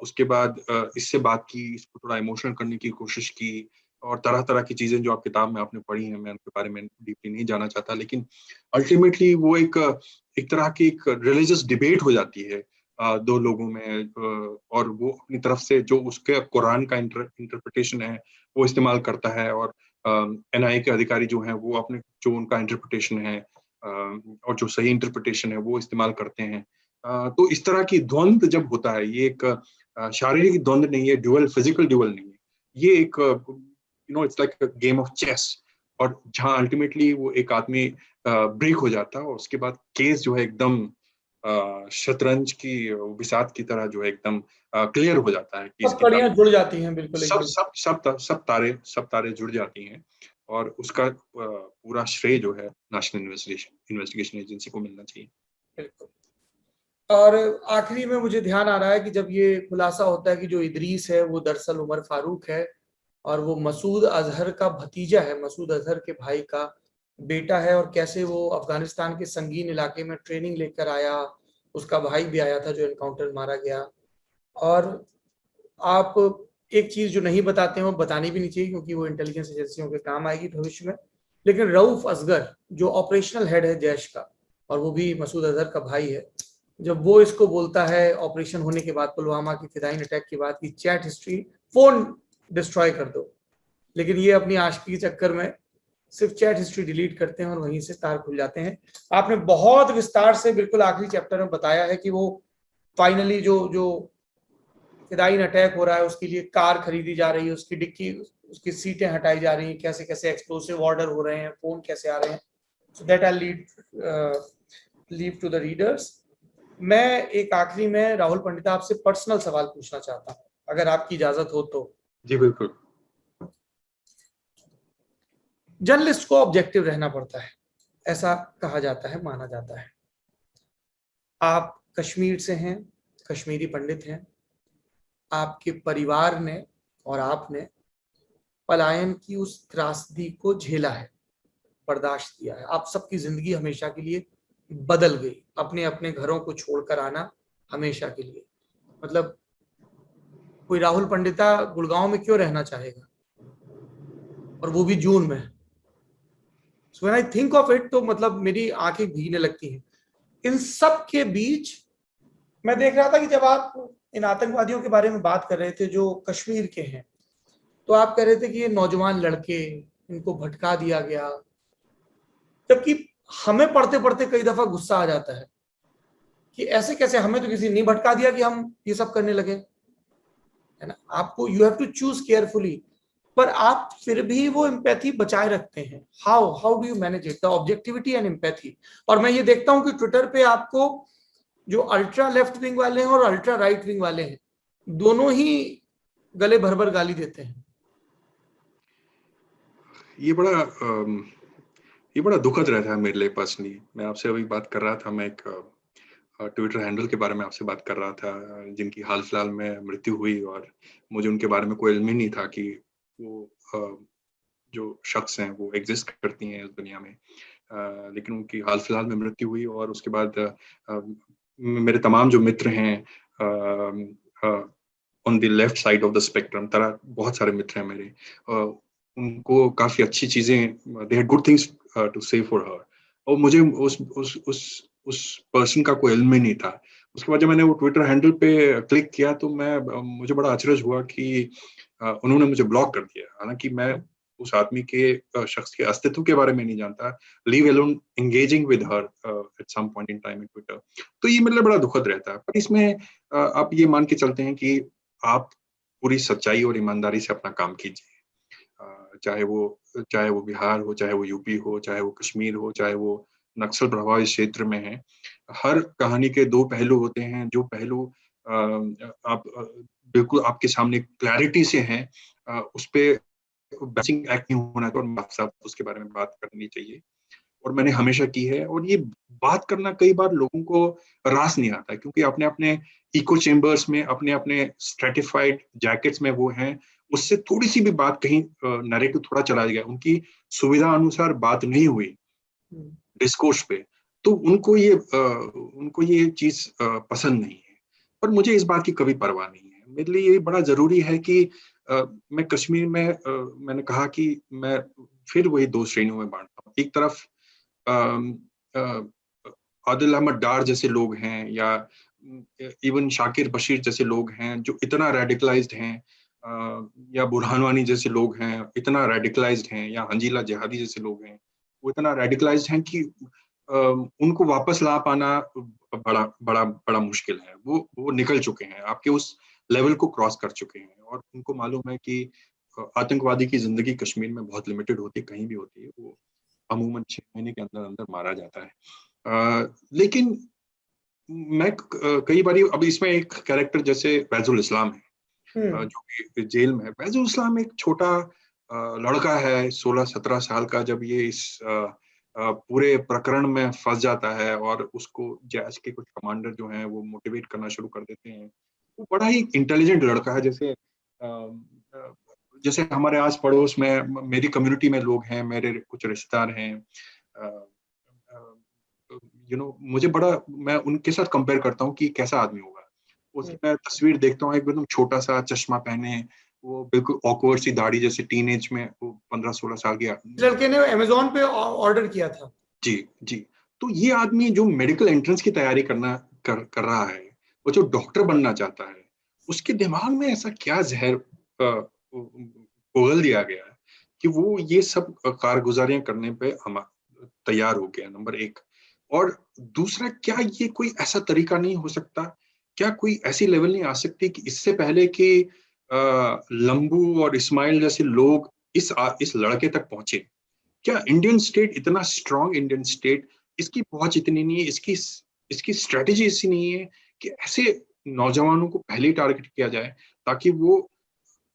उसके बाद इससे बात की, इसको थोड़ा इमोशनल करने की कोशिश की, और तरह तरह की चीजें जो आप किताब में आपने पढ़ी हैं, मैं उनके बारे में डीपली नहीं जाना चाहता, लेकिन अल्टीमेटली वो एक तरह की एक रिलीजियस डिबेट हो जाती है दो लोगों में, और वो अपनी तरफ से जो उसके कुरान का इंटरप्रिटेशन है वो इस्तेमाल करता है, और एनआईए के अधिकारी जो हैं वो अपने जो उनका इंटरप्रिटेशन है और जो सही इंटरप्रिटेशन है वो इस्तेमाल करते हैं। तो इस तरह की द्वंद्व जब होता है, ये एक शारीरिक द्वंद्व नहीं है, फिजिकल ड्यूअल नहीं है, ये एक it's like game of chess, और जहां अल्टीमेटली वो एक आदमी ब्रेक हो जाता है, और उसके बाद केस जो है एकदम शतरंज की बिसात की तरह जो है एकदम क्लियर हो जाता है कि सब कड़ियां जुड़ जाती हैं, बिल्कुल सब एकदम। सब सब तारे जुड़ जाती हैं, और उसका पूरा श्रेय जो है नेशनल इन्वेस्टिगेशन एजेंसी को मिलना चाहिए। बिल्कुल। और आखिरी में मुझे ध्यान आ रहा है कि जब ये खुलासा होता है कि जो इदरीस है वो दरअसल उमर फारूक है, और वो मसूद अजहर का भतीजा है, मसूद अजहर के भाई का बेटा है, और कैसे वो अफगानिस्तान के संगीन इलाके में ट्रेनिंग लेकर आया, उसका भाई भी आया था जो एनकाउंटर मारा गया। और आप एक चीज जो नहीं बताते हैं वो बतानी भी नहीं चाहिए, क्योंकि वो इंटेलिजेंस एजेंसियों के काम आएगी भविष्य में, लेकिन रऊफ असगर जो ऑपरेशनल हेड है जैश का, और वो भी मसूद अजहर का भाई है, जब वो इसको बोलता है ऑपरेशन होने के बाद, पुलवामा की फिदायीन अटैक के बाद, की चैट हिस्ट्री, फोन डिस्ट्रॉय कर दो, लेकिन ये अपनी आशिकी के चक्कर में सिर्फ चैट हिस्ट्री डिलीट करते हैं और वहीं से तार खुल जाते हैं। आपने बहुत विस्तार से बिल्कुल आखिरी चैप्टर में बताया है कि वो फाइनली जो फिदायीन अटैक हो रहा है उसके लिए कार खरीदी जा रही है, उसकी डिक्की, उसकी सीटें हटाई जा रही हैं, कैसे कैसे एक्सप्लोसिव ऑर्डर हो रहे हैं, फोन कैसे आ रहे हैं, So that I'll leave to the readers. मैं एक आखिरी में राहुल पंडिता आपसे पर्सनल सवाल पूछना चाहता हूँ, अगर आपकी इजाजत हो तो। जी बिल्कुल। जर्नलिस्ट को ऑब्जेक्टिव रहना पड़ता है, ऐसा कहा जाता है, माना जाता है। आप कश्मीर से हैं, कश्मीरी पंडित हैं, आपके परिवार ने और आपने पलायन की उस त्रासदी को झेला है, बर्दाश्त किया है। आप सबकी जिंदगी हमेशा के लिए बदल गई, अपने अपने घरों को छोड़कर आना हमेशा के लिए। मतलब कोई राहुल पंडिता गुड़गांव में क्यों रहना चाहेगा, और वो भी जून में। So when I think of it, तो मतलब मेरी आंखें भीगने लगती हैं। इन सब के बीच मैं देख रहा था कि जब आप इन आतंकवादियों के बारे में बात कर रहे थे जो कश्मीर के हैं, तो आप कह रहे थे कि ये नौजवान लड़के, इनको भटका दिया गया, जबकि हमें पढ़ते पढ़ते कई दफा गुस्सा आ जाता है कि ऐसे कैसे, हमें तो किसी ने नहीं भटका दिया कि हम ये सब करने लगे, है ना। आपको you have to choose carefully, पर आप फिर भी वो एम्पैथी बचाए रखते हैं। How do you manage it, the objectivity and empathy. और मैं ये देखता हूं कि ट्विटर पे आपको जो अल्ट्रा लेफ्ट विंग वाले हैं और अल्ट्रा राइट विंग वाले हैं, दोनों ही गले भर भर गाली देते हैं। ये बड़ा दुखद रहता है मेरे लिए पर्सनली। मैं आपसे अभी बात कर रहा था, मैं एक ट्विटर हैंडल के बारे में आपसे बात कर रहा था जिनकी हाल फिलहाल में मृत्यु हुई, और मुझे उनके बारे में कोई इल्म ही नहीं था कि वो जो शख्स हैं वो एग्जिस्ट करती हैं इस दुनिया में। लेकिन उनकी हाल फिलहाल में मृत्यु हुई, और उसके बाद मेरे तमाम जो मित्र हैं on the left side of the spectrum, तरह बहुत सारे मित्र हैं मेरे, उनको काफी अच्छी चीजें, they had good things to say for her, और मुझे उस पर्सन का कोई इल्म ही नहीं था। उसके बाद जब मैंने वो ट्विटर हैंडल पे क्लिक किया तो मुझे बड़ा अचरज हुआ कि उन्होंने मुझे ब्लॉक कर दिया। हालांकि मैं उस आदमी के शख्स के अस्तित्व के बारे में नहीं जानता, leave alone engaging with her at some point in time in Twitter. तो ये मेरे लिए बड़ा दुखद रहता है। पर इसमें आप ये मान के चलते हैं कि आप पूरी सच्चाई और ईमानदारी से अपना काम कीजिए, चाहे वो बिहार हो, चाहे वो यूपी हो, चाहे वो कश्मीर हो, चाहे वो नक्सल प्रभावित क्षेत्र में है। हर कहानी के दो पहलू होते हैं। जो पहलू आप बिल्कुल आपके सामने क्लैरिटी से हैं, उस पे बैचिंग एक्ट नहीं होना चाहिए, और साफ उसके बारे में बात करनी चाहिए, और मैंने हमेशा की है। और ये बात करना कई बार लोगों को रास नहीं आता, क्योंकि अपने अपने इको चेम्बर्स में, अपने अपने स्ट्रेटिफाइड जैकेट्स में वो हैं। उससे थोड़ी सी भी बात कहीं नैरेटिव थोड़ा चला गया, उनकी सुविधा अनुसार बात नहीं हुई डिस्कोर्स पे, तो उनको ये चीज पसंद नहीं है। पर मुझे इस बात की कभी परवाह नहीं है। मेरे लिए ये बड़ा जरूरी है कि मैं कश्मीर में मैंने कहा कि मैं फिर वही दो श्रेणियों में बांटता हूँ। एक तरफ आदिल अहमद डार जैसे लोग हैं, या इवन शाकिर बशीर जैसे लोग हैं जो इतना रेडिकलाइज्ड हैं, या बुरहान वानी जैसे लोग हैं इतना रेडिकलाइज्ड हैं, या हंजीला जिहादी जैसे लोग हैं वो इतना रेडिकलाइज्ड हैं कि उनको वापस ला पाना बड़ा बड़ा बड़ा मुश्किल है। वो निकल चुके हैं, आपके उस लेवल को क्रॉस कर चुके हैं, और उनको मालूम है कि आतंकवादी की जिंदगी कश्मीर में बहुत लिमिटेड होती है, कहीं भी होती है। वो अमूमन 6 महीने के अंदर अंदर मारा जाता है। लेकिन मैं कई बार, अब इसमें एक कैरेक्टर जैसे फैजुल इस्लाम है जो कि जेल में है। फैजुल इस्लाम एक छोटा लड़का है 16-17 साल का। जब ये इस पूरे प्रकरण में फंस जाता है और उसको जैश के कुछ कमांडर जो हैं वो मोटिवेट करना शुरू कर देते हैं। वो बड़ा ही इंटेलिजेंट लड़का है। जैसे हमारे आस पड़ोस में मेरी कम्युनिटी में लोग हैं, मेरे कुछ रिश्तेदार हैं, मुझे बड़ा, मैं उनके साथ कंपेयर करता हूँ कि कैसा आदमी होगा। उसकी मैं तस्वीर देखता हूँ, एकदम छोटा सा चश्मा पहने, वो बिल्कुल ऑकवर्ड सी दाढ़ी, जैसे टीनेज में वो 15-16 साल की लड़के ने अमेज़न पे ऑर्डर किया था। जी जी। तो ये आदमी जो मेडिकल एंट्रेंस की तैयारी कर रहा है, वो जो डॉक्टर बनना चाहता है, उसके दिमाग में ऐसा क्या जहर उगल दिया गया है कि वो ये सब कारगुजारियां करने पे हम तैयार हो गया, नंबर एक। और दूसरा, क्या ये कोई ऐसा तरीका नहीं हो सकता, क्या कोई ऐसी लेवल नहीं आ सकती कि इससे पहले कि लंबू और इस्माइल जैसे लोग इस लड़के तक पहुंचे, क्या इंडियन स्टेट इतना स्ट्रांग इंडियन स्टेट, इसकी पहुंच इतनी नहीं है, इसकी स्ट्रेटेजी ऐसी नहीं है कि ऐसे नौजवानों को पहले ही टारगेट किया जाए ताकि वो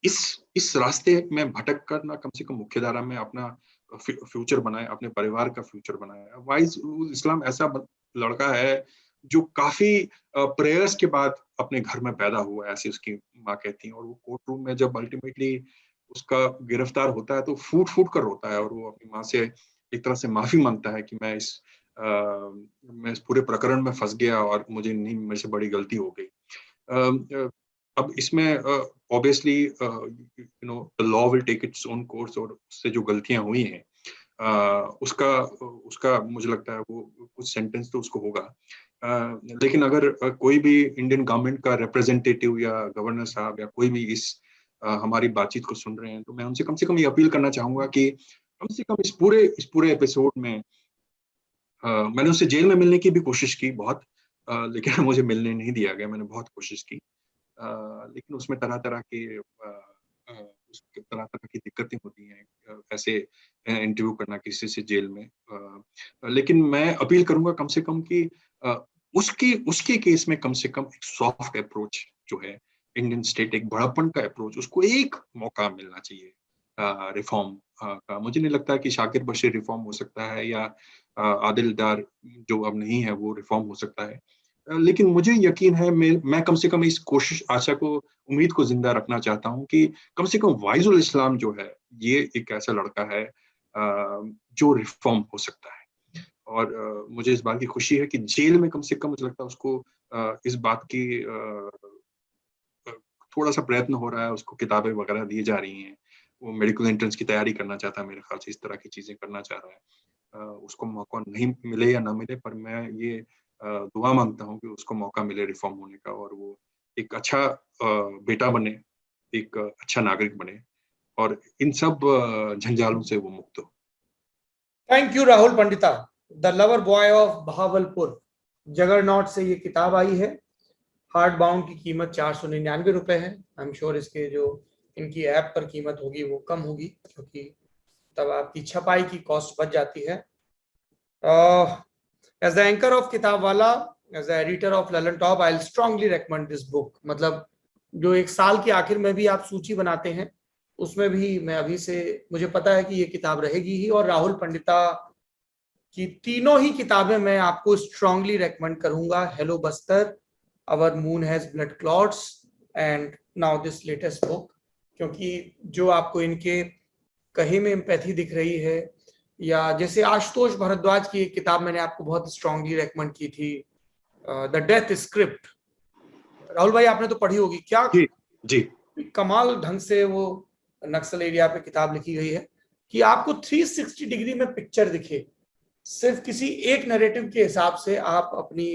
इस इस रास्ते में भटक कर ना कम से कम मुख्य धारा में अपना फ्यूचर बनाए, अपने परिवार का फ्यूचर बनाए। वाइज इस्लाम ऐसा लड़का है जो काफी प्रेयर्स के बाद अपने घर में पैदा हुआ है, ऐसी उसकी माँ कहती है। और वो कोर्ट रूम में जब अल्टीमेटली उसका गिरफ्तार होता है तो फूट फूट कर रोता है और वो अपनी माँ से एक तरह से माफी मांगता है कि मैं इस पूरे प्रकरण में फंस गया और मुझे नहीं, मेरे से बड़ी गलती हो गई। अब इसमें obviously you know the law will take its own course, और उससे जो गलतियां हुई हैं उसका उसका मुझे लगता है वो कुछ सेंटेंस तो उसको होगा। लेकिन अगर कोई भी इंडियन गवर्नमेंट का रिप्रेजेंटेटिव या गवर्नर साहब या कोई भी इस हमारी बातचीत को सुन रहे हैं, तो मैं उनसे कम से कम ये अपील करना चाहूंगा कि कम से कम इस पूरे एपिसोड में मैंने उससे जेल में मिलने की भी कोशिश की बहुत, लेकिन मुझे मिलने नहीं दिया गया। मैंने बहुत कोशिश की, लेकिन उसमें तरह-तरह के तरह-तरह की दिक्कतें होती हैं, ऐसे इंटरव्यू करना किसी से जेल में। लेकिन मैं अपील करूँगा कम से कम कि अ, उसके केस में कम से कम एक सॉफ्ट अप्रोच जो है, इंडियन स्टेट एक बड़प्पन का अप्रोच, उसको एक मौका मिलना चाहिए रिफॉर्म का। मुझे नहीं लगता कि शाकिर बशीर रिफॉर्म हो सकता है या आदिल डार जो अब नहीं है वो रिफॉर्म हो सकता है। लेकिन मुझे यकीन है, मैं कम से कम इस कोशिश, आशा को, उम्मीद को जिंदा रखना चाहता हूँ कि कम से कम वाइजुल इस्लाम जो है, ये एक ऐसा लड़का है जो रिफॉर्म हो सकता है। और मुझे इस बात की खुशी है कि जेल में कम से कम मुझे लगता है उसको इस बात की थोड़ा सा प्रयत्न हो रहा है, उसको किताबें वगैरह दी जा रही हैं। वो मेडिकल एंट्रेंस की तैयारी करना चाहता है, मेरे ख्याल से इस तरह की चीजें करना चाह रहा है। उसको मौका नहीं मिले या ना मिले, पर मैं ये दुआ मांगता हूँ कि उसको मौका मिले रिफॉर्म होने का और वो एक अच्छा बेटा बने, एक अच्छा नागरिक बने और इन सब झंझालों से वो मुक्त हो। Thank you Rahul Pandita, the lover boy of Bahawalpur. Juggernaut से ये किताब आई है। हार्ड बाउंड की कीमत 499 रुपए है। आई एम श्योर इसके जो इनकी ऐप पर कीमत होगी वो कम होगी, क्योंकि तब आपकी छपाई की कॉस्ट बच जाती है। एज द एंकर ऑफ किताब वाला, as the editor of Lallantop, I strongly recommend this book. मतलब जो एक साल के आखिर में भी आप सूची बनाते हैं, उसमें भी मैं अभी से, मुझे पता है कि ये किताब रहेगी ही। और राहुल पंडिता की तीनों ही किताबें मैं आपको स्ट्रांगली रेकमेंड करूंगा। Hello Bastar, our moon has blood clots and now this latest book. क्योंकि जो आपको इनके कहे में एम्पैथी दिख रही है, या जैसे आशुतोष भारद्वाज की एक किताब मैंने आपको बहुत स्ट्रांगली रेकमेंड की थी, द डेथ स्क्रिप्ट। राहुल भाई आपने तो पढ़ी होगी, क्या जी जी, कमाल ढंग से वो नक्सल एरिया पे किताब लिखी गई है कि आपको 360 डिग्री में पिक्चर दिखे। सिर्फ किसी एक नैरेटिव के हिसाब से आप अपनी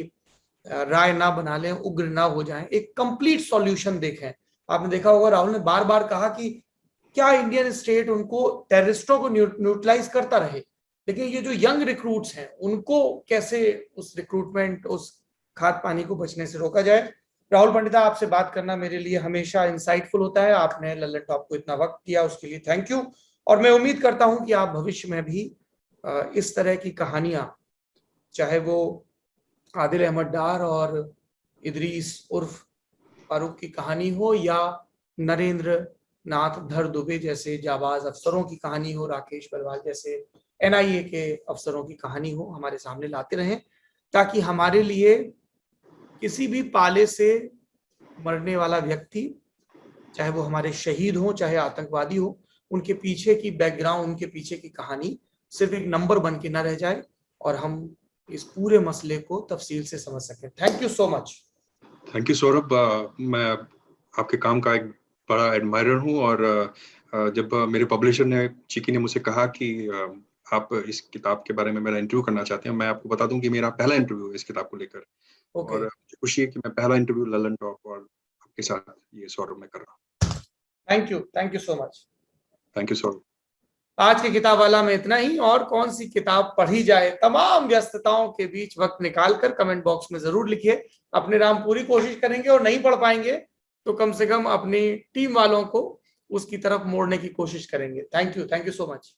राय ना बना लें, उग्र ना हो जाएं, एक कंप्लीट सॉल्यूशन देखें। आपने देखा होगा राहुल ने बार बार कहा कि क्या इंडियन स्टेट उनको टेररिस्टों को न्यूट्रलाइज करता रहे, लेकिन ये जो यंग रिक्रूट्स हैं उनको कैसे उस रिक्रूटमेंट, उस खाद पानी को बचने से रोका जाए। राहुल पंडिता, आपसे बात करना मेरे लिए हमेशा इंसाइटफुल होता है। आपने लल्लन टॉप को इतना वक्त दिया, उसके लिए थैंक यू। और मैं उम्मीद करता हूं कि आप भविष्य में भी इस तरह की कहानियां, चाहे वो आदिल अहमद डार और इदरीस उर्फ फारूक की कहानी हो, या नरेंद्र नाथ धर दुबे जैसे जाबाज अफसरों की कहानी हो, राकेश बलवाल जैसे एनआईए के अफसरों की कहानी हो, हमारे सामने लाते रहें, ताकि हमारे लिए किसी भी पाले से मरने वाला व्यक्ति, चाहे वो हमारे शहीद हो चाहे आतंकवादी हो, उनके पीछे की बैकग्राउंड, उनके पीछे की कहानी सिर्फ एक नंबर बन के ना रह जाए और हम इस पूरे मसले को तफसील से समझ सकें। Thank you so much. Thank you Saurabh. मैं आपके काम का एक बड़ा एडमायरर हूँ और जब मेरे पब्लिशर ने, चिकी ने मुझे कहा कि आप इस किताब के बारे में मेरा इंटरव्यू करना चाहते हैं, मैं आपको बता दूं कि मेरा पहला इंटरव्यू है इस किताब को लेकर। और मुझे खुशी है कि मैं पहला इंटरव्यू ललन टॉप और आपके साथ ये सौरभ में कर रहा हूँ। Thank you so much. Thank you Saurabh. आज के किताब वाला में इतना ही। और कौन सी किताब पढ़ी जाए, तमाम व्यस्तताओं के बीच वक्त निकालकर कमेंट बॉक्स में जरूर लिखिए। अपने नाम पूरी कोशिश करेंगे, और नहीं पढ़ पाएंगे तो कम से कम अपनी टीम वालों को उसकी तरफ मोड़ने की कोशिश करेंगे। Thank you so much.